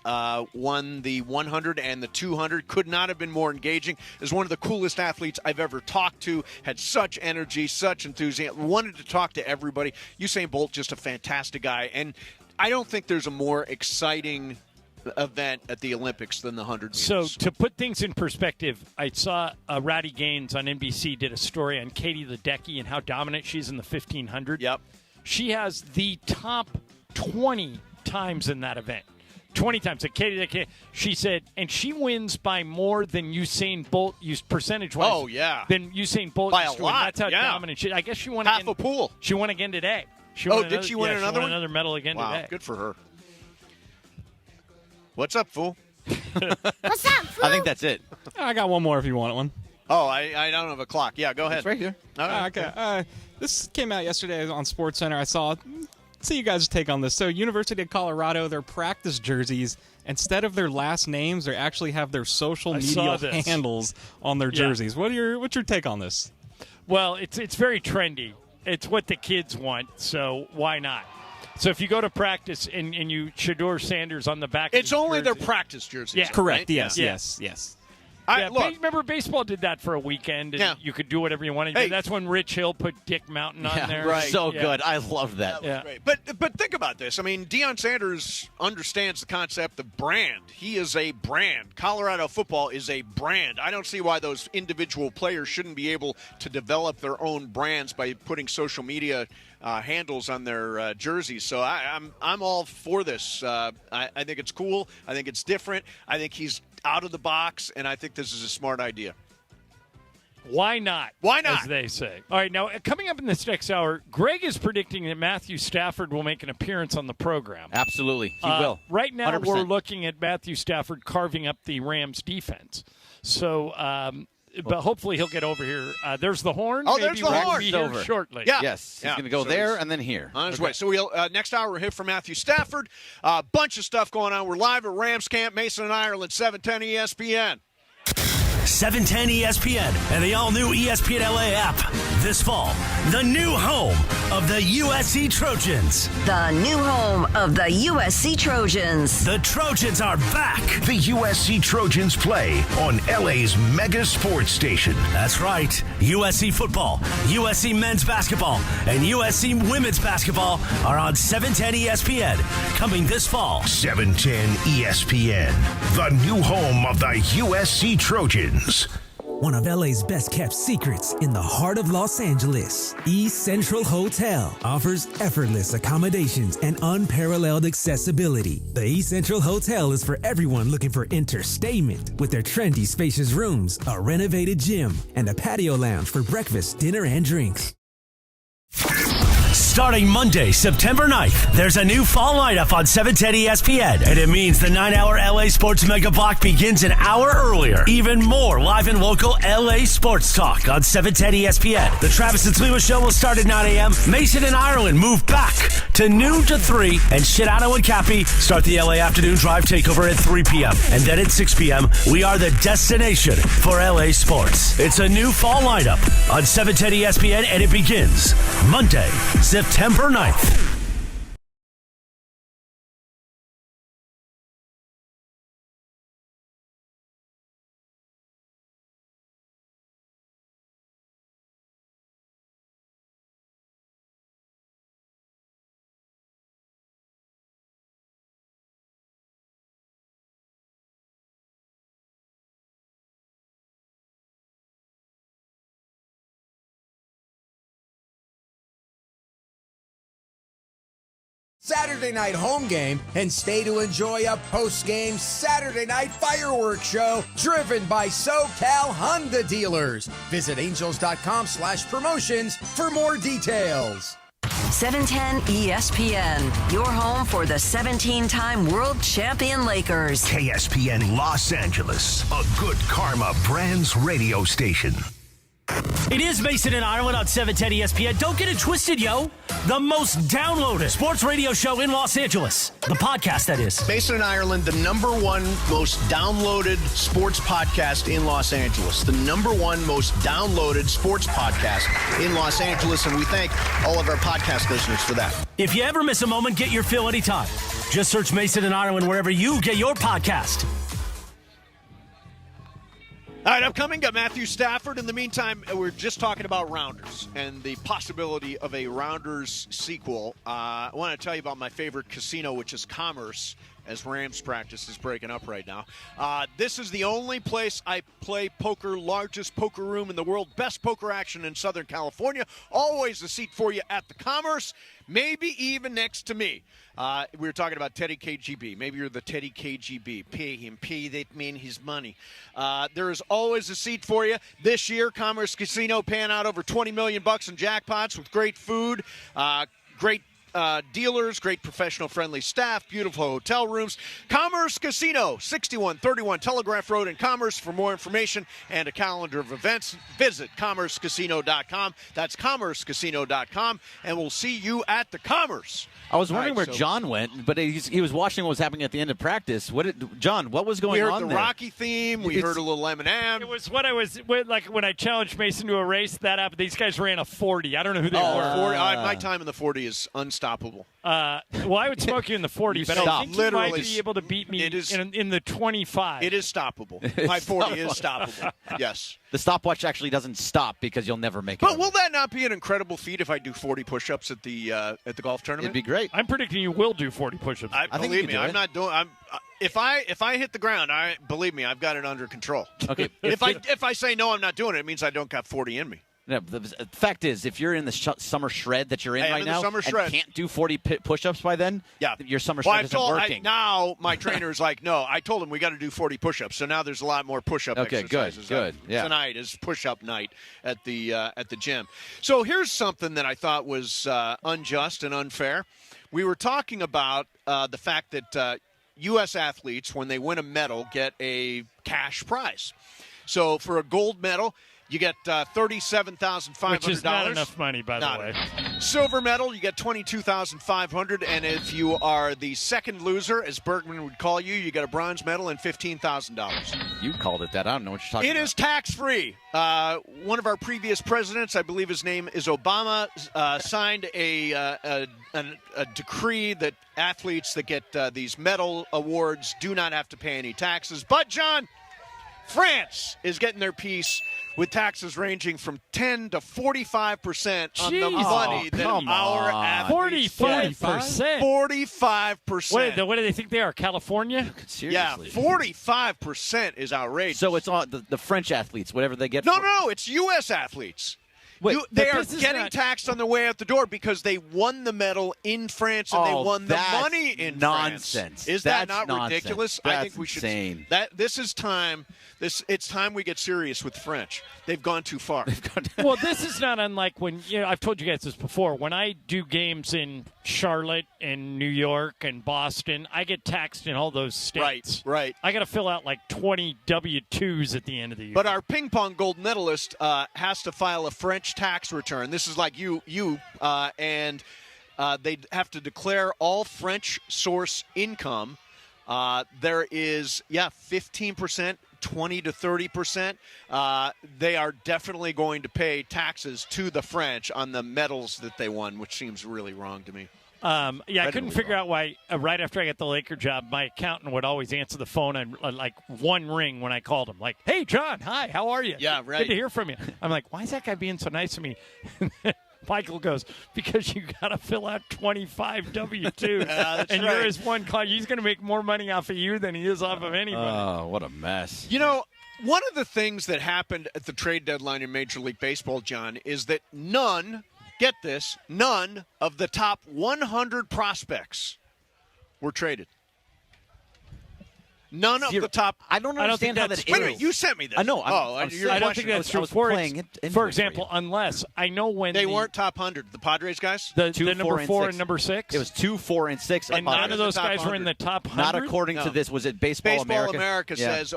won the 100 and the 200. Could not have been more engaging. Is one of the coolest athletes I've ever talked to. Had such energy, such enthusiasm. Wanted to talk to everybody. Usain Bolt, just a fantastic guy. And I don't think there's a more exciting event at the Olympics than the 100 meters. So to put things in perspective, I saw Ratty Gaines on NBC did a story on Katie Ledecky and how dominant she is in the 1500. Yep. She has the top 20 times in that event. 20 times. So Katie Ledecky, she said, and she wins by more than Usain Bolt, percentage-wise. Oh, yeah. Than Usain Bolt by used a to win. lot. That's how yeah. dominant she. I guess she won half again. a pool. She won again today. She win another one? Another medal again wow, today. Good for her. What's up, fool? What's up, fool? I think that's it. I got one more if you want one. Oh, I don't have a clock. Yeah, go ahead. It's right here. Okay. This came out yesterday on SportsCenter. I saw. See you guys' take on this. So, University of Colorado, their practice jerseys, instead of their last names, they actually have their social media handles on their jerseys. What's your take on this? Well, it's very trendy. It's what the kids want, so why not? So if you go to practice and you Shedeur Sanders on the back, it's only jersey, their practice jerseys. Yeah, correct. Right? Yes. Remember baseball did that for a weekend, and you could do whatever you wanted. Hey. That's when Rich Hill put Dick Mountain on there. Right. So good. I love that. That was great. But think about this. I mean, Deion Sanders understands the concept of brand. He is a brand. Colorado football is a brand. I don't see why those individual players shouldn't be able to develop their own brands by putting social media handles on their jerseys. So I'm all for this. I think it's cool. I think it's different. I think he's out of the box, and I think this is a smart idea. Why not? Why not? As they say. All right, now, coming up in this next hour, Greg is predicting that Matthew Stafford will make an appearance on the program. Absolutely. He will. Right now, 100%. we're looking at Matthew Stafford carving up the Rams' defense. So, but hopefully he'll get over here. There's the horn. Oh, Maybe there's the Greg horn. will be here shortly. Yeah. Yes. He's going to go there and then here. On his way. So we'll next hour we'll hear from Matthew Stafford. A bunch of stuff going on. We're live at Rams Camp, Mason and Ireland, 710 ESPN. 710 ESPN and the all-new ESPN LA app. This fall, the new home of the USC Trojans. The new home of the USC Trojans. The Trojans are back. The USC Trojans play on LA's mega sports station. That's right. USC football, USC men's basketball, and USC women's basketball are on 710 ESPN coming this fall. 710 ESPN, the new home of the USC Trojans. One of LA's best kept secrets in the heart of Los Angeles, East Central Hotel offers effortless accommodations and unparalleled accessibility. The East Central Hotel is for everyone looking for entertainment with their trendy spacious rooms, a renovated gym, and a patio lounge for breakfast, dinner, and drinks. Starting Monday, September 9th, there's a new fall lineup on 710 ESPN, and it means the 9-hour LA Sports Mega Block begins an hour earlier. Even more live and local LA sports talk on 710 ESPN. The Travis and Sliwa Show will start at 9 a.m. Mason and Ireland move back to noon to 3, and Shedano and Cappy start the LA Afternoon Drive Takeover at 3 p.m. And then at 6 p.m., we are the destination for LA sports. It's a new fall lineup on 710 ESPN, and it begins Monday, September 9th. Saturday night home game, and stay to enjoy a post-game Saturday night fireworks show driven by SoCal Honda dealers. Visit angels.com/promotions for more details. 710 ESPN, your home for the 17-time world champion Lakers. KSPN Los Angeles, a Good Karma Brands radio station. It is Mason and Ireland on 710 ESPN. Don't get it twisted, yo. The most downloaded sports radio show in Los Angeles. The podcast, that is. Mason and Ireland, the #1 most downloaded sports podcast in Los Angeles. The #1 most downloaded sports podcast in Los Angeles, and we thank all of our podcast listeners for that. If you ever miss a moment, get your fill anytime. Just search Mason and Ireland wherever you get your podcast. All right, upcoming, got Matthew Stafford. In the meantime, we're just talking about Rounders and the possibility of a Rounders sequel. I want to tell you about my favorite casino, which is Commerce, as Rams practice is breaking up right now. This is the only place I play poker, largest poker room in the world, best poker action in Southern California. Always a seat for you at the Commerce, maybe even next to me. We were talking about Teddy KGB. Maybe you're the Teddy KGB. Pay him. Pay that man his money. There is always a seat for you. This year, Commerce Casino paying out over $20 million in jackpots with great food, great dealers, great professional-friendly staff, beautiful hotel rooms. Commerce Casino, 6131 Telegraph Road in Commerce. For more information and a calendar of events, visit commercecasino.com. That's commercecasino.com, and we'll see you at the Commerce. I was wondering where John went, but he was watching what was happening at the end of practice. John, what was going on there? We heard the Rocky theme. We heard a little Eminem. It was what I was like when I challenged Mason to a race. That happened. These guys ran a 40. I don't know who they were. 40, my time in the 40 is unstoppable. Well, I would smoke you in the 40, but I think you might be able to beat me in the 25. It is stoppable. My 40 is stoppable. Yes. The stopwatch actually doesn't stop because you'll never make it. But will that not be an incredible feat if I do 40 push-ups at the golf tournament? It'd be great. I'm predicting you will do 40 push-ups. Believe me, I'm not doing. If I hit the ground, believe me, I've got it under control. Okay. If I say no, I'm not doing it. It means I don't got 40 in me. No, the fact is, if you're in the summer shred that you're in right now and can't do 40 push-ups by then, your summer shred isn't working. Now my trainer is like, no, I told him we got to do 40 push-ups. So now there's a lot more push-up exercises. Good. Yeah. Tonight is push-up night at the gym. So here's something that I thought was unjust and unfair. We were talking about the fact that U.S. athletes, when they win a medal, get a cash prize. So for a gold medal, you get $37,500. Which is not enough money, by the way. Silver medal, you get $22,500. And if you are the second loser, as Bergman would call you, you get a bronze medal and $15,000. You called it that. I don't know what you're talking about. It is tax-free. One of our previous presidents, I believe his name is Obama, signed a decree that athletes that get these medal awards do not have to pay any taxes. But, John, France is getting their piece with taxes ranging from 10 to 45% on the money that our athletes get. 45%? 45%. What do they think they are, California? Seriously. Yeah, 45% is outrageous. So it's on the French athletes, whatever they get. No, it's U.S. athletes. They are getting taxed on their way out the door because they won the medal in France and they won the money in nonsense. France. Is that not ridiculous? That's I think we should. Insane. This is time. It's time we get serious with French. They've gone too far. Well, this is not unlike when I've told you guys this before. When I do games in Charlotte and New York and Boston, I get taxed in all those states. Right. I got to fill out like 20 W-2s at the end of the year. But our ping pong gold medalist has to file a French tax return. This is like you, and they have to declare all French source income. There is 15%. 20 to 30%. They are definitely going to pay taxes to the French on the medals that they won, which seems really wrong to me. I couldn't figure out why right after I got the Laker job, my accountant would always answer the phone and like one ring when I called him. Like, hey, John, hi, how are you? Yeah, right. Good to hear from you. I'm like, why is that guy being so nice to me? Michael goes, because you got to fill out 25 W-2s. And you're his one client. He's going to make more money off of you than he is off of anybody. Oh, what a mess. One of the things that happened at the trade deadline in Major League Baseball, John, is that none of the top 100 prospects were traded. None of the top. I don't understand how that is. Wait a minute, you sent me this. I know. I don't think that's true. For example, unless I know when they weren't top 100, the Padres guys, the number 4 and number 6. It was 2, 4, and 6. And none of those guys were in the top 100. Not according to this. Was it Baseball America? Baseball America says,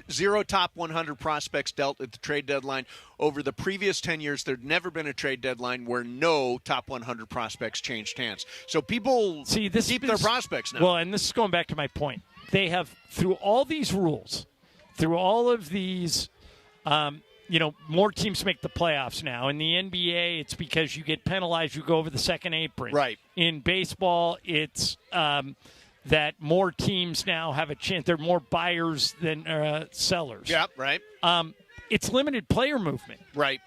zero top 100 prospects dealt at the trade deadline. Over the previous 10 years, there'd never been a trade deadline where no top 100 prospects changed hands. So people keep their prospects now. Well, and this is going back to my point. They have, through all these rules, through all of these, more teams make the playoffs now. In the NBA, it's because you get penalized. You go over the second apron. Right. In baseball, it's that more teams now have a chance. There are more buyers than sellers. Yep, right. It's limited player movement. Right.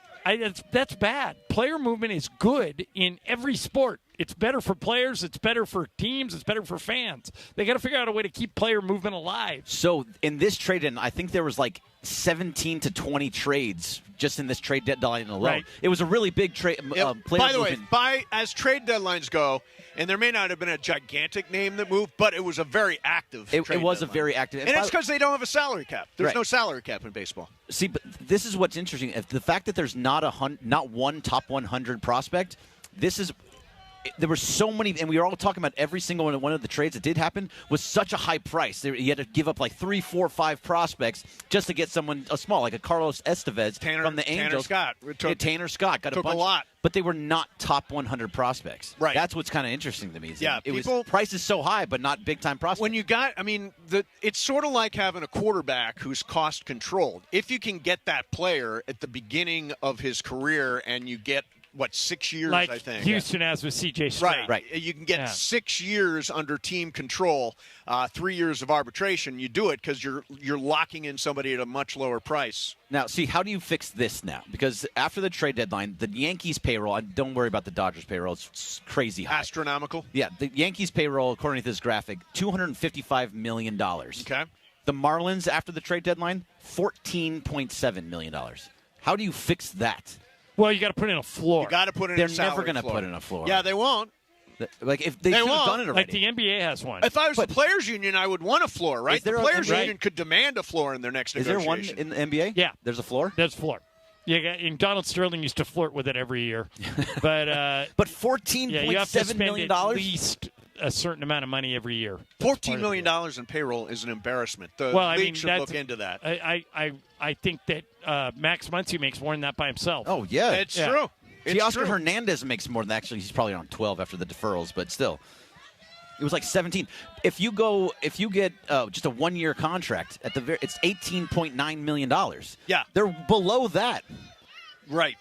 That's bad. Player movement is good in every sport. It's better for players. It's better for teams. It's better for fans. They got to figure out a way to keep player movement alive. So in this trade-in, I think there was like 17 to 20 trades just in this trade deadline alone. Right. It was a really big trade. By the way, as trade deadlines go, and there may not have been a gigantic name that moved, but it was a very active trade It was deadline. a very active. And it's because they don't have a salary cap. There's Right. no salary cap in baseball. See, but this is what's interesting. The fact that there's not one top 100 prospect, there were so many, and we were all talking about every single one of the trades that did happen was such a high price. You had to give up like 3, 4, 5 prospects just to get someone small, like a Carlos Estevez from the Angels. Tanner Scott got a bunch. A lot. But they were not top 100 prospects. Right. That's what's kind of interesting to me. Yeah, it was prices so high, but not big-time prospects. When you got, it's sort of like having a quarterback who's cost-controlled. If you can get that player at the beginning of his career and you get, 6 years, like I think. Houston has with C.J. Stroud. Right. You can get 6 years under team control, 3 years of arbitration. You do it because you're locking in somebody at a much lower price. Now, see, how do you fix this now? Because after the trade deadline, the Yankees payroll, and don't worry about the Dodgers payroll, it's crazy high. Astronomical? Yeah, the Yankees payroll, according to this graphic, $255 million. Okay. The Marlins, after the trade deadline, $14.7 million. How do you fix that? Well, you got to put in a floor. You got to put in They're a salary never going to floor. put in a floor. Yeah, they won't. Like if they should have done it already. Like the NBA has one. If I was the players' union, I would want a floor, right? The players' right. union could demand a floor in their next Is there negotiation. one in the NBA? Yeah. There's a floor? There's a floor. Yeah, and Donald Sterling used to flirt with it every year. But $14.7 million? At least a certain amount of money every year. $14 million in payroll is an embarrassment. The league should look into that. I think that Max Muncy makes more than that by himself. Oh, yeah. It's true. See, Oscar Hernandez makes more than that. Actually, he's probably on 12 after the deferrals, but still. It was like 17. If you get just a 1-year contract, it's $18.9 million. Yeah. They're below that. Right.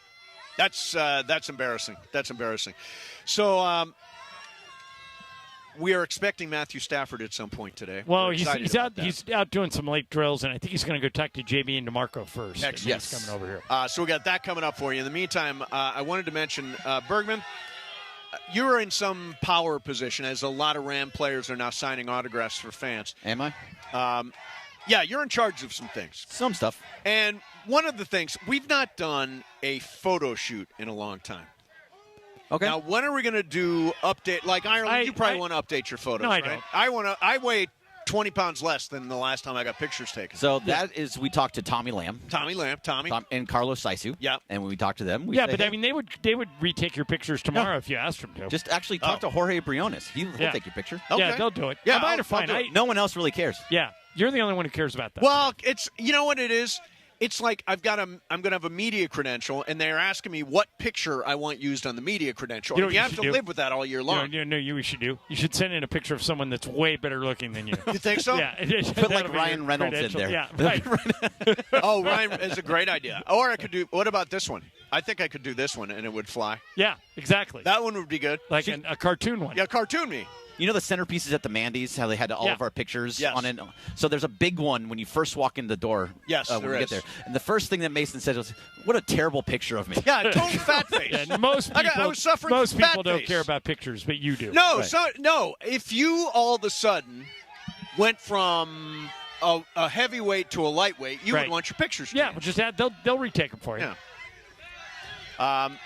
That's embarrassing. That's embarrassing. So we are expecting Matthew Stafford at some point today. Well, he's out doing some late drills, and I think he's going to go talk to JB and DeMarco first. Excellent. Yes. He's coming over here. So we got that coming up for you. In the meantime, I wanted to mention, Bergman, you're in some power position as a lot of Ram players are now signing autographs for fans. Am I? Yeah, you're in charge of some things. Some stuff. And one of the things, we've not done a photo shoot in a long time. Okay. Now, when are we going to do update? Like Ireland, you probably want to update your photos, no, I right? don't. I weigh 20 pounds less than the last time I got pictures taken. So that is, we talked to Tommy Lamb. And Carlos Saisu. Yeah. And when we talked to them, they would retake your pictures tomorrow if you asked them to. Just actually talk to Jorge Briones. He'll take your picture. Okay. Yeah, they'll do it. Yeah, I'll fine. No one else really cares. Yeah, you're the only one who cares about that. Well, it's, you know what it is? It's like I'm going to have a media credential, and they're asking me what picture I want used on the media credential. You have to live with that all year long. You should do. You should send in a picture of someone that's way better looking than you. You think so? Yeah. Put like Ryan Reynolds in there. Yeah, right. Oh, Ryan is a great idea. Or I could do, what about this one? I think I could do this one, and it would fly. Yeah, exactly. That one would be good. Like a cartoon one. Yeah, cartoon me. You know the centerpieces at the Mandy's, how they had all of our pictures on it? So there's a big one when you first walk in the door. Yes, when you get there. And the first thing that Mason said was, what a terrible picture of me. Yeah, total fat face. Yeah, most people, I was suffering most from fat people don't face. care about pictures, but you do. No, right. If you all of a sudden went from a heavyweight to a lightweight, you would want your pictures changed. Yeah, well, just they'll retake them for you. Yeah.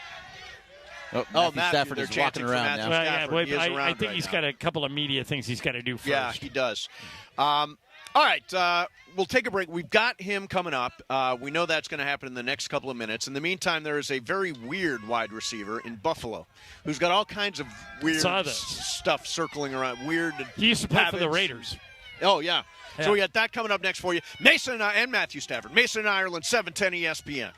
Matthew Stafford is walking around now. I think he's got a couple of media things he's got to do first. Yeah, he does. All right, we'll take a break. We've got him coming up. We know that's going to happen in the next couple of minutes. In the meantime, there is a very weird wide receiver in Buffalo who's got all kinds of weird stuff circling around. Weird. He used to play for the habits. Raiders. Oh, yeah. So we got that coming up next for you. Mason and Matthew Stafford. Mason and Ireland, 710 ESPN.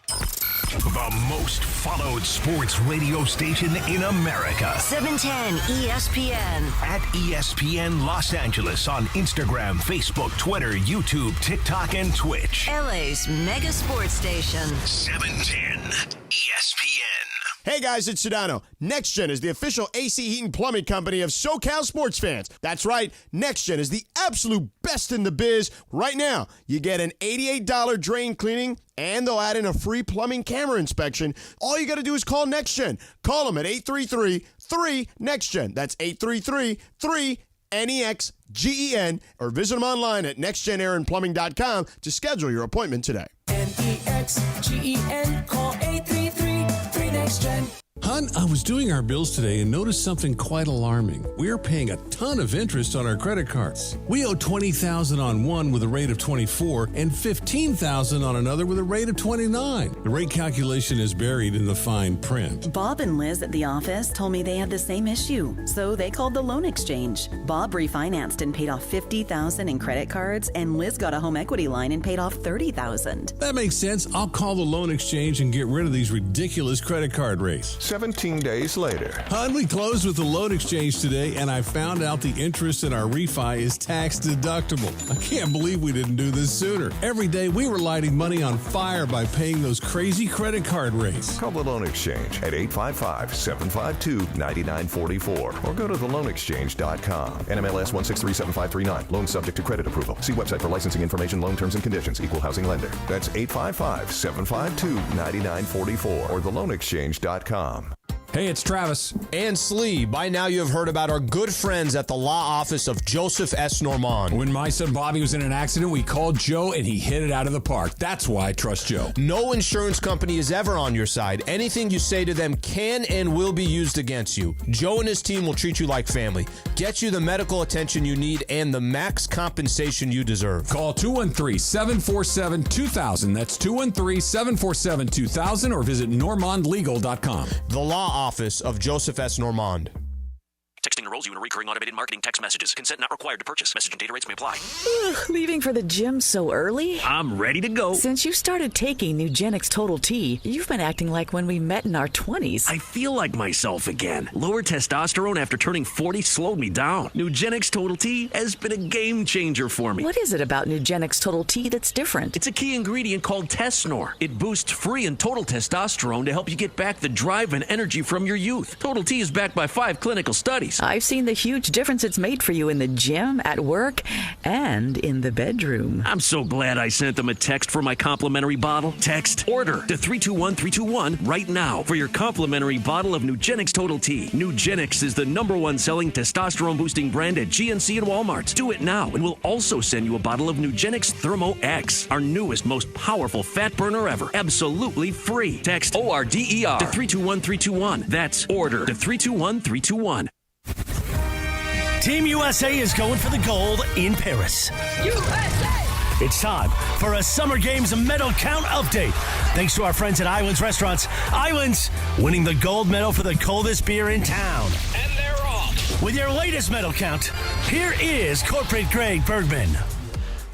The most followed sports radio station in America. 710 ESPN. At ESPN Los Angeles on Instagram, Facebook, Twitter, YouTube, TikTok, and Twitch. LA's mega sports station. 710 ESPN. Hey guys, it's Sedano. NextGen is the official AC Heat and Plumbing company of SoCal sports fans. That's right, NextGen is the absolute best in the biz. Right now, you get an $88 drain cleaning, and they'll add in a free plumbing camera inspection. All you got to do is call NextGen. Call them at 833-3-NEXTGEN. That's 833-3-NEXGEN, or visit them online at nextgenairandplumbing.com to schedule your appointment today. NEXGEN, call 833-3-NEXTGEN. Hon, I was doing our bills today and noticed something quite alarming. We're paying a ton of interest on our credit cards. We owe $20,000 on one with a rate of 24 and $15,000 on another with a rate of 29. The rate calculation is buried in the fine print. Bob and Liz at the office told me they had the same issue, so they called the loan exchange. Bob refinanced and paid off $50,000 in credit cards, and Liz got a home equity line and paid off $30,000. That makes sense. I'll call the loan exchange and get rid of these ridiculous credit card rates. 17 days later. Hon, we closed with the loan exchange today, and I found out the interest in our refi is tax deductible. I can't believe we didn't do this sooner. Every day we were lighting money on fire by paying those crazy credit card rates. Call the Loan Exchange at 855-752-9944 or go to theloanexchange.com. NMLS 1637539. Loan subject to credit approval. See website for licensing information, loan terms and conditions. Equal housing lender. That's 855-752-9944 or theloanexchange.com. Hey, it's Travis. And Slee. By now you have heard about our good friends at the law office of Joseph S. Normand. When my son Bobby was in an accident, we called Joe and he hit it out of the park. That's why I trust Joe. No insurance company is ever on your side. Anything you say to them can and will be used against you. Joe and his team will treat you like family, get you the medical attention you need, and the max compensation you deserve. Call 213-747-2000. That's 213-747-2000 or visit normandlegal.com. The law office of Joseph S. Normand. Texting enrolls you in recurring automated marketing text messages. Consent not required to purchase. Message and data rates may apply. Leaving for the gym so early? I'm ready to go. Since you started taking Nugenix Total T, you've been acting like when we met in our 20s. I feel like myself again. Lower testosterone after turning 40 slowed me down. Nugenix Total T has been a game changer for me. What is it about Nugenix Total T that's different? It's a key ingredient called Tesnor. It boosts free and total testosterone to help you get back the drive and energy from your youth. Total T is backed by 5 clinical studies. I've seen the huge difference it's made for you in the gym, at work, and in the bedroom. I'm so glad I sent them a text for my complimentary bottle. Text ORDER to 321321 right now for your complimentary bottle of Nugenix Total T. Nugenix is the #1 selling testosterone boosting brand at GNC and Walmart. Do it now and we'll also send you a bottle of Nugenix Thermo X, our newest, most powerful fat burner ever. Absolutely free. Text ORDER to 321321. That's ORDER to 321321. Team USA is going for the gold in Paris. USA! It's time for a Summer Games medal count update. Thanks to our friends at Islands Restaurants. Islands winning the gold medal for the coldest beer in town. And they're off. With your latest medal count, here is Corporate Greg Bergman.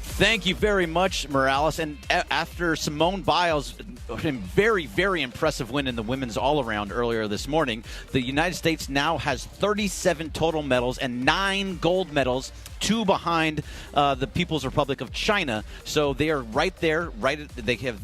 Thank you very much, Morales. And after Simone Biles' very, very impressive win in the women's all-around earlier this morning, the United States now has 37 total medals and 9 gold medals, 2 behind the People's Republic of China. So they are right there. They have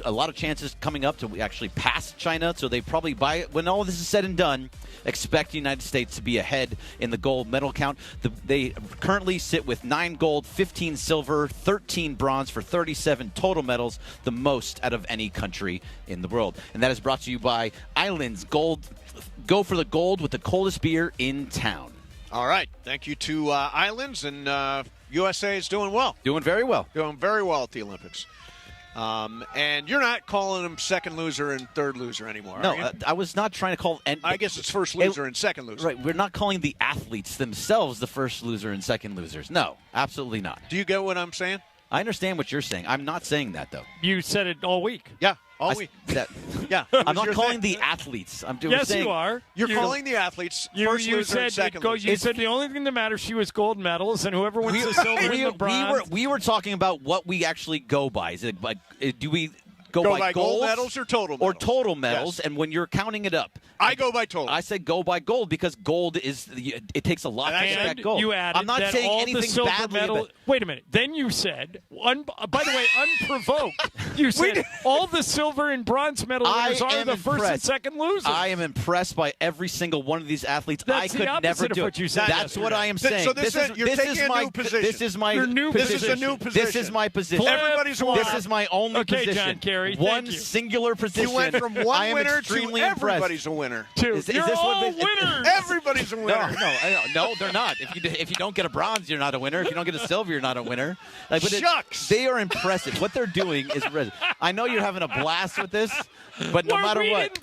a lot of chances coming up to actually pass China. So they probably, when all of this is said and done, expect the United States to be ahead in the gold medal count. They currently sit with 9 gold, 15 silver, 13 bronze for 37 total medals, the most out of any country in the world. And that is brought to you by Islands Gold. Go for the gold with the coldest beer in town. All right. Thank you to Islands, and USA is doing well. Doing very well. Doing very well at the Olympics. And you're not calling them second loser and third loser anymore, No, are you? I was not trying to call... I guess it's first loser and second loser. Right, we're not calling the athletes themselves the first loser and second losers. No, absolutely not. Do you get what I'm saying? I understand what you're saying. I'm not saying that, though. You said it all week. Yeah, all week. Yeah, I'm not calling the athletes. Yes, saying, you are. You're calling the athletes first loser and second loser. You said the only thing that matters, she was gold medals, and whoever wins the silver and the bronze. We were talking about what we actually go by. Is it like, do we Go by gold gold medals or total medals? Or total medals, Yes. and when you're counting it up. I go by total. I say go by gold because gold it takes a lot to expect gold. You added I'm not that saying all anything the silver badly medal. about- Wait a minute. Then you said, by the way, unprovoked, you said all the silver and bronze medal winners are the first and second losers. I am impressed by every single one of these athletes. That's I the could opposite never of do what it. you said That's yesterday. what I am saying. So this is- you're taking a new position. This is my Your new position. This is a new position. This is my position. Everybody's a winner. This is my only Okay, position. John Kerry, one thank you. singular position. You went from I one am winner to extremely everybody's impressed. a winner. Two. Is You're this all what winners. Everybody's a winner. No, they're not. If you don't get a bronze, you're not a winner. If you don't get a silver, you're not a winner. But Shucks. they are impressive. What they're doing is impressive. I know you're having a blast with this, but no matter what.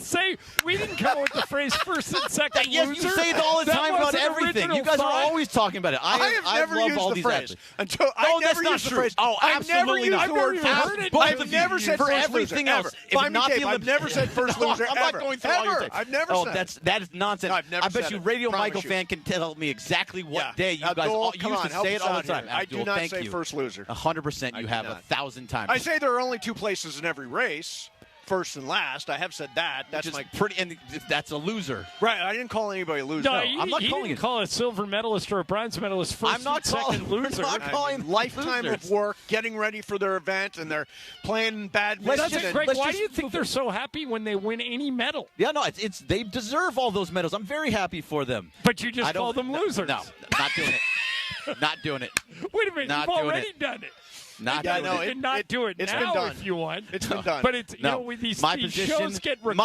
We didn't come up with the phrase first and second Yes, loser. you say it all the That time was about an everything. original You guys thought. are always talking about it. I have never love used all the these phrase athletes. until No, I that's never not used the true. phrase. Oh, I've never absolutely used not. the word I've never first. heard it. Both I've of never you. said For first everything loser, else, ever. if Find me not tape. the I've never said first No, loser I'm ever. not going through all your Ever. tapes. I've never Oh, said that is nonsense. No, I've never I bet said you it. Radio Promise Michael you. fan can tell me exactly what Yeah. day you guys Abdul, all come used on, to help say us it all out the time. here. I Abdul, do not thank say you. first loser. 100% you do have not. 1,000 times. I say there are only two places in every race, first and last. I have said that. That's Which is my pretty, and that's a loser. right. I didn't call anybody a loser. No, I'm not he calling didn't it. call a silver medalist or a bronze medalist first I'm not and second calling- loser. we're not calling lifetime losers. of work, getting ready for their event, and they're playing badminton. That's it, Greg. let's Why just do you think they're so happy when they win any medal? Yeah, no, it's they deserve all those medals. I'm very happy for them. But you just I don't- call them losers. No, not doing it. Not doing it. Wait a minute. Not You've doing already it. done it. Not Yeah, doing no, it. You can not do it it's now been done. if you want. It's been done. But it's No. with these my these position, shows get recorded.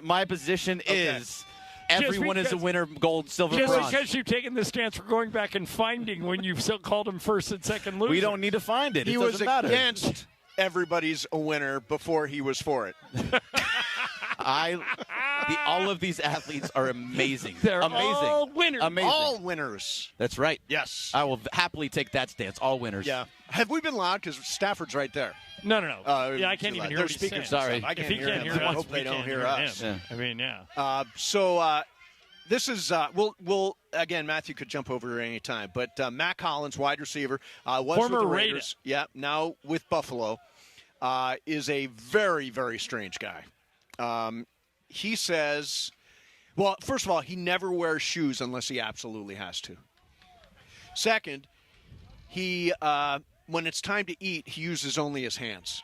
my position is everyone is a because- winner, gold, silver, Just bronze. because you've taken the stance for going back and finding when you've still called them first and second loser. We don't need to find it. He It was doesn't matter. against everybody's a winner before he was for it. All of these athletes are amazing. They're amazing. all winners. Amazing. All winners. That's right. Yes. I will happily take that stance. All winners. Yeah. Have we been loud? Because Stafford's right there. No. Yeah, I can't too even loud. hear They're what he's speakers saying. and stuff. I If can't he hear can't him. hear I us, hope we they don't can't hear hear us. him. I mean, yeah. So this is we'll again. Matthew could jump over at any time, but Matt Collins, wide receiver, was Former with the Raider. Raiders. Yeah, now with Buffalo, is a very, very strange guy. He says, well, first of all, he never wears shoes unless he absolutely has to. Second, he when it's time to eat, he uses only his hands.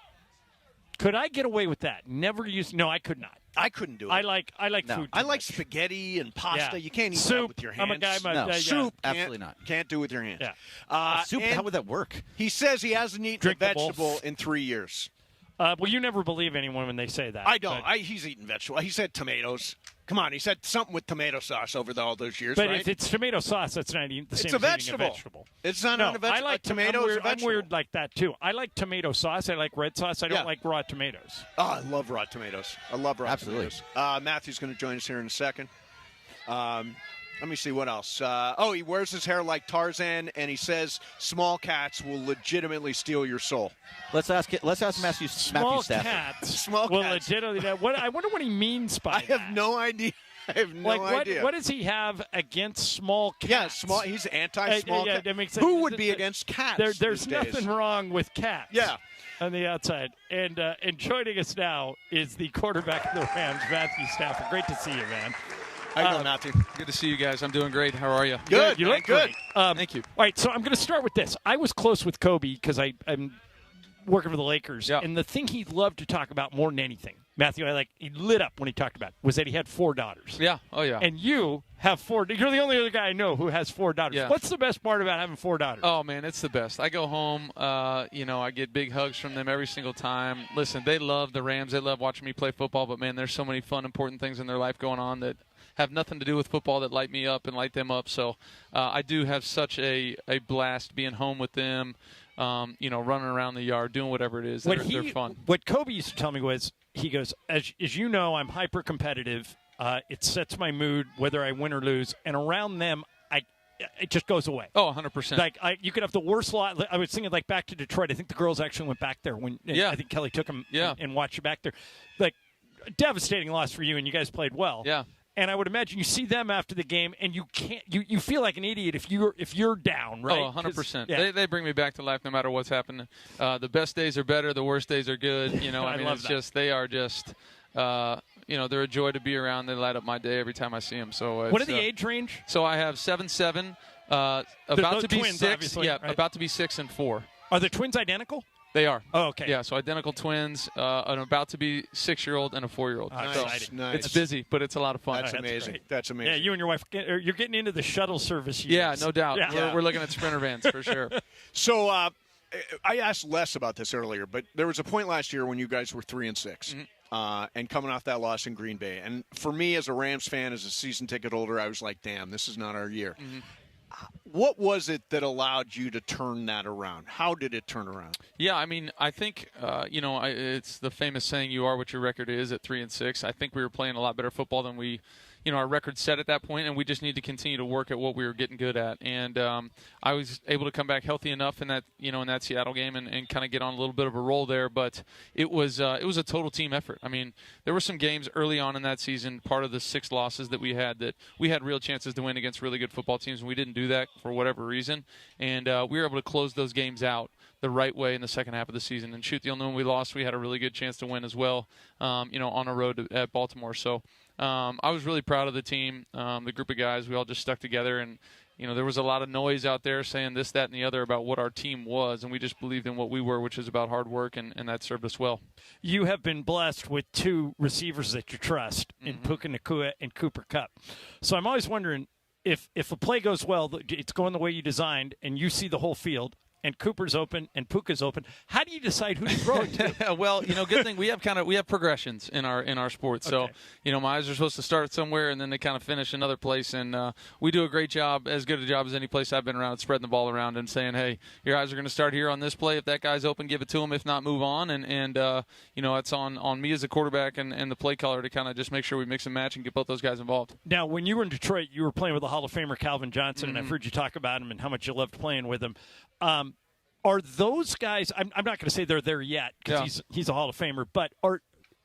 Could I get away with that? Never use. No, I could not. I couldn't do it. I like No. food. I too like much. spaghetti and pasta. Yeah. You can't eat Soup. that with your hands. I'm a guy. No. Soup, absolutely not. Can't do with your hands. Yeah. Soup, and how would that work? He says he hasn't eaten Drink a the bowl. vegetable in 3 years. Well, you never believe anyone when they say that. I don't. But, He's eating vegetable. He said tomatoes. Come on, he said something with tomato sauce over all those years, but right? if it's tomato sauce, that's not even the same It's a as eating vegetable. a vegetable. It's not No, a vegetable. I like tomato. I'm is a weird, I'm vegetable. weird like that too. I like tomato sauce. I like red sauce. I don't Yeah. like raw tomatoes. Oh, I love raw tomatoes. I love raw Absolutely. tomatoes. Matthew's going to join us here in a second. Let me see what else. He wears his hair like Tarzan, and he says small cats will legitimately steal your soul. Let's ask Matthew Small Stafford. cats. Small will cats. legitimately. I wonder what he means by I have no idea. I have no idea. What does he have against small cats? Yeah, small. He's anti-small. Yeah, cat. that makes sense. Who would be against cats? There's these days? nothing wrong with cats. Yeah. On the outside. And joining us now is the quarterback of the Rams, Matthew Stafford. Great to see you, man. How you doing, Matthew? Good to see you guys. I'm doing great. How are you? Good. You look good. great. Thank you. All right, so I'm going to start with this. I was close with Kobe because I'm working for the Lakers, Yeah. and the thing he loved to talk about more than anything, Matthew, he lit up when he talked about it, was that he had 4 daughters. Yeah. Oh, yeah. And you have 4. You're the only other guy I know who has 4 daughters. Yeah. What's the best part about having 4 daughters? Oh, man, it's the best. I go home, I get big hugs from them every single time. Listen, they love the Rams. They love watching me play football, but, man, there's so many fun, important things in their life going on that have nothing to do with football that light me up and light them up. So I do have such a blast being home with them, running around the yard, doing whatever it is. They're fun. What Kobe used to tell me was, he goes, as you know, I'm hyper competitive. It sets my mood whether I win or lose, and around them, it just goes away. Oh, 100%. Like you could have the worst lot. I was thinking like back to Detroit. I think the girls actually went back there when I think Kelly took them and watched you back there. Like devastating loss for you, and you guys played well. Yeah. And I would imagine you see them after the game, and you can't. You feel like an idiot if you're down, right? Oh, 100%. Yeah. They bring me back to life no matter what's happening. The best days are better. The worst days are good. I mean, it's that. just they are just. They're a joy to be around. They light up my day every time I see them. So what are the age range? So I have 7, about to be twins, 6. Yeah, right? about to be 6 and 4. Are the twins identical? They are. Oh, okay. Yeah, so identical twins, an about to be 6-year-old and a 4-year-old. Nice. It's busy, but it's a lot of fun. That's amazing. That's amazing. Yeah, you and your wife, you're getting into the shuttle service years. Yeah, no doubt. Yeah. We're looking at Sprinter vans for sure. So I asked Les about this earlier, but there was a point last year when you guys were 3 and 6. And coming off that loss in Green Bay. And for me, as a Rams fan, as a season ticket holder, I was like, damn, this is not our year. What was it that allowed you to turn that around? How did it turn around? Yeah, I mean, I think, it's the famous saying, you are what your record is at 3 and 6. I think we were playing a lot better football than we our record set at that point, and we just need to continue to work at what we were getting good at. And I was able to come back healthy enough in that in that Seattle game and kind of get on a little bit of a roll there. But it was a total team effort. I mean, there were some games early on in that season, part of the 6 losses that we had real chances to win against really good football teams, and we didn't do that for whatever reason. And we were able to close those games out the right way in the second half of the season. And shoot, the only one we lost, we had a really good chance to win as well, on the road at Baltimore. So I was really proud of the team, the group of guys. We all just stuck together, and there was a lot of noise out there saying this, that, and the other about what our team was, and we just believed in what we were, which is about hard work, and that served us well. You have been blessed with 2 receivers that you trust in Puka Nacua and Cooper Kupp. So I'm always wondering if a play goes well, it's going the way you designed, and you see the whole field, and Cooper's open and Puka's open. How do you decide who to throw it to? Well, good thing we have progressions in our sport. So, my eyes are supposed to start somewhere and then they kind of finish another place. And we do a great job, as good a job as any place I've been around, spreading the ball around and saying, hey, your eyes are going to start here on this play. If that guy's open, give it to him. If not, move on. And it's on me as a quarterback and the play caller to kind of just make sure we mix and match and get both those guys involved. Now, when you were in Detroit, you were playing with the Hall of Famer Calvin Johnson, and I've heard you talk about him and how much you loved playing with him. Are those guys? I'm not going to say they're there yet because he's a Hall of Famer. But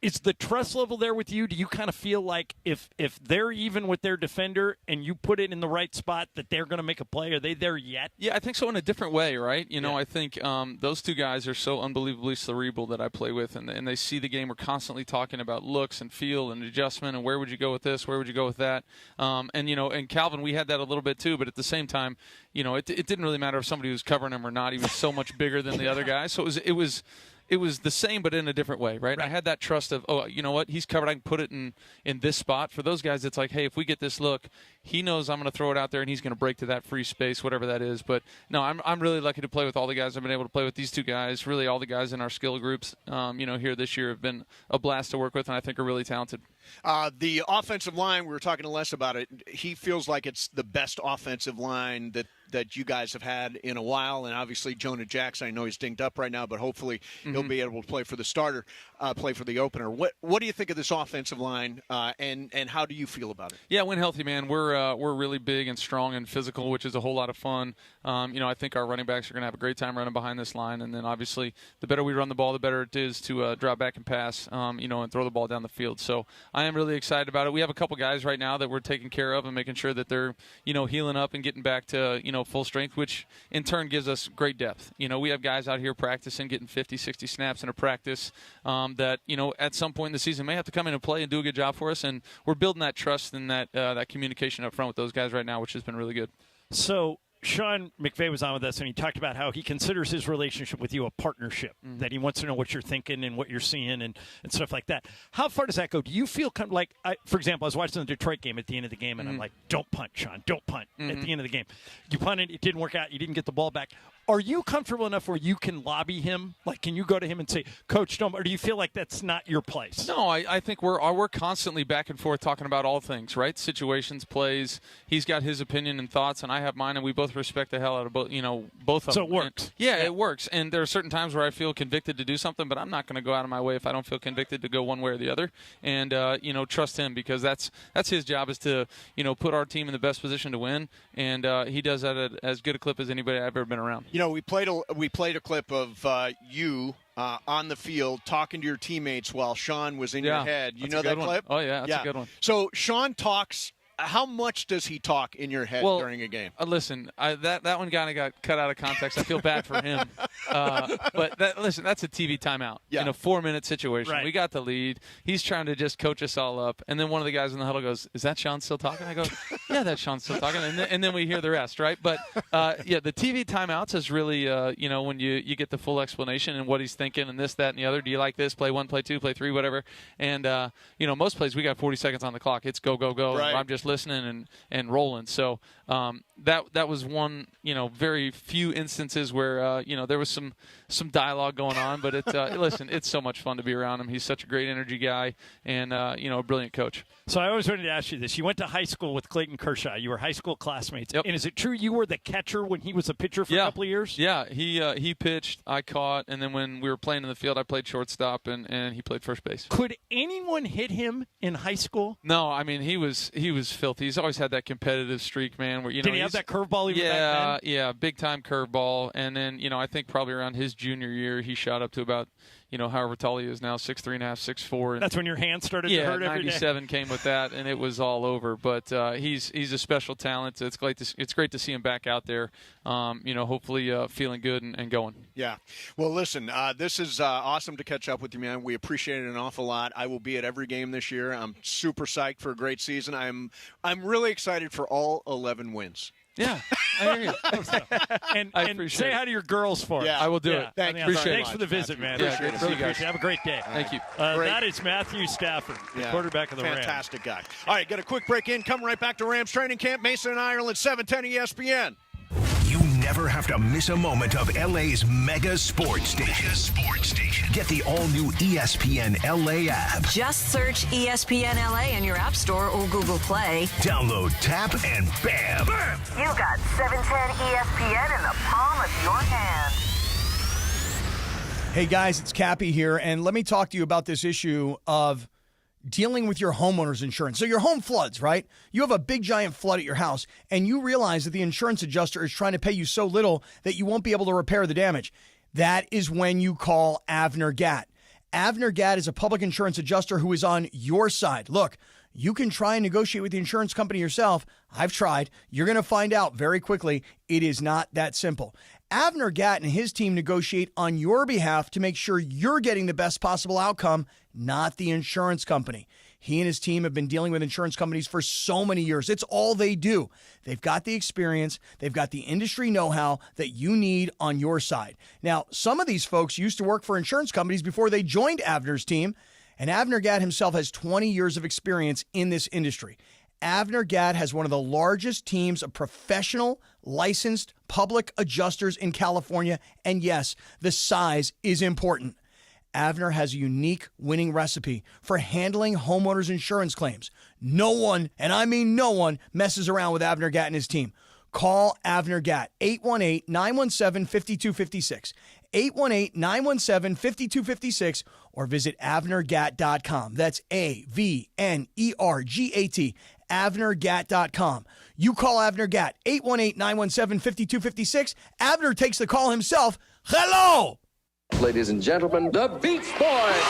is the trust level there with you? Do you kind of feel like if they're even with their defender and you put it in the right spot that they're going to make a play? Are they there yet? Yeah, I think so in a different way, right? I think those 2 guys are so unbelievably cerebral that I play with, and they see the game. We're constantly talking about looks and feel and adjustment and where would you go with this, where would you go with that. And Calvin, we had that a little bit too, but at the same time, it didn't really matter if somebody was covering him or not. He was so much bigger than the other guy. So it was the same but in a different way, right? I had that trust of, you know what, he's covered. I can put it in this spot. For those guys, it's like, hey, if we get this look, he knows I'm going to throw it out there and he's going to break to that free space, whatever that is. But, no, I'm really lucky to play with all the guys. I've been able to play with these 2 guys. Really all the guys in our skill groups, here this year have been a blast to work with, and I think are really talented. The offensive line, we were talking to Les about it. He feels like it's the best offensive line that you guys have had in a while. And obviously Jonah Jackson, I know he's dinged up right now, but hopefully he'll be able to play for the starter, play for the opener. What do you think of this offensive line, and how do you feel about it? Yeah, when healthy, man, we're really big and strong and physical, which is a whole lot of fun. I think our running backs are going to have a great time running behind this line. And then obviously the better we run the ball, the better it is to drop back and pass, and throw the ball down the field. So I am really excited about it. We have a couple guys right now that we're taking care of and making sure that they're, healing up and getting back to, full strength, which in turn gives us great depth. We have guys out here practicing, getting 50, 60 snaps in a practice that, at some point in the season may have to come in and play and do a good job for us. And we're building that trust and that communication up front with those guys right now, which has been really good. So Sean McVay was on with us, and he talked about how he considers his relationship with you a partnership, that he wants to know what you're thinking and what you're seeing and stuff like that. How far does that go? Do you feel kind of like, for example, I was watching the Detroit game at the end of the game, and I'm like, don't punt, Sean, don't punt at the end of the game. You punted, it didn't work out, you didn't get the ball back. Are you comfortable enough where you can lobby him? Like, can you go to him and say, Coach, don't, or do you feel like that's not your place? No, I think we're constantly back and forth talking about all things, right? Situations, plays. He's got his opinion and thoughts, and I have mine, and we both respect the hell out of both of them. So it works. And, yeah, it works. And there are certain times where I feel convicted to do something, but I'm not going to go out of my way if I don't feel convicted to go one way or the other. And, trust him, because that's his job, is to, put our team in the best position to win. And he does that at as good a clip as anybody I've ever been around. We played a clip of you on the field talking to your teammates while Sean was in your head. You know that clip? Oh, yeah, that's a good one. So Sean talks. How much does he talk in your head during a game? Listen, that one kind of got cut out of context. I feel bad for him. But that's a TV timeout in a 4-minute situation. Right. We got the lead. He's trying to just coach us all up. And then one of the guys in the huddle goes, "Is that Sean still talking?" I go, "Yeah, that's Sean still talking." And then we hear the rest, right? But, the TV timeouts is really, when you get the full explanation and what he's thinking and this, that, and the other. Do you like this? Play 1, play 2, play 3, whatever. And, most plays we got 40 seconds on the clock. It's go, go, go. Right. I'm just listening and rolling. So that was one, very few instances where there was some dialogue going on. But listen, it's so much fun to be around him. He's such a great energy guy and a brilliant coach. So I always wanted to ask you this: you went to high school with Clayton Kershaw. You were high school classmates. Yep. And is it true you were the catcher when he was a pitcher for a couple of years? Yeah, he pitched, I caught, and then when we were playing in the field, I played shortstop, and he played first base. Could anyone hit him in high school? No, I mean he was filthy. He's always had that competitive streak, man. Where did he have that curveball even back then? Yeah, big time curveball. And then I think probably around his junior year, he shot up to about however tall he is now, 6'3.5", 6'4". That's when your hands started to hurt every day. 97 came with that, and it was all over. But he's a special talent. It's great to see him back out there. Hopefully feeling good and going. Yeah. Well, listen, this is awesome to catch up with you, man. We appreciate it an awful lot. I will be at every game this year. I'm super psyched for a great season. I'm really excited for all 11 wins. Yeah, I hear you. and say hi to your girls for us. Yeah, I will do it. Thanks for the visit, man. Yeah, great to see you guys. Have a great day. Thank you. That is Matthew Stafford, the quarterback of the Rams. Fantastic guy. All right, get a quick break in. Come right back to Rams training camp. Mason and Ireland, 710 ESPN. You never have to miss a moment of LA's mega sports station. Get the all-new ESPN LA app. Just search ESPN LA in your App Store or Google Play. Download, tap, and bam! You got 710 ESPN in the palm of your hand. Hey guys, it's Cappy here, and let me talk to you about this issue of dealing with your homeowner's insurance. So your home floods, right? You have a big giant flood at your house, and you realize that the insurance adjuster is trying to pay you so little that you won't be able to repair the damage. That is when you call Avner Gatt. Avner Gatt is a public insurance adjuster who is on your side. Look, you can try and negotiate with the insurance company yourself. I've tried. You're going to find out very quickly it is not that simple. Avner Gatt and his team negotiate on your behalf to make sure you're getting the best possible outcome, not the insurance company. He and his team have been dealing with insurance companies for so many years. It's all they do. They've got the experience. They've got the industry know-how that you need on your side. Now, some of these folks used to work for insurance companies before they joined Avner's team, and Avner Gatt himself has 20 years of experience in this industry. Avner Gatt has one of the largest teams of professional, licensed public adjusters in California, and yes, the size is important. Avner has a unique winning recipe for handling homeowners' insurance claims. No one, and I mean no one, messes around with Avner Gatt and his team. Call Avner Gatt, 818-917-5256, 818-917-5256, or visit AvnerGatt.com. That's AVNERGAT, AvnerGatt.com. You call Avner Gatt, 818-917-5256. Avner takes the call himself. Hello! Ladies and gentlemen, the Beach Boys!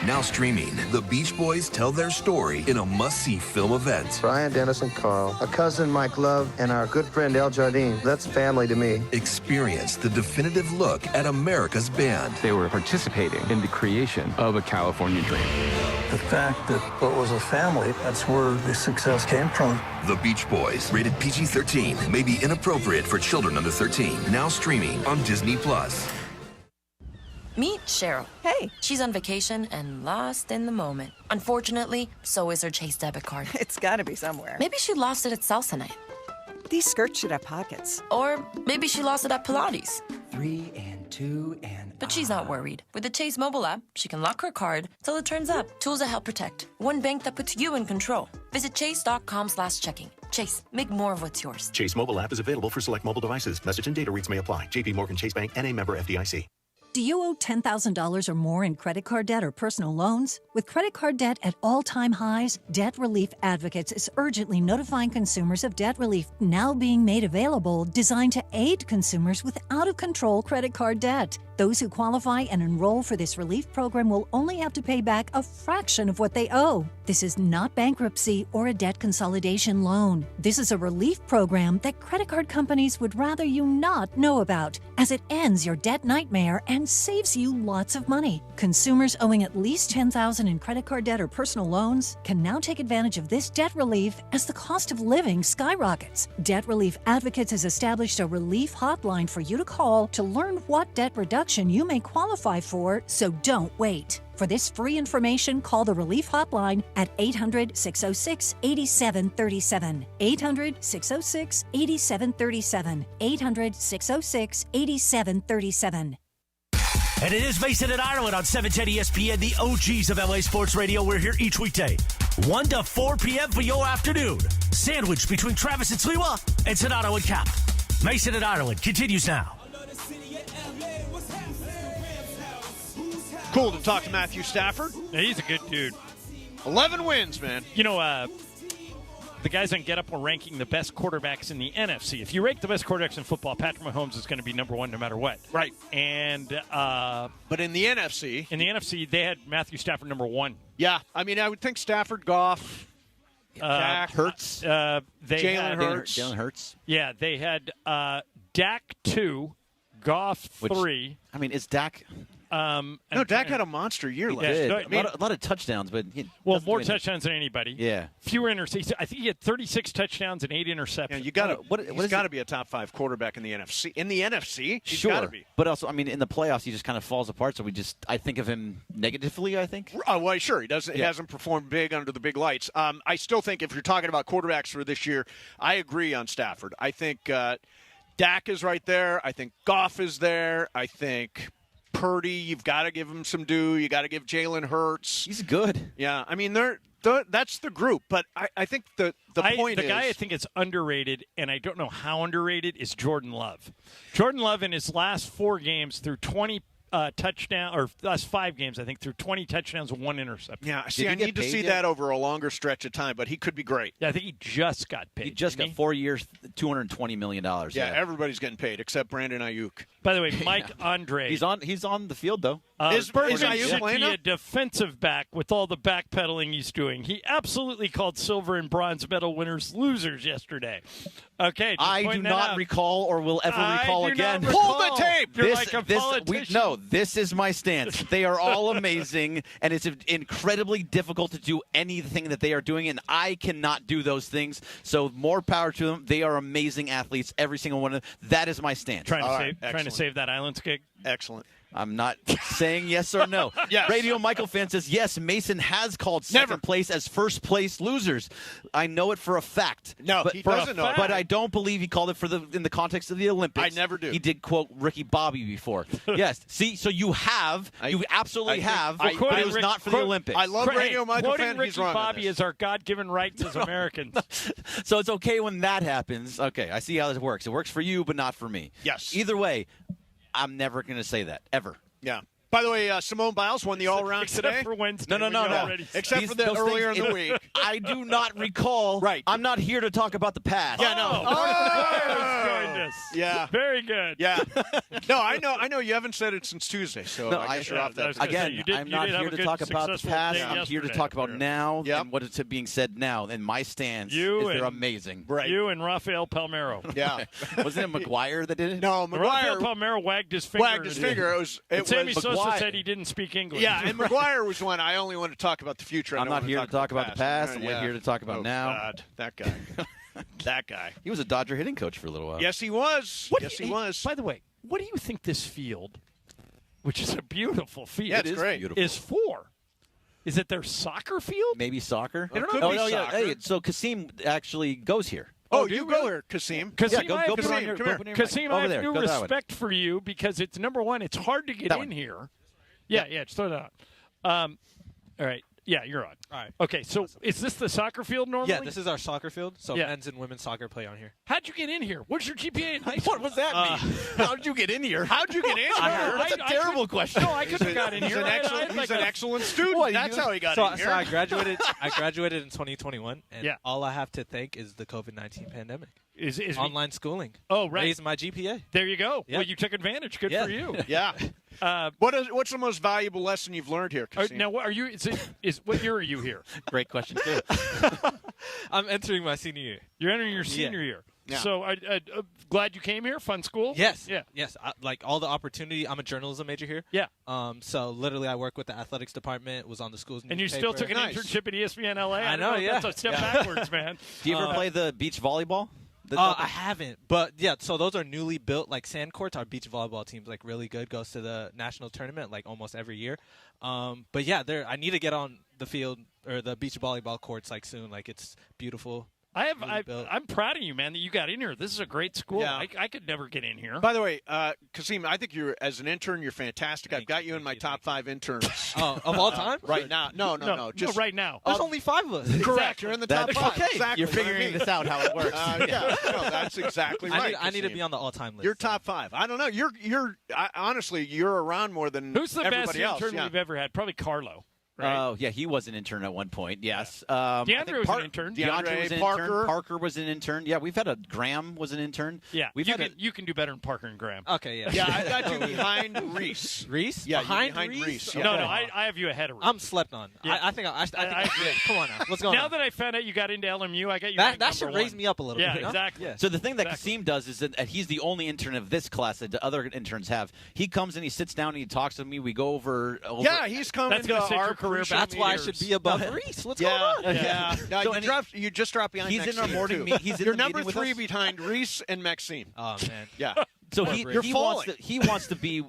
Now streaming, the Beach Boys tell their story in a must-see film event. Brian, Dennis, and Carl, a cousin, Mike Love, and our good friend El Jardine. That's family to me. Experience the definitive look at America's band. They were participating in the creation of a California dream. The fact that what was a family, that's where the success came from. The Beach Boys, rated PG-13, may be inappropriate for children under 13. Now streaming on Disney+. Meet Cheryl. Hey. She's on vacation and lost in the moment. Unfortunately, so is her Chase debit card. It's gotta be somewhere. Maybe she lost it at salsa night. These skirts should have pockets. Or maybe she lost it at Pilates. 3 and 2 and... But she's not worried. With the Chase mobile app, she can lock her card till it turns up. Tools that help protect. One bank that puts you in control. Visit chase.com/checking. Chase, make more of what's yours. Chase mobile app is available for select mobile devices. Message and data rates may apply. JP Morgan Chase Bank, N.A. member FDIC. Do you owe $10,000 or more in credit card debt or personal loans? With credit card debt at all-time highs, Debt Relief Advocates is urgently notifying consumers of debt relief now being made available, designed to aid consumers with out-of-control credit card debt. Those who qualify and enroll for this relief program will only have to pay back a fraction of what they owe. This is not bankruptcy or a debt consolidation loan. This is a relief program that credit card companies would rather you not know about, as it ends your debt nightmare and saves you lots of money. Consumers owing at least $10,000 in credit card debt or personal loans can now take advantage of this debt relief as the cost of living skyrockets. Debt Relief Advocates has established a relief hotline for you to call to learn what debt reduction you may qualify for, so don't wait. For this free information, call the Relief Hotline at 800-606-8737. 800-606-8737. 800-606-8737. And it is Mason and Ireland on 710 ESPN, the OGs of LA Sports Radio. We're here each weekday, 1 to 4 p.m. for your afternoon. Sandwiched between Travis and Sliwa and Sonato and Cap. Mason and Ireland continues now. Cool to talk to Matthew Stafford. Yeah, he's a good dude. 11 wins, man. You know, the guys on Get Up were ranking the best quarterbacks in the NFC. If you rank the best quarterbacks in football, Patrick Mahomes is going to be number one no matter what. Right. And but in the NFC, they had Matthew Stafford number one. Yeah, I mean, I would think Stafford, Goff, Dak, Hurts, Jalen Hurts. Yeah, they had Dak 2, Goff 3. I mean, is Dak? No, Dak had a monster year last year. year. A lot of touchdowns, but more touchdowns than anybody. Yeah, fewer interceptions. I think he had 36 touchdowns and 8 interceptions. Yeah, you got he's got to be a top 5 quarterback in the NFC. In the NFC, he's sure, got to be. But also, I mean, in the playoffs, he just kind of falls apart. So I think of him negatively. I think. Oh well, sure, he doesn't. Yeah. He hasn't performed big under the big lights. I still think if you're talking about quarterbacks for this year, I agree on Stafford. I think Dak is right there. I think Goff is there. I think Purdy, you've got to give him some due. You got to give Jalen Hurts. He's good. Yeah, I mean that's the group. But I think the point is the guy I think it's underrated, and I don't know how underrated, is Jordan Love. Jordan Love in his last 4 games through 20 touchdown, or last 5 games, I think, through 20 touchdowns and 1 interception. Yeah, see, I need to see that over a longer stretch of time, but he could be great. Yeah, I think he just got paid. He just got 4 years, $220 million. Yeah, everybody's getting paid except Brandon Ayuk. By the way, Mike Andre. He's on the field, though. Bergman Ayuk should playing be a defensive back with all the backpedaling he's doing. He absolutely called silver and bronze medal winners losers yesterday. Okay, I do not recall or will ever recall again. Pull the tape! You're like a politician. This is my stance. They are all amazing, and it's incredibly difficult to do anything that they are doing, and I cannot do those things. So more power to them. They are amazing athletes, every single one of them. That is my stance. Trying to save that Islands gig. Excellent. I'm not saying yes or no. Yes. Radio Michael fan says, yes, Mason has called second place as first place losers. I know it for a fact. No, he doesn't know. But I don't believe he called it in the context of the Olympics. I never do. He did quote Ricky Bobby before. Yes. See, so you absolutely have, but it was not for the Olympics. I love Radio Michael fan. Quoting Ricky Bobby is our God-given rights as Americans. So it's okay when that happens. Okay, I see how this works. It works for you, but not for me. Yes. Either way, I'm never going to say that, ever. Yeah. By the way, Simone Biles won the all-around today. Except for Wednesday. No. Except for the earlier in the week. I do not recall. Right. I'm not here to talk about the past. Yeah, no. Yeah. Very good. Yeah. No, I know you haven't said it since Tuesday, so I guess you're off that. Again, I'm not here to talk about the past. I'm here to talk about now and what is being said now. And my stance is they're amazing. Right. You and Rafael Palmeiro. Yeah. Wasn't it McGuire that did it? No, McGuire. Rafael Palmeiro wagged his finger. It was Sammy Sosa said he didn't speak English. Yeah, and McGuire was one. I only want to talk about the future. I'm not here to talk about the past. I'm here to talk about now. God, that guy. That guy. He was a Dodger hitting coach for a little while. Yes, he was. He was. By the way, what do you think this field, which is a beautiful field, yeah, it's great. Is for? Is it their soccer field? Maybe soccer. I don't know. Yeah. Hey, so Kasim actually goes here. Oh, you go here, Kasim. Kasim, go put on your Kasim, I have new respect for you because it's number one. It's hard to get in here. Yeah, just throw that out. All right. Yeah, you're on. All right. Okay, so is this the soccer field normally? Yeah, this is our soccer field. So Yeah. men's and women's soccer play on here. How'd you get in here? What's your GPA in high school? What does that mean? How'd you get in here? How'd you get in here? That's a terrible question. No, I couldn't have got in He's here. an excellent student. That's how he got in here. So I graduated. I graduated in 2021, and Yeah. all I have to thank is the COVID-19 pandemic. Is Online schooling. Oh, right. Raised my GPA. There you go. Yeah. Well, you took advantage. Good Yeah. for you. Yeah. What's the most valuable lesson you've learned here, Kasim? Now, what are you? What year are you here? Great question too. I'm entering my senior year. You're entering your senior year. Yeah. So, glad you came here. Fun school. Yes. Yeah. Yes. Like all the opportunity. I'm a journalism major here. Yeah. So literally, I work with the athletics department. Was on the school's And you still took an Nice. internship at ESPN LA. I know, yeah. That's a step backwards, man. Do you ever play the beach volleyball? I haven't, but yeah. So those are newly built like sand courts. Our beach volleyball team's like really good. Goes to the national tournament like almost every year. But yeah, I need to get on the field or the beach volleyball courts like soon. Like it's beautiful. I'm proud of you, man, that you got in here. This is a great school. Yeah. I could never get in here. By the way, Kasim, I think as an intern, you're fantastic. I've got you in my top 5 interns. Of all time? Right now. No. Just right now. There's only 5 of us. Correct. You're in the top 5. Okay. Exactly You're figuring this out how it works. Yeah. No, that's exactly right. I need to Kasim. be on the all-time list. You're top 5. I don't know. Honestly, you're around more than Who's the best everybody else. intern Yeah. we've ever had? Probably Carlo. Right? Oh, yeah, he was an intern at one point, yes. DeAndre was an intern. DeAndre was an intern. Parker was an intern. Yeah, we've had Graham was an intern. Yeah, you can do better than Parker and Graham. Okay, yeah. Yeah, I got you behind Reese. Reese? Yeah, behind Reese. Yeah. No, I have you ahead of Reese. I'm slept on. Yeah. I think come on now. What's going on? Now that I found out you got into LMU, I got you That ranked should number raise 1. me up a little bit. Yeah, exactly. Yeah. So the thing that Kasim does is that he's the only intern of this class that the other interns have. He comes and he sits down and he talks to me. We go over. Yeah, he's coming That's to gonna set our your career pre-show That's why I meetings. should be above Reese. What's going on? Yeah. No, So you just dropped behind he's Maxime, in our morning too. meet- he's in You're the number meeting with 3 us. behind Reese and Maxime. Oh man. Yeah. So You're he falling. wants to be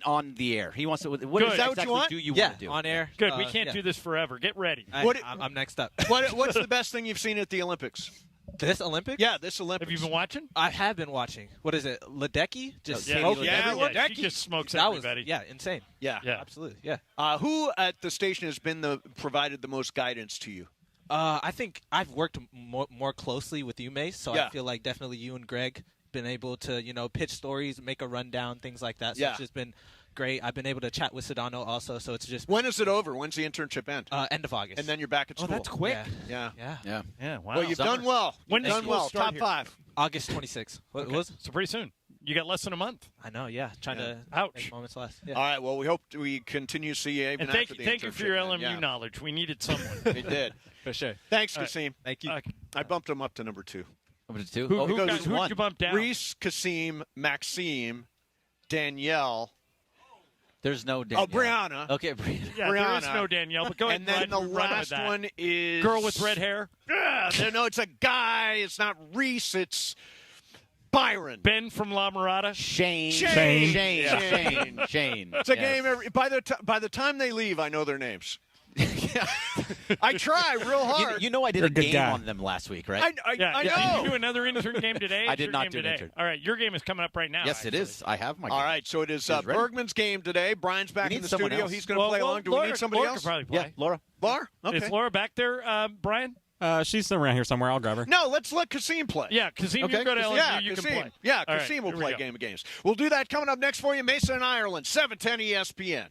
on the air. He wants to. What Good. is Is that what you exactly want? do you Yeah, want to do? on air. Good. We can't yeah. do this forever. Get ready. I'm next up. What's the best thing you've seen at the Olympics? This Olympics? Yeah, this Olympics. Have you been watching? I have been watching. What is it? Ledecky? Just Yeah, smoking yeah, everyone? Ledecky. She just smokes That was everybody. insane. Yeah. Absolutely. Yeah. Who at the station has been provided the most guidance to you? I think I've worked more closely with you, Mace. So Yeah. I feel like definitely you and Greg been able to pitch stories, make a rundown, things like that. So Yeah. it's just been great. I've been able to chat with Sedano also. So it's just When is it over? When's the internship end? end of August. And then you're back at school. that's quick. Yeah. Yeah. Yeah. Wow. Well, you've done well. When You've does done school well. start Top here? 5. August 26th. What was? So pretty soon. You got less than a month. I know. Yeah. Trying to Ouch. make moments last. Yeah. All right. Well, we hope we continue to see you even And after the thank you for your internship LMU end. knowledge. We needed someone. Yeah, it did. For sure. Thanks, All right. Kasim. Thank you. I bumped him up to number 2. Number 2. Who goes did you bump down? Reese, Kasim, Maxime, Danielle. There's no Danielle. Brianna. Okay, Brianna. Yeah, there is Brianna. no Danielle, but go ahead And then the run with last that. one is Girl with red hair. No, it's a guy. It's not Reese. It's Byron. Ben from La Mirada. Shane. Shane. Shane. It's a Yes. game. By the time they leave, I know their names. I try real hard. You know I did You're a a good game guy. on them last week, right? I Yeah, know. Did you do another intern game today? I It's did your not game do an today. intern. All right, your game is coming up right now. Yes, it actually. is. I have my game. All right, so it is Who's ready? Bergman's game today. Brian's back We in need the someone studio. else. He's going to play along. Do we need somebody Laura else? could probably play. Yeah, Laura. Laura? Okay. Is Laura back there, Brian? She's around here somewhere. I'll grab her. No, let's let Kasim play. Yeah, Kasim, you go to LSU, yeah, you Kasim. can play. Yeah, All right, Kasim will here we play go. Game of Games. We'll do that coming up next for you. Mason and Ireland, 710 ESPN.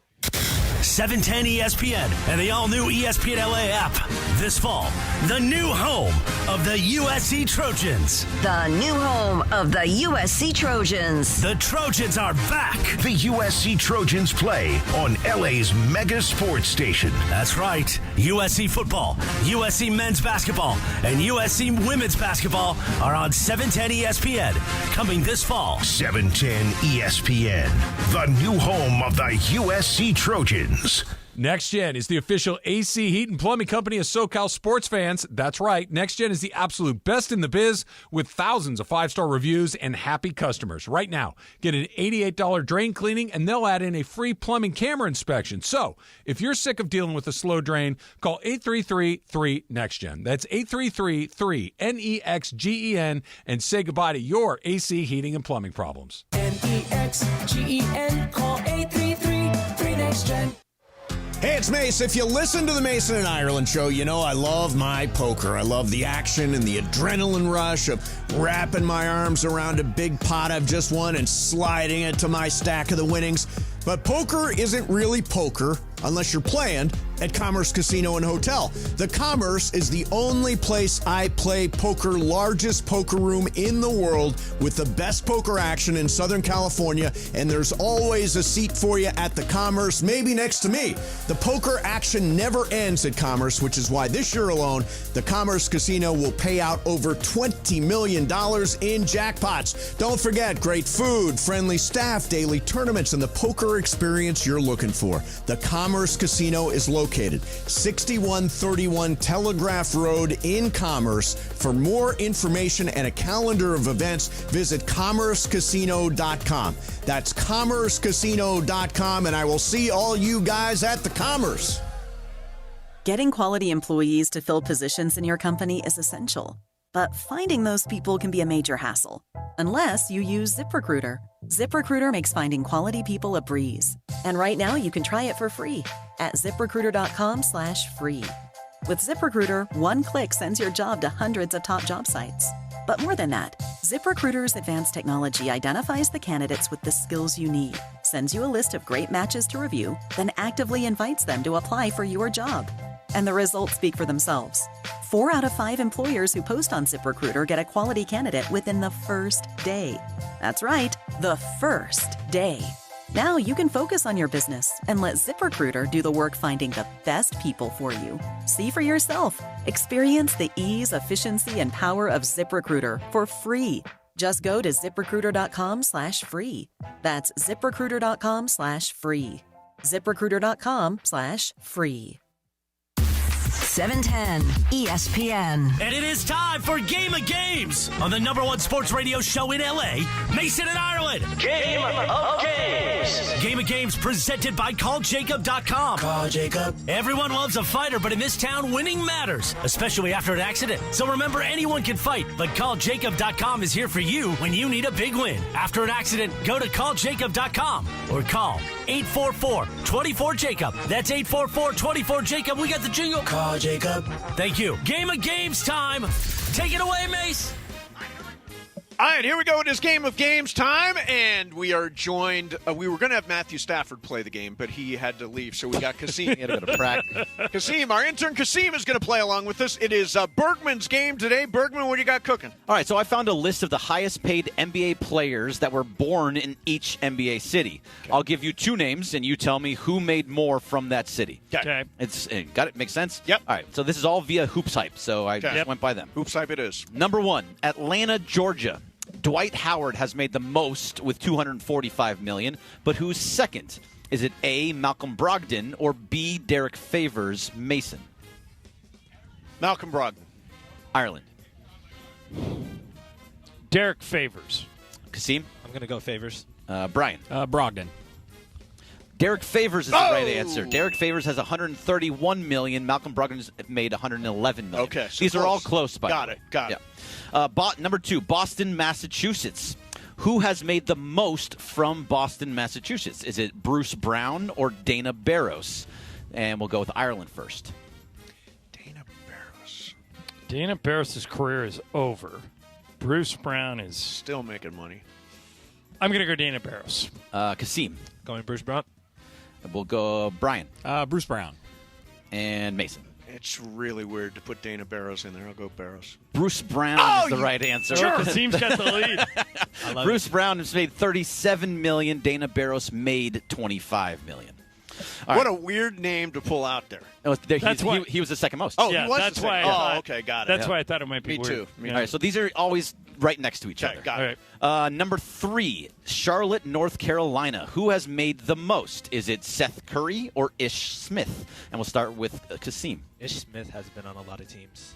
710 ESPN and the all-new ESPN LA app. This fall, the new home of the USC Trojans. The new home of the USC Trojans. The Trojans are back. The USC Trojans play on LA's mega sports station. That's right. USC football, USC men's basketball, and USC women's basketball are on 710 ESPN coming this fall. 710 ESPN, the new home of the USC Trojans. Next Gen is the official AC Heat and Plumbing Company of SoCal sports fans. That's right. Next Gen is the absolute best in the biz with thousands of 5-star reviews and happy customers. Right now, get an $88 drain cleaning and they'll add in a free plumbing camera inspection. So, if you're sick of dealing with a slow drain, call 833-3-NEXTGEN. That's 833-3-NEXGEN and say goodbye to your AC heating and plumbing problems. NEXGEN. Call 833-3-NEXTGEN. Hey, it's Mace. If you listen to the Mason and Ireland show, you know I love my poker. I love the action and the adrenaline rush of wrapping my arms around a big pot I've just won and sliding it to my stack of the winnings. But poker isn't really poker unless you're playing at Commerce Casino and Hotel. The Commerce is the only place I play poker, largest poker room in the world with the best poker action in Southern California, and there's always a seat for you at the Commerce, maybe next to me. The poker action never ends at Commerce, which is why this year alone, the Commerce Casino will pay out over $20 million in jackpots. Don't forget, great food, friendly staff, daily tournaments, and the poker experience you're looking for. The Commerce Casino is located 6131 Telegraph Road in Commerce. For more information and a calendar of events, visit commercecasino.com. That's commercecasino.com, and I will see all you guys at the Commerce. Getting quality employees to fill positions in your company is essential, but finding those people can be a major hassle, unless you use ZipRecruiter. ZipRecruiter makes finding quality people a breeze. And right now you can try it for free at ZipRecruiter.com/free. With ZipRecruiter, one click sends your job to hundreds of top job sites. But more than that, ZipRecruiter's advanced technology identifies the candidates with the skills you need, sends you a list of great matches to review, then actively invites them to apply for your job. And the results speak for themselves. 4 out of 5 employers who post on ZipRecruiter get a quality candidate within the first day. That's right, the first day. Now you can focus on your business and let ZipRecruiter do the work finding the best people for you. See for yourself. Experience the ease, efficiency, and power of ZipRecruiter for free. Just go to ZipRecruiter.com/free. That's ZipRecruiter.com/free. ZipRecruiter.com/free. 710 ESPN. And it is time for Game of Games on the #1 sports radio show in LA, Mason and Ireland. Game of Games. Game of Games presented by CallJacob.com. Call Jacob. Everyone loves a fighter, but in this town, winning matters, especially after an accident. So remember, anyone can fight, but CallJacob.com is here for you when you need a big win. After an accident, go to CallJacob.com or call 844-24-JACOB. That's 844-24-JACOB. We got the jingle. Call Jacob. Thank you. Game of Games time. Take it away, Mace. All right, here we go. It is Game of Games time, and we are joined. We were going to have Matthew Stafford play the game, but he had to leave, so we got Kasim. He had a bit of practice. Kasim, our intern Kasim, is going to play along with us. It is Bergman's game today. Bergman, what do you got cooking? All right, so I found a list of the highest-paid NBA players that were born in each NBA city. Okay. I'll give you 2 names, and you tell me who made more from that city. Okay. Got it? Makes sense? Yep. All right, so this is all via Hoops Hype, so I just went by them. Hoops Hype it is. Number 1, Atlanta, Georgia. Dwight Howard has made the most with $245 million, but who's second? Is it A, Malcolm Brogdon, or B, Derek Favors, Mason? Malcolm Brogdon. Ireland. Derek Favors. Kasim? I'm going to go Favors. Brian? Brogdon. Derek Favors is the right answer. Derek Favors has $131 million. Malcolm Brogdon's made $111 million. Okay, so these are all close, by Got the way. it. Got it. Number 2, Boston, Massachusetts. Who has made the most from Boston, Massachusetts? Is it Bruce Brown or Dana Barros? And we'll go with Ireland first. Dana Barros. Dana Barros' career is over. Bruce Brown is still making money. I'm going to go Dana Barros. Kasim. Going Bruce Brown. We'll go Brian. Bruce Brown. And Mason. It's really weird to put Dana Barros in there. I'll go Barros. Bruce Brown is the right answer. Sure. Kasim's got the lead. Bruce Brown has made $37 million. Dana Barros made $25 million. What a weird name to pull out there. He was the second most. Oh, yeah, he was that's the second. why. Okay, got it. That's why I thought it might be Me weird. too. Me All right, so these are always right next to each other. Got it. Number 3, Charlotte, North Carolina. Who has made the most? Is it Seth Curry or Ish Smith? And we'll start with Kasim. Ish Smith has been on a lot of teams.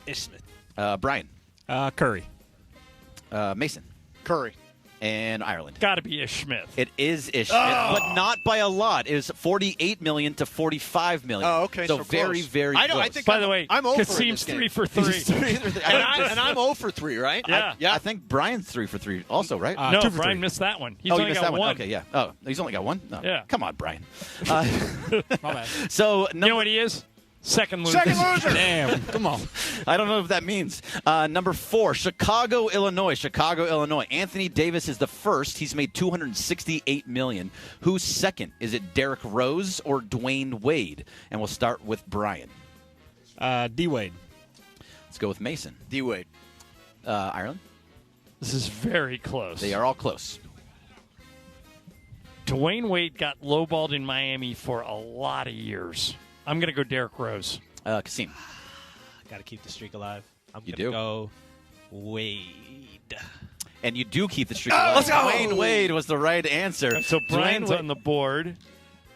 Ish Smith. Brian. Curry. Mason. Curry. And Ireland. Got to be Ish Smith. It is Ish Smith, but not by a lot. It was $48 million to $45 million. Oh, okay. So very, close. very close. I think By the way, I'm 0 Kasim's for 3 for 3. and I'm 0 for 3, right? Yeah. I think Brian's 3 for 3 also, right? No, 2 for Brian 3. missed that one. He's Oh, only you missed got that one. one. Okay, yeah. Oh, he's only got one? No. Yeah. Come on, Brian. My bad. So, You know what he is? Second loser. Second loser. Damn. Come on. I don't know what that means. Number 4, Chicago, Illinois. Anthony Davis is the first. He's made $268 million. Who's second? Is it Derrick Rose or Dwayne Wade? And we'll start with Brian. D Wade. Let's go with Mason. D Wade. Ireland. This is very close. They are all close. Dwayne Wade got lowballed in Miami for a lot of years. I'm going to go Derrick Rose. Kasim. Got to keep the streak alive. I'm You going to do? go Wade. And you do keep the streak alive. Let's go! Dwayne Wade was the right answer. So Brian's Dwayne Wade- on the board,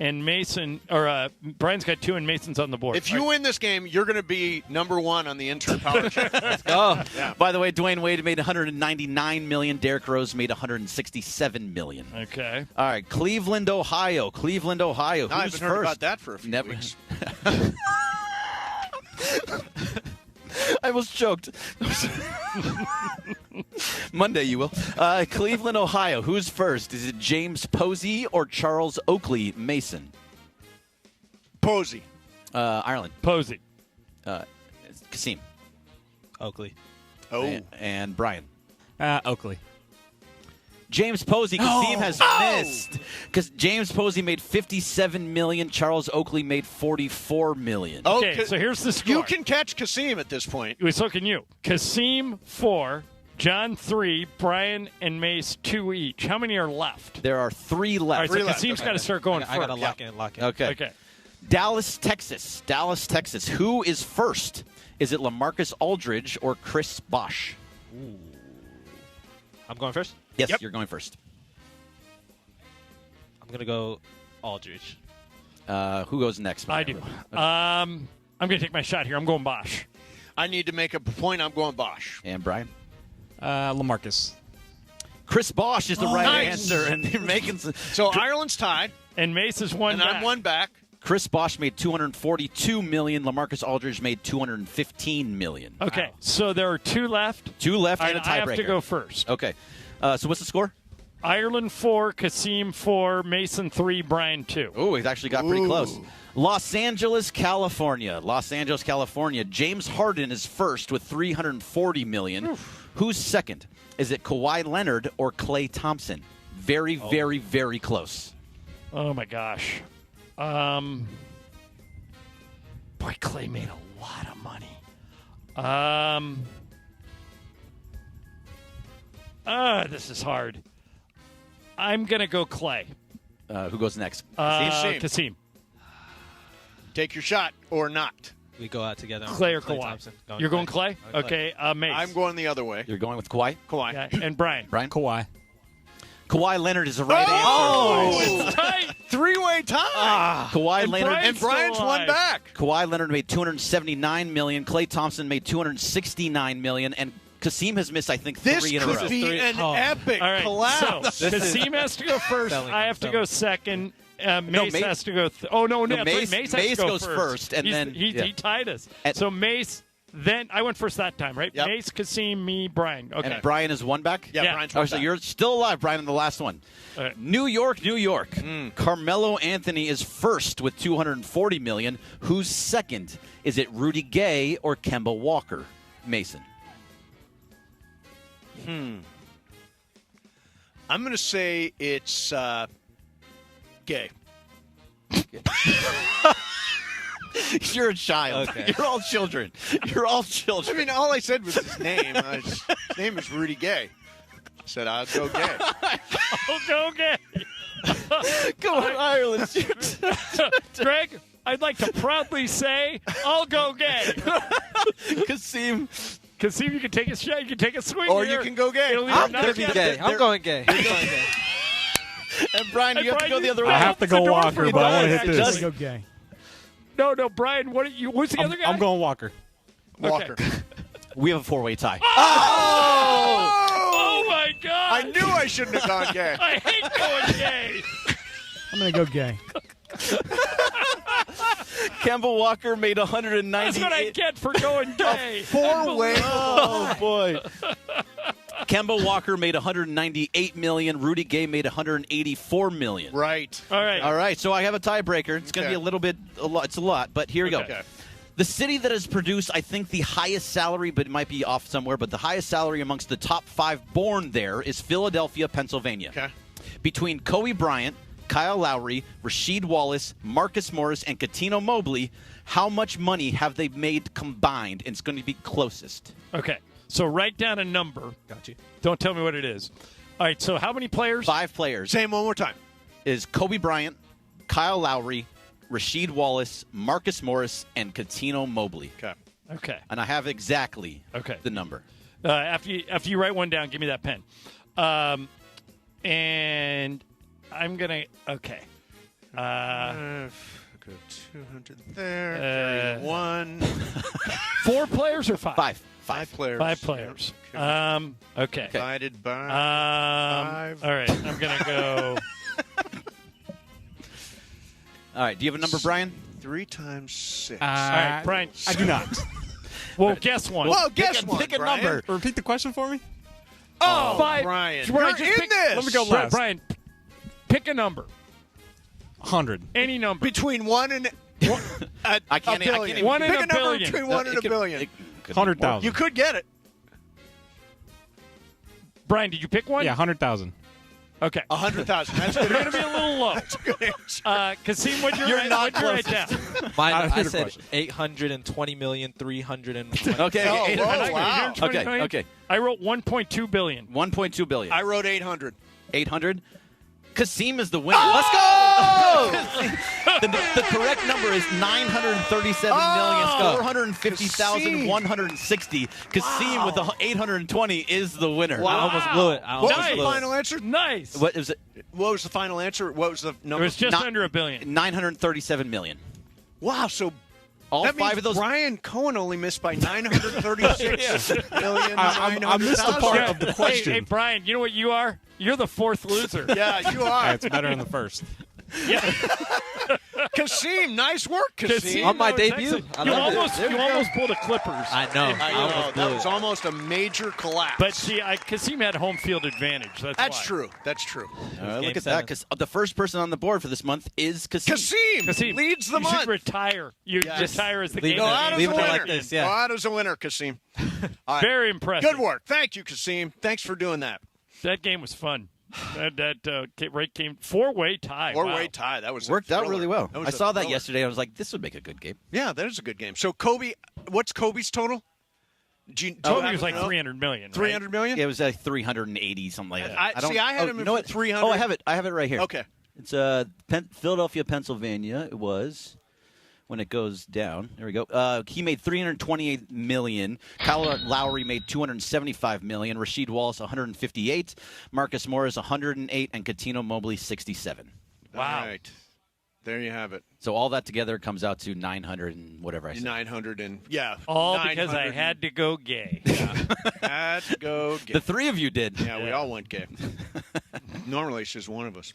and Mason, or Brian's got 2, and Mason's on the board. If you win this game, you're going to be number 1 on the Intern Power Check. Oh, by the way, Dwayne Wade made $199 million. Derrick Rose made $167 million. Okay. All right, Cleveland, Ohio. I haven't heard about that for a few weeks. I almost choked. Monday, you will. Cleveland, Ohio. Who's first? Is it James Posey or Charles Oakley Mason? Posey. Ireland. Posey. Kasim. Oakley. Oh. And Brian. Oakley. James Posey. Kasim has missed. Because James Posey made $57 million. Charles Oakley made $44 million. Okay, so here's the score. You can catch Kasim at this point. So can you. Kasim 4, John 3, Brian and Mace 2 each. How many are left? There are 3 left. All right, so Kasim's got to start going I got to first. lock in. Okay. Dallas, Texas. Who is first? Is it LaMarcus Aldridge or Chris Bosh? I'm going first? Yes, you're going first. I'm going to go Aldridge. Who goes next? I do. I'm going to take my shot here. I'm going Bosh. I need to make a point. I'm going Bosh. And Brian? LaMarcus. Chris Bosh is the right nice. answer. And you're making So Ireland's tied. And Mace is one and back. I'm one back. Chris Bosh made $242 million. LaMarcus Aldridge made $215 million. Okay, so there are 2 left. 2 left and a I tiebreaker. have to go first. Okay. So what's the score? Ireland 4, Kasim 4, Mason 3, Brian 2. Oh, he's actually got pretty close. Los Angeles, California. James Harden is first with $340 million. Who's second? Is it Kawhi Leonard or Klay Thompson? Very, very, very close. Oh, my gosh. Boy, Klay made a lot of money. This is hard. I'm going to go Klay. Who goes next? Kasim. Take your shot or not. We go out together. Clay or Kawhi? Thompson. You're going Klay? Okay, Mace. I'm going the other way. You're going with Kawhi? Kawhi. Yeah, and Brian? Kawhi. Kawhi Leonard is the right answer. Oh, it's tight. 3-way tie. Kawhi Leonard and Brian's one back. Kawhi Leonard made $279 million. Klay Thompson made $269 million, and Kasim has missed, I think, 3 in a row. This could be an epic All right, collapse. So Kasim has to go first. I have to go second. Mace has to go. Mace has to go goes first, and then he tied us. So Mace. Then I went first that time, right? Yep. Mace, Kasim, me, Brian. Okay. And Brian is one back? Yeah, Brian's one So back. you're still alive, Brian, in the last one. Right. New York. Carmelo Anthony is first with $240 million. Who's second? Is it Rudy Gay or Kemba Walker? Mason. I'm going to say it's Gay. You're a child. Okay. You're all children. I mean, all I said was his name. His name is Rudy Gay. I said, I'll go Gay. I'll go Gay. Go on, Ireland. Greg, I'd like to proudly say, I'll go Gay. Kasim, you can take a shot. You can take a swing Or here. you can go Gay. I'm going to be gay. I'm going gay. And Brian, you have to go the other way. I have to go Walker, but I want to hit this. Go Gay. No, Brian. Who's the other guy? I'm going Walker. Walker. We have a 4-way tie. Oh my God! I knew I shouldn't have gone gay. I hate going gay. I'm going to go gay. Kemba Walker made 198. That's what I get for going gay. Four-way. Oh, boy. Kemba Walker made $198 million. Rudy Gay made $184 million. Right. All right. So I have a tiebreaker. It's going to be a little bit, it's a lot, but here we go. Okay. The city that has produced, I think, the highest salary, but it might be off somewhere, but the highest salary amongst the top 5 born there is Philadelphia, Pennsylvania. Okay. Between Kobe Bryant, Kyle Lowry, Rasheed Wallace, Marcus Morris, and Cuttino Mobley, how much money have they made combined? And it's going to be closest. Okay. So write down a number. Got you. Don't tell me what it is. All right. So how many players? 5 players. Say them one more time. Is Kobe Bryant, Kyle Lowry, Rasheed Wallace, Marcus Morris, and Cuttino Mobley. Okay. And I have exactly the number. After you write one down, give me that pen. And I'm going to, okay. Go 200 there. 1. 4 players or 5? 5. 5 players. 5 players. Okay. Divided by 5. All right. I'm going to go. All right. Do you have a number, Brian? 3 times 6. All right, Brian. I do not. Well, guess one. Well, guess one. Pick a Brian. number. Repeat the question for me. Oh, 5. Brian. Brian, You're just in this. Let me go last. Brian, pick a 100. any number. Between 1 and I can't a billion. even. 1 and Pick a a number billion. between 1 and a billion. 100,000. You could get it. Brian, did you pick one? Yeah, 100,000. Okay. 100,000. That's You're good. going to be a little low. That's a good answer. Kasim, what'd you You're not write down? Mine, I favorite said question. 820,320. Okay. Oh, okay. whoa, wow. Okay. I wrote 1.2 billion. 1.2 billion. I wrote 800. 800. Kasim is the winner. Let's go! the correct number is 937,450,160. Kasim with the 820 is the winner. I almost blew it. What was the final answer? Nice. What is it? What was the final answer? What was the number? It was just under a billion. 937 million. Wow, so all that 5 means of those. Brian Cohen only missed by 936 million. I missed the part of the question. Hey, Brian, you know what you are? You're the 4th loser. Yeah, you are. It's better in the first. Yeah. Kasim, nice work, Kasim. On my that was debut. excellent. You almost pulled the Clippers. I know. I know. That was almost a major collapse. But see, Kasim had home field advantage. That's why. true. That's true. Look at that. Because the first person on the board for this month is Kasim. Kasim leads the you month. should retire. You retire as the game. Go out as a winner. like this, yeah. Go out as a winner, Kasim. All right. Very impressive. Good work. Thank you, Kasim. Thanks for doing that. That game was fun. That rate came 4-way tie. Four-way tie. That was worked out really well. That was I saw that thriller. yesterday. I was like, this would make a good game. Yeah, that is a good game. So Kobe, what's Kobe's total? Kobe was like 300 million. 300 million? Yeah, it was like 380, something like that. I had him at 300. Oh, I have it. I have it right here. Okay. It's Philadelphia, Pennsylvania. It was when it goes down. There we go. He made $328 million. Kyle Lowry made $275 million. Rasheed Wallace $158. Marcus Morris $108, and Cuttino Mobley $67. Wow. All right. There you have it. So all that together comes out to 900 and whatever I said. 900 and yeah. All because I had to go gay. Yeah. Had to go gay. The 3 of you did. Yeah, we all went gay. Normally it's just one of us.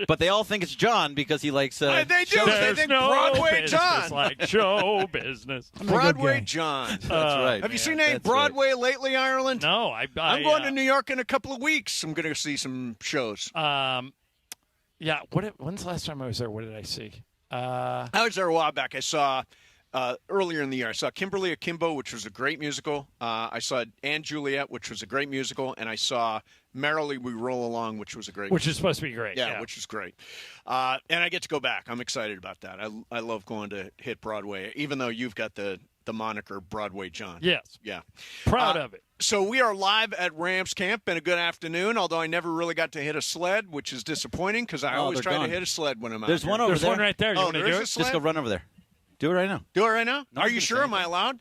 But they all think it's John because he likes. They do. They think no Broadway business John. like show business. Broadway John. That's right. Have you seen any Broadway lately, Ireland? No, I'm going to New York in a couple of weeks. I'm going to see some shows. Yeah. When's the last time I was there? What did I see? I was there a while back. I saw earlier in the year. I saw Kimberly Akimbo, which was a great musical. I saw Anne Juliet, which was a great musical, and I saw Merrily We Roll Along, which was a great Which musical. is supposed to be great. Yeah, which is great. And I get to go back. I'm excited about that. I love going to hit Broadway, even though you've got the moniker Broadway John. Yes. Yeah. Proud of it. So we are live at Rams camp. Been a good afternoon, although I never really got to hit a sled, which is disappointing because I always try to hit a sled when I'm out There's here. one over there. There's one right there. You want to there do is it? a sled? Just go run over there. Do it right now. Do it right now? No Are one's you gonna sure? say Am I allowed?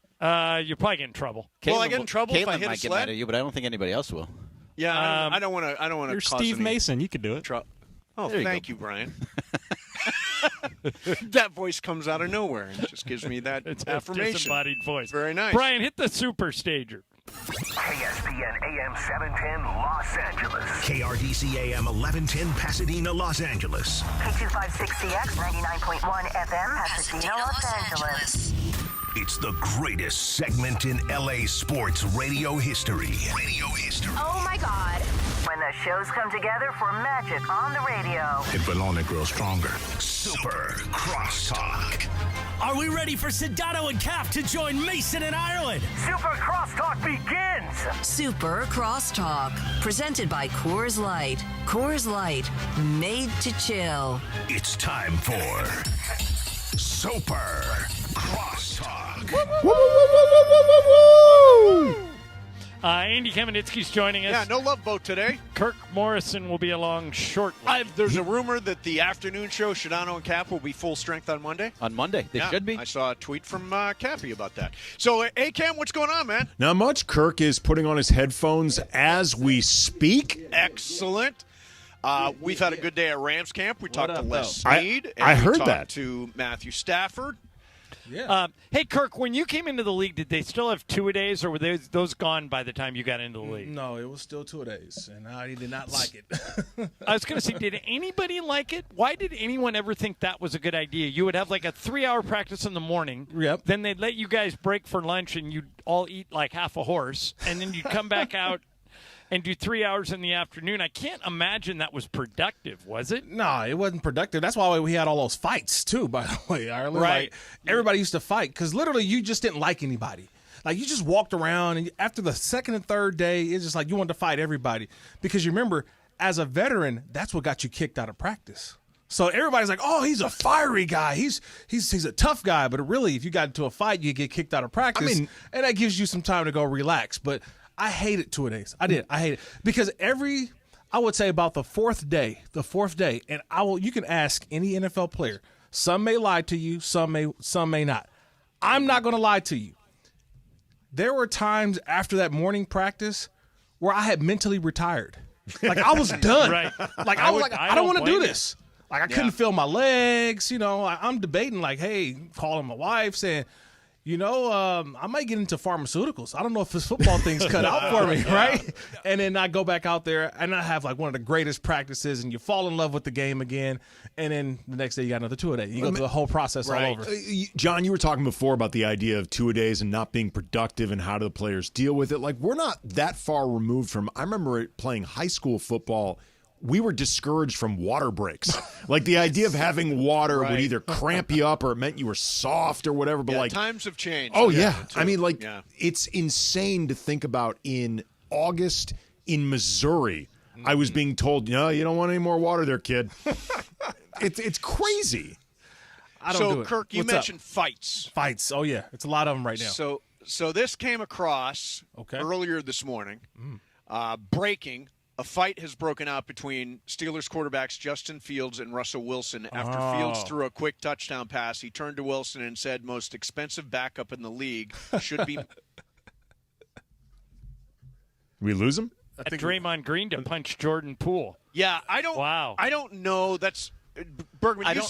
You probably get in trouble. Will I get in trouble if I hit a might get sled? mad at you, but I don't think anybody else will. Yeah, I don't want to. I don't want to. You're Steve Mason. You could do it. Oh, There you thank you, Brian. That voice comes out of nowhere and just gives me that It's affirmation. a disembodied voice. Very nice. Brian, hit the super stager. ESPN ESPN AM 710 Los Angeles. KRDC AM 1110 Pasadena, Los Angeles. K256CX 99.1 FM Pasadena, Los Angeles. It's the greatest segment in LA sports radio history. Oh my God. When the shows come together for magic on the radio. It will only grow stronger. Super Crosstalk. Are we ready for Sedano and Cap to join Mason in Ireland? Super Crosstalk begins. Super Crosstalk, presented by Coors Light. Coors Light, made to chill. It's time for Super Crosstalk. Andy Kamenitsky's joining us. Yeah, no love boat today. Kirk Morrison will be along shortly. There's a rumor that the afternoon show, Shadano and Cap, will be full strength on Monday. On Monday, they should be. I saw a tweet from Cappy about that. So, Cam, what's going on, man? Not much. Kirk is putting on his headphones as we speak. Excellent. We've had a good day at Rams camp. We talked to Les Snead. I heard we talked that. to Matthew Stafford. Yeah. Hey, Kirk, when you came into the league, did they still have two-a-days, or were those gone by the time you got into the league? No, it was still 2 days, and I did not like it. I was going to say, did anybody like it? Why did anyone ever think that was a good idea? You would have like a 3-hour practice in the morning. Yep. Then they'd let you guys break for lunch, and you'd all eat like half a horse, and then you'd come back out and do 3 hours in the afternoon. I can't imagine that was productive, was it? No, it wasn't productive. That's why we had all those fights, too, by the way, Ireland. Right. Like, everybody used to fight because literally you just didn't like anybody. Like, you just walked around, and after the second and third day, it's just like you wanted to fight everybody. Because you remember, as a veteran, that's what got you kicked out of practice. So everybody's like, oh, he's a fiery guy. He's a tough guy. But really, if you got into a fight, you get kicked out of practice. And that gives you some time to go relax. But I hated 2 days. I did. I hate it because I would say about the fourth day, and you can ask any NFL player. Some may lie to you, some may not. I'm not going to lie to you. There were times after that morning practice where I had mentally retired. Like I was done. Right. Like I was like, I don't want to do this. Like I couldn't feel my legs. I'm debating like, hey, calling my wife saying, I might get into pharmaceuticals. I don't know if this football thing's cut out for me, right? And then I go back out there, and I have like one of the greatest practices, and you fall in love with the game again, and then the next day you got another 2-a-day. You go through the whole process all over. John, you were talking before about the idea of 2-a-days and not being productive and how do the players deal with it. Like, we're not that far removed from – I remember playing high school football – we were discouraged from water breaks. Like the idea of having water would either cramp you up or it meant you were soft or whatever. But times have changed. Oh, yeah. I mean, it's insane to think about in August in Missouri. I was being told, no, you don't want any more water there, kid. It's crazy. I don't do it. Kirk, you mentioned fights. Fights. Oh, yeah. It's a lot of them right now. So this came across earlier this morning. Breaking. A fight has broken out between Steelers quarterbacks Justin Fields and Russell Wilson after Fields threw a quick touchdown pass. He turned to Wilson and said, most expensive backup in the league should be. We lose him? I think Draymond Green to punch Jordan Poole. Yeah, I don't know. That's Bergman. I don't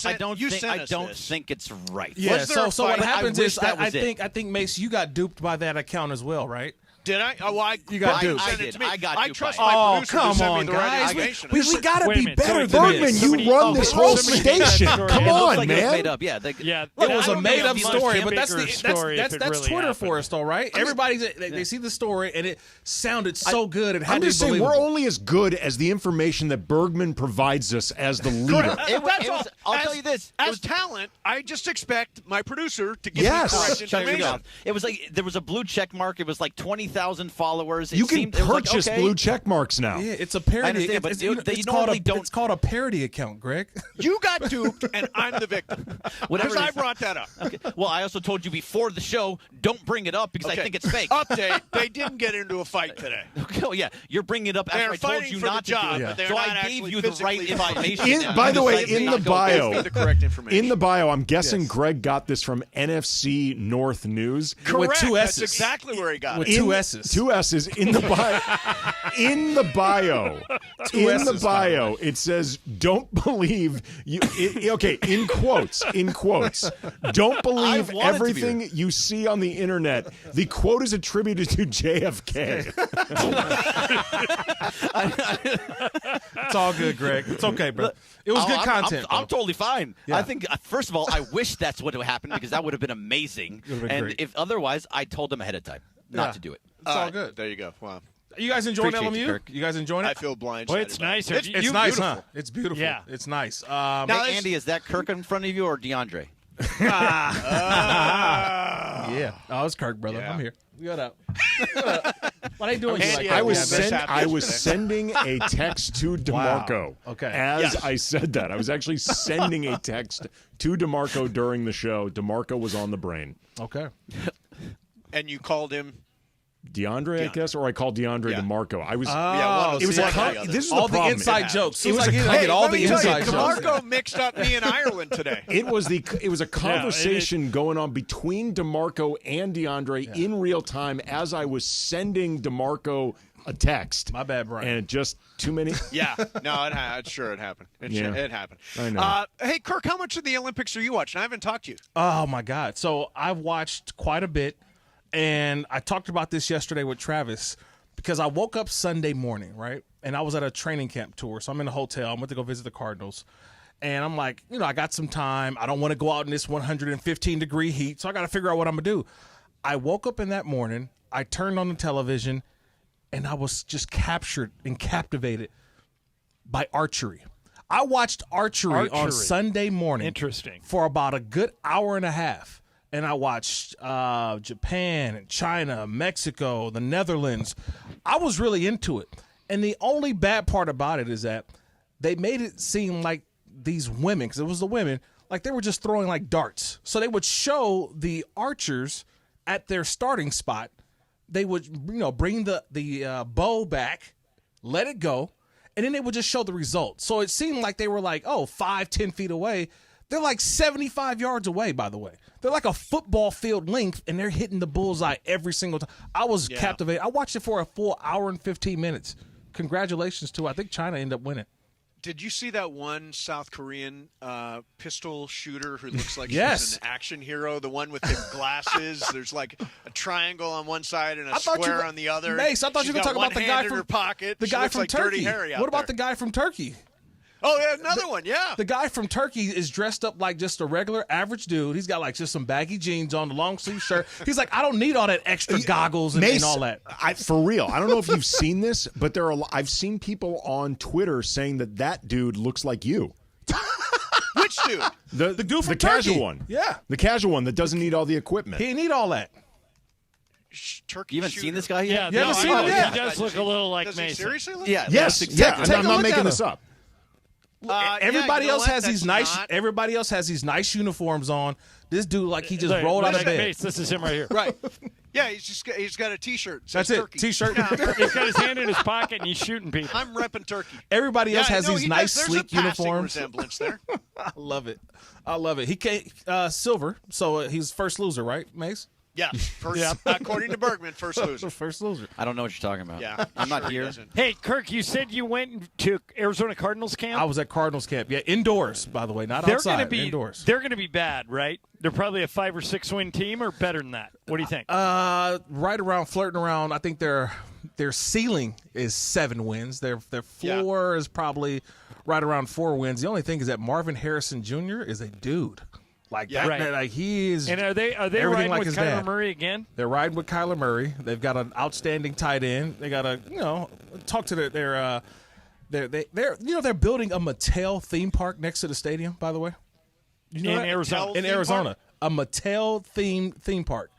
think it's right. Yeah. So what happens is I think Mace, you got duped by that account as well, right? Did I? You got duped. I got I duped. trust my producer come to send on, me the right guys. information. We got to be better than Bergman, this. you run this whole station. Come on, man. It was made up. Yeah, it was a made-up story, but that's really Twitter for us, though, right? Everybody they see the story and it sounded so good. It had I'm to be just saying believable. we're only as good as the information that Bergman provides us as the leader. I'll tell you this: as talent, I just expect my producer to give me correct information. It was like there was a blue check mark. It was like 20,000 followers. You can purchase blue check marks now. Yeah, it's a parody. It's called a parody account, Greg. You got duped, and I'm the victim. Because I brought that up. Okay. Well, I also told you before the show, don't bring it up because I think it's fake. Update: they didn't get into a fight today. Okay, well, yeah, you're bringing it up after I told you not to do it. So I gave you the right information. By the way, in the bio, the correct information. In the bio, I'm guessing Greg got this from NFC North News. Correct. With 2 S's. That's exactly where he got With it. 2 S's. 2 S's in the bio. In the bio. Two In the S's, bio, it says, "Don't believe you." Okay, in quotes. Don't believe I want it to be everything you see on the internet. The quote is attributed to JFK. It's all good, Greg. It's okay, bro. It was good content. I'm totally fine. Yeah. I think, first of all, I wish that's what would happen because that would have been amazing. Would've been And great. if otherwise, I told them ahead of time not Yeah. to do it. It's all good. There you go. Wow. You guys enjoying Appreciate you, LMU? Kirk. You guys enjoying it? I feel blindsided. Well, it's nice. It's You- nice, beautiful. huh? It's beautiful. Yeah. It's nice. Now, Andy, is that Kirk in front of you or DeAndre? Yeah. Oh, it's Kirk, brother. Yeah. I'm here. What up? What are you doing? Andy, here? I was happened sending a text to DeMarco. Okay. As I said that, I was actually sending a text to DeMarco during the show. DeMarco was on the brain. Okay. And you called him. DeAndre, I guess, or I called DeAndre DeMarco. I was. Oh, it was see, a. I got This is all the problem. inside jokes. It was I a. get all let the me tell inside you, jokes. DeMarco mixed up me in Ireland today. It was a conversation going on between DeMarco and DeAndre in real time as I was sending DeMarco a text. My bad, Brian. And just too many. Yeah, no, it happened. It happened. I know. Hey, Kirk, how much of the Olympics are you watching? I haven't talked to you. Oh my God! So I've watched quite a bit, and I talked about this yesterday with Travis because I woke up Sunday morning, right, and I was at a training camp tour. So I'm in a hotel. I went to go visit the Cardinals, and I'm like, I got some time. I don't want to go out in this 115-degree heat, so I got to figure out what I'm gonna do. I woke up in that morning. I turned on the television, and I was just captured and captivated by archery. I watched archery on Sunday morning. Interesting. For about a good hour and a half. And I watched Japan and China, Mexico, the Netherlands. I was really into it. And the only bad part about it is that they made it seem like these women, because it was the women, like they were just throwing like darts. So they would show the archers at their starting spot. They would, bring the bow back, let it go, and then they would just show the result. So it seemed like they were like, 5-10 feet away. They're like 75 yards away, by the way. They're like a football field length, and they're hitting the bullseye every single time. I was captivated. I watched it for a full hour and 15 minutes. Congratulations to, I think China ended up winning. Did you see that one South Korean pistol shooter who looks like Yes. he's an action hero? The one with the glasses. There's like a triangle on one side and a I thought you square were- on the other. Mace, I thought you were She's talking got about the one guy hand in from her pocket. The She guy looks from like Turkey. Dirty Harry out What about there. the guy from Turkey? Oh, yeah, another one. Yeah. The guy from Turkey is dressed up like just a regular average dude. He's got like just some baggy jeans on, the long sleeve shirt. He's like, I don't need all that extra goggles and Mace, all that. For real, I don't know if you've seen this, but I've seen people on Twitter saying that dude looks like you. Which dude? The dude from the casual Turkey. one. Yeah. The casual one that doesn't need all the equipment. He didn't need all that. Turkey You haven't shooter. seen this guy yet? Yeah, You haven't seen him yet? he does look a little like Does he Mason. seriously look? Yeah. Yes, that's exactly. Take I'm a not look making at this him. up. Everybody you know else what? has these That's nice. not- Everybody else has these nice uniforms on. This dude, like he just Look, rolled out look of at bed. Mace. This is him right here. Right. Yeah, he's got a T-shirt. Says That's it. Turkey. T-shirt. He's got his hand in his pocket and he's shooting people. I'm repping Turkey. Everybody else Yeah, has no, these he nice, does. sleek There's a passing uniforms. resemblance there. I love it. I love it. He came silver, so he's first loser, right, Mace? Yeah, according to Bergman, first loser. First loser. I don't know what you're talking about. Yeah, I'm not sure he here. doesn't. Hey, Kirk, you said you went to Arizona Cardinals camp? I was at Cardinals camp. Yeah, indoors, by the way, not They're outside. gonna be Indoors. They're going to be bad, right? They're probably a 5 or 6 win team, or better than that. What do you think? Right around, flirting around. I think their ceiling is 7 wins. Their floor is probably right around 4 wins. The only thing is that Marvin Harrison Jr. is a dude. Like Yeah. that, Right. like he is. And are they everything riding like with his Kyler dad. Murray again? They're riding with Kyler Murray. They've got an outstanding tight end. They got to talk to they're building a Mattel theme park next to the stadium. By the way, you know In that? Arizona. In Arizona, a Mattel theme park.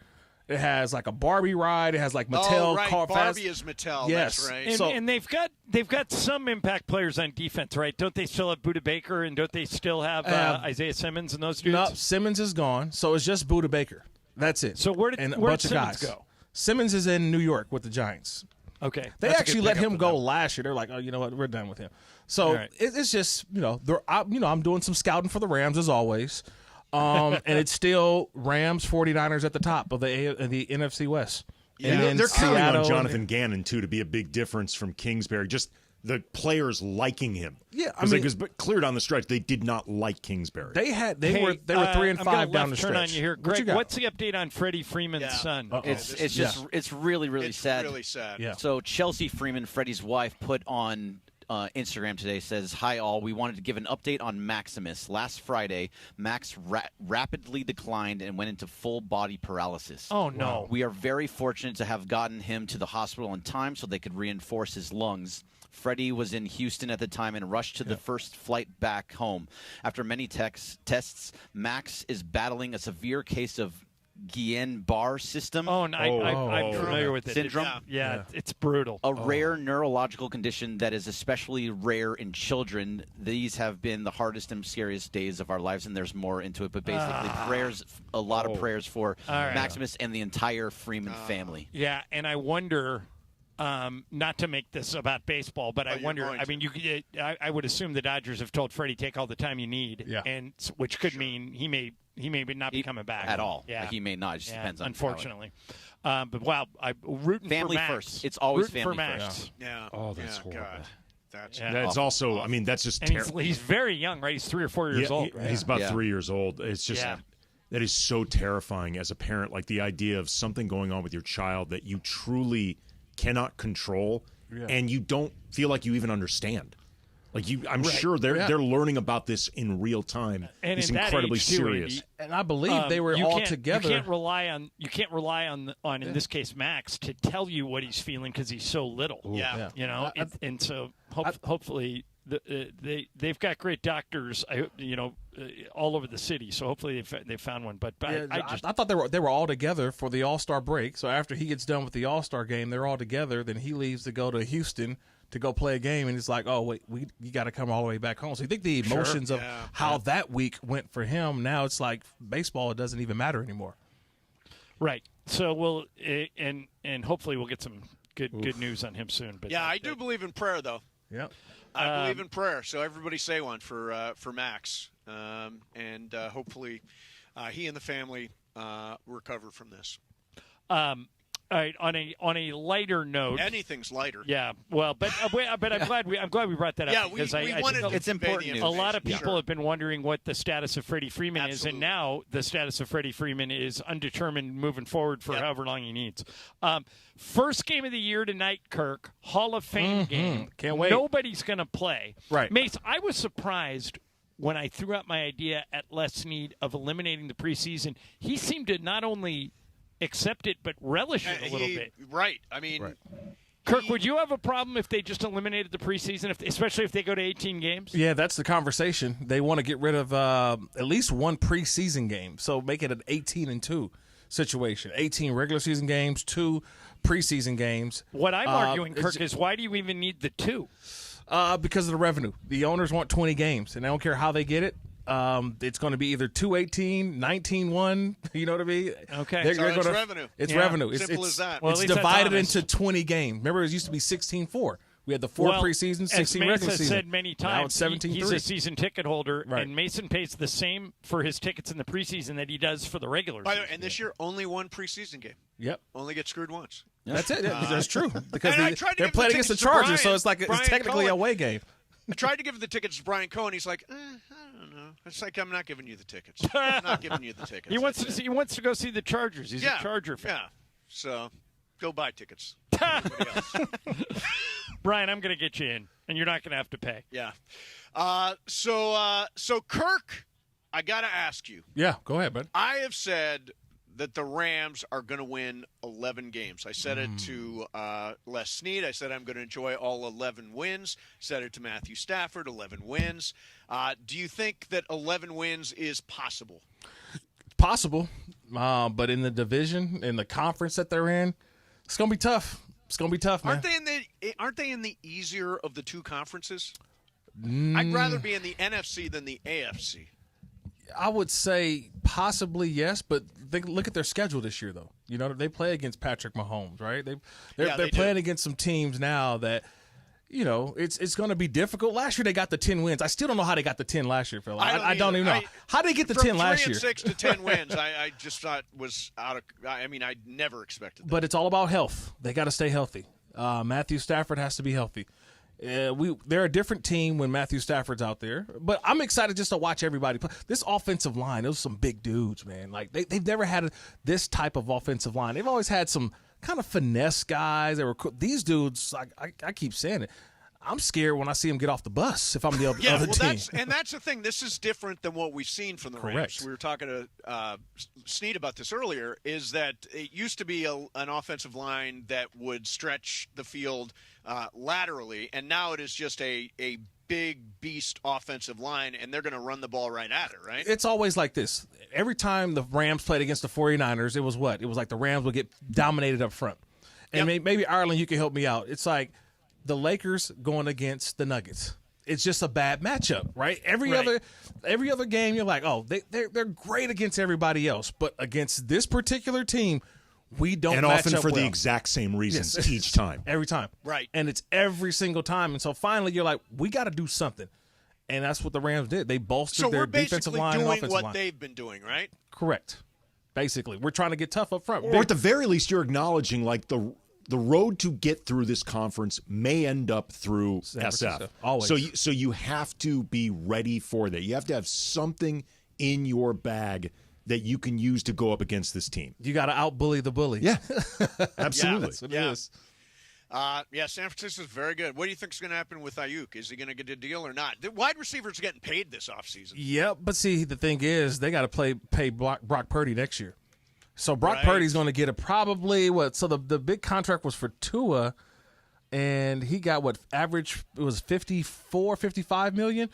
It has like a Barbie ride. It has like Mattel right. car Barbie fast. is Mattel. Yes. That's right. And, So- and they've got some impact players on defense, right? Don't they still have Budda Baker, and don't they still have Isaiah Simmons and those dudes? No, Simmons is gone, so it's just Budda Baker. That's it. So where did and a where bunch did of Simmons guys go? Simmons is in New York with the Giants. Okay, They That's a actually good let pickup him for go them. last year. They're like, oh, you know what, we're done with him. So All right. it's just I'm doing some scouting for the Rams as always, and it's still Rams 49ers at the top of the NFC West. And then they're counting Seattle on Jonathan Gannon too to be a big difference from Kingsbury. Just the players liking him. Yeah, I mean, it was clear down the stretch they did not like Kingsbury. They were 3-5 down the stretch. Turn on you here, Greg. What's the update on Freddie Freeman's son? It's really sad. Really sad. Yeah. So Chelsea Freeman, Freddie's wife, put on Instagram today, says, "Hi all, we wanted to give an update on Maximus. Last Friday, Max rapidly declined and went into full body paralysis. Oh no. We are very fortunate to have gotten him to the hospital in time so they could reinforce his lungs. Freddie was in Houston at the time and rushed to the first flight back home. After many tests, Max is battling a severe case of Guillain-Barré system. I'm familiar with it. Syndrome? Yeah, it's brutal. A rare neurological condition that is especially rare in children. These have been the hardest and scariest days of our lives, and there's more into it. But basically, a lot of prayers for Maximus and the entire Freeman family. Yeah, and I wonder... not to make this about baseball, but I wonder. I mean, I would assume the Dodgers have told Freddie take all the time you need, and which could mean he may not be coming back at all. Yeah, he may not. It just depends on unfortunately. But wow, I'm rooting family for Max. first. It's always rooting family for Max. first. Yeah. Oh, that's horrible. God. That's also. I mean, that's just and terrible. he's very young, right? He's 3 or 4 years old. Right? He's about 3 years old. It's just that is so terrifying as a parent. Like the idea of something going on with your child that you truly cannot control, and you don't feel like you even understand. Like I'm sure they're learning about this in real time. And it's in incredibly that age, too, serious. Andy, and I believe they were all together. You can't rely on in this case Max to tell you what he's feeling because he's so little. You know, and so hopefully they've got great doctors. All over the city. So hopefully they found one. But I thought they were all together for the All-Star break. So after he gets done with the All-Star game, they're all together. Then he leaves to go to Houston to go play a game, and it's like, oh wait, you got to come all the way back home. So you think the emotions of how that week went for him. Now it's like baseball; it doesn't even matter anymore. Right. So we'll and hopefully we'll get some good news on him soon. But I do believe in prayer, though. Yeah. I believe in prayer, so everybody say one for Max, and hopefully he and the family recover from this. All right, on a lighter note, anything's lighter. Yeah, well, but I'm glad we brought that up. Yeah, because we wanted it's important. A lot of people have been wondering what the status of Freddie Freeman is, and now the status of Freddie Freeman is undetermined moving forward for however long he needs. First game of the year tonight, Kirk, Hall of Fame game. Can't wait. Nobody's going to play. Right, Mace. I was surprised when I threw out my idea at Les Snead of eliminating the preseason. He seemed to not only accept it, but relish it a little bit. Right. I mean, Kirk, would you have a problem if they just eliminated the preseason, especially if they go to 18 games? Yeah, that's the conversation. They want to get rid of at least one preseason game, so make it an 18-2 situation. 18 regular season games, 2 preseason games. What I'm arguing, Kirk, is why do you even need the 2? Because of the revenue. The owners want 20 games, and they don't care how they get it. It's going to be either 2-18, 19-1. You know what I mean? Okay, it's revenue. It's revenue. Simple as that. It's divided into 20 games. Remember, it used to be 16-4. We had the 4 preseasons, 16 regular season. As Mason said many times, now it's 17-3. He's a season ticket holder, and Mason pays the same for his tickets in the preseason that he does for the regular season. And this year, only one preseason game. Yep. Only get screwed once. That's it. That's true. Because they're playing against the Chargers, so it's like it's technically a away game. I tried to give the tickets to Brian Cohen. He's like, I don't know. It's like, I'm not giving you the tickets. I'm not giving you the tickets. He wants to go see the Chargers. He's a Charger fan. Yeah. So go buy tickets. Brian, I'm going to get you in, and you're not going to have to pay. Yeah. So Kirk, I got to ask you. Yeah, go ahead, bud. I have said that the Rams are going to win 11 games. I said it to Les Snead. I said I'm going to enjoy all 11 wins. Said it to Matthew Stafford, 11 wins. Do you think that 11 wins is possible? Possible, but in the division, in the conference that they're in, it's going to be tough. It's going to be tough, man. Aren't they in the easier of the two conferences? I'd rather be in the NFC than the AFC. I would say possibly yes, but look at their schedule this year, though. You know, they play against Patrick Mahomes, right? They're playing against some teams now that, it's going to be difficult. Last year they got the 10 wins. I still don't know how they got the 10 last year, Phil. I don't even know. How did they get the 10 last year? From 3 and 6 to 10 wins, I just thought was out of – I never expected that. But it's all about health. They got to stay healthy. Matthew Stafford has to be healthy. They're a different team when Matthew Stafford's out there. But I'm excited just to watch everybody play. This offensive line, those are some big dudes, man. Like, they've never had this type of offensive line. They've always had some kind of finesse guys. These dudes, I keep saying it, I'm scared when I see them get off the bus if I'm the other team. That's the thing. This is different than what we've seen from the Rams. We were talking to Snead about this earlier, is that it used to be an offensive line that would stretch the field laterally, and now it is just a big beast offensive line, and they're going to run the ball right at it, right? It's always like this. Every time the Rams played against the 49ers, it was what? It was like the Rams would get dominated up front. And maybe, Ireland, you can help me out. It's like the Lakers going against the Nuggets. It's just a bad matchup, right? Every other game, you're like, oh, they're great against everybody else, but against this particular team, we don't and match often up for well. the exact same reasons each time. Every time. Right. And it's every single time. And so finally you're like, we got to do something. And that's what the Rams did. They bolstered their defensive line and offensive line. So we're basically doing what they've been doing, right? Correct. Basically. We're trying to get tough up front. Or at the very least, you're acknowledging like the road to get through this conference may end up through SF. Always. So you have to be ready for that. You have to have something in your bag that you can use to go up against this team. You got to out-bully the bully. Yeah, absolutely. That's what it is. San Francisco's very good. What do you think is going to happen with Ayuk? Is he going to get a deal or not? The wide receivers are getting paid this offseason. Yep, but see, the thing is, they got to pay Brock Purdy next year. So Brock Purdy's going to get probably what? So the big contract was for Tua, and he got what average? It was 55 million.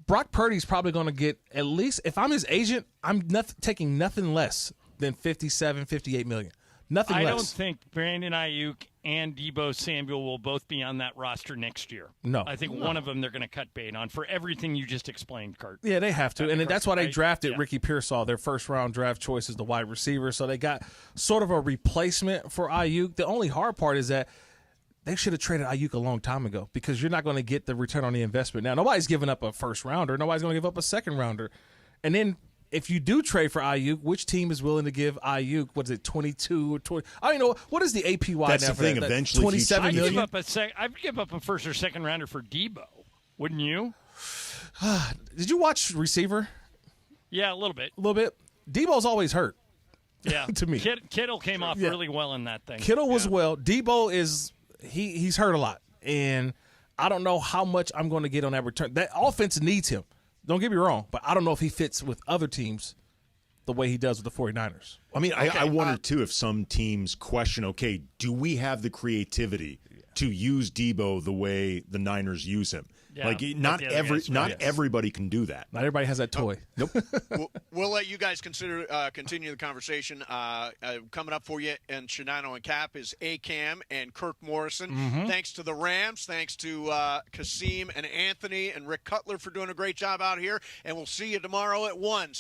Brock Purdy's probably going to get at least, if I'm his agent, I'm taking nothing less than 58 million. Nothing less. I don't think Brandon Ayuk and Deebo Samuel will both be on that roster next year. No. I think one of them they're going to cut bait on for everything you just explained, Kurt. Yeah, they have to. And that's why they drafted Ricky Pearsall, their first-round draft choice as the wide receiver. So they got sort of a replacement for Ayuk. The only hard part is that they should have traded Ayuk a long time ago because you're not going to get the return on the investment. Now, nobody's giving up a first-rounder. Nobody's going to give up a second-rounder. And then if you do trade for Ayuk, which team is willing to give Ayuk, what is it, 22 or 20? I don't know. What is the APY That's now the for thing. that? Eventually, $27 million? I'd give up a first or second rounder for Deebo. Wouldn't you? Did you watch Receiver? Yeah, a little bit. A little bit. Deebo's always hurt. Yeah. To me. Kittle came off really well in that thing. Kittle was well. Deebo is he's hurt a lot. And I don't know how much I'm going to get on that return. That offense needs him. Don't get me wrong, but I don't know if he fits with other teams the way he does with the 49ers. I mean, I wonder, too, if some teams question, okay, do we have the creativity to use Deebo the way the Niners use him? Yeah, like, not everybody can do that. Not everybody has that toy. Nope. We'll let you guys continue the conversation. Coming up for you and Shinano and Cap is ACAM and Kirk Morrison. Mm-hmm. Thanks to the Rams. Thanks to Kasim and Anthony and Rick Cutler for doing a great job out here. And we'll see you tomorrow at 1.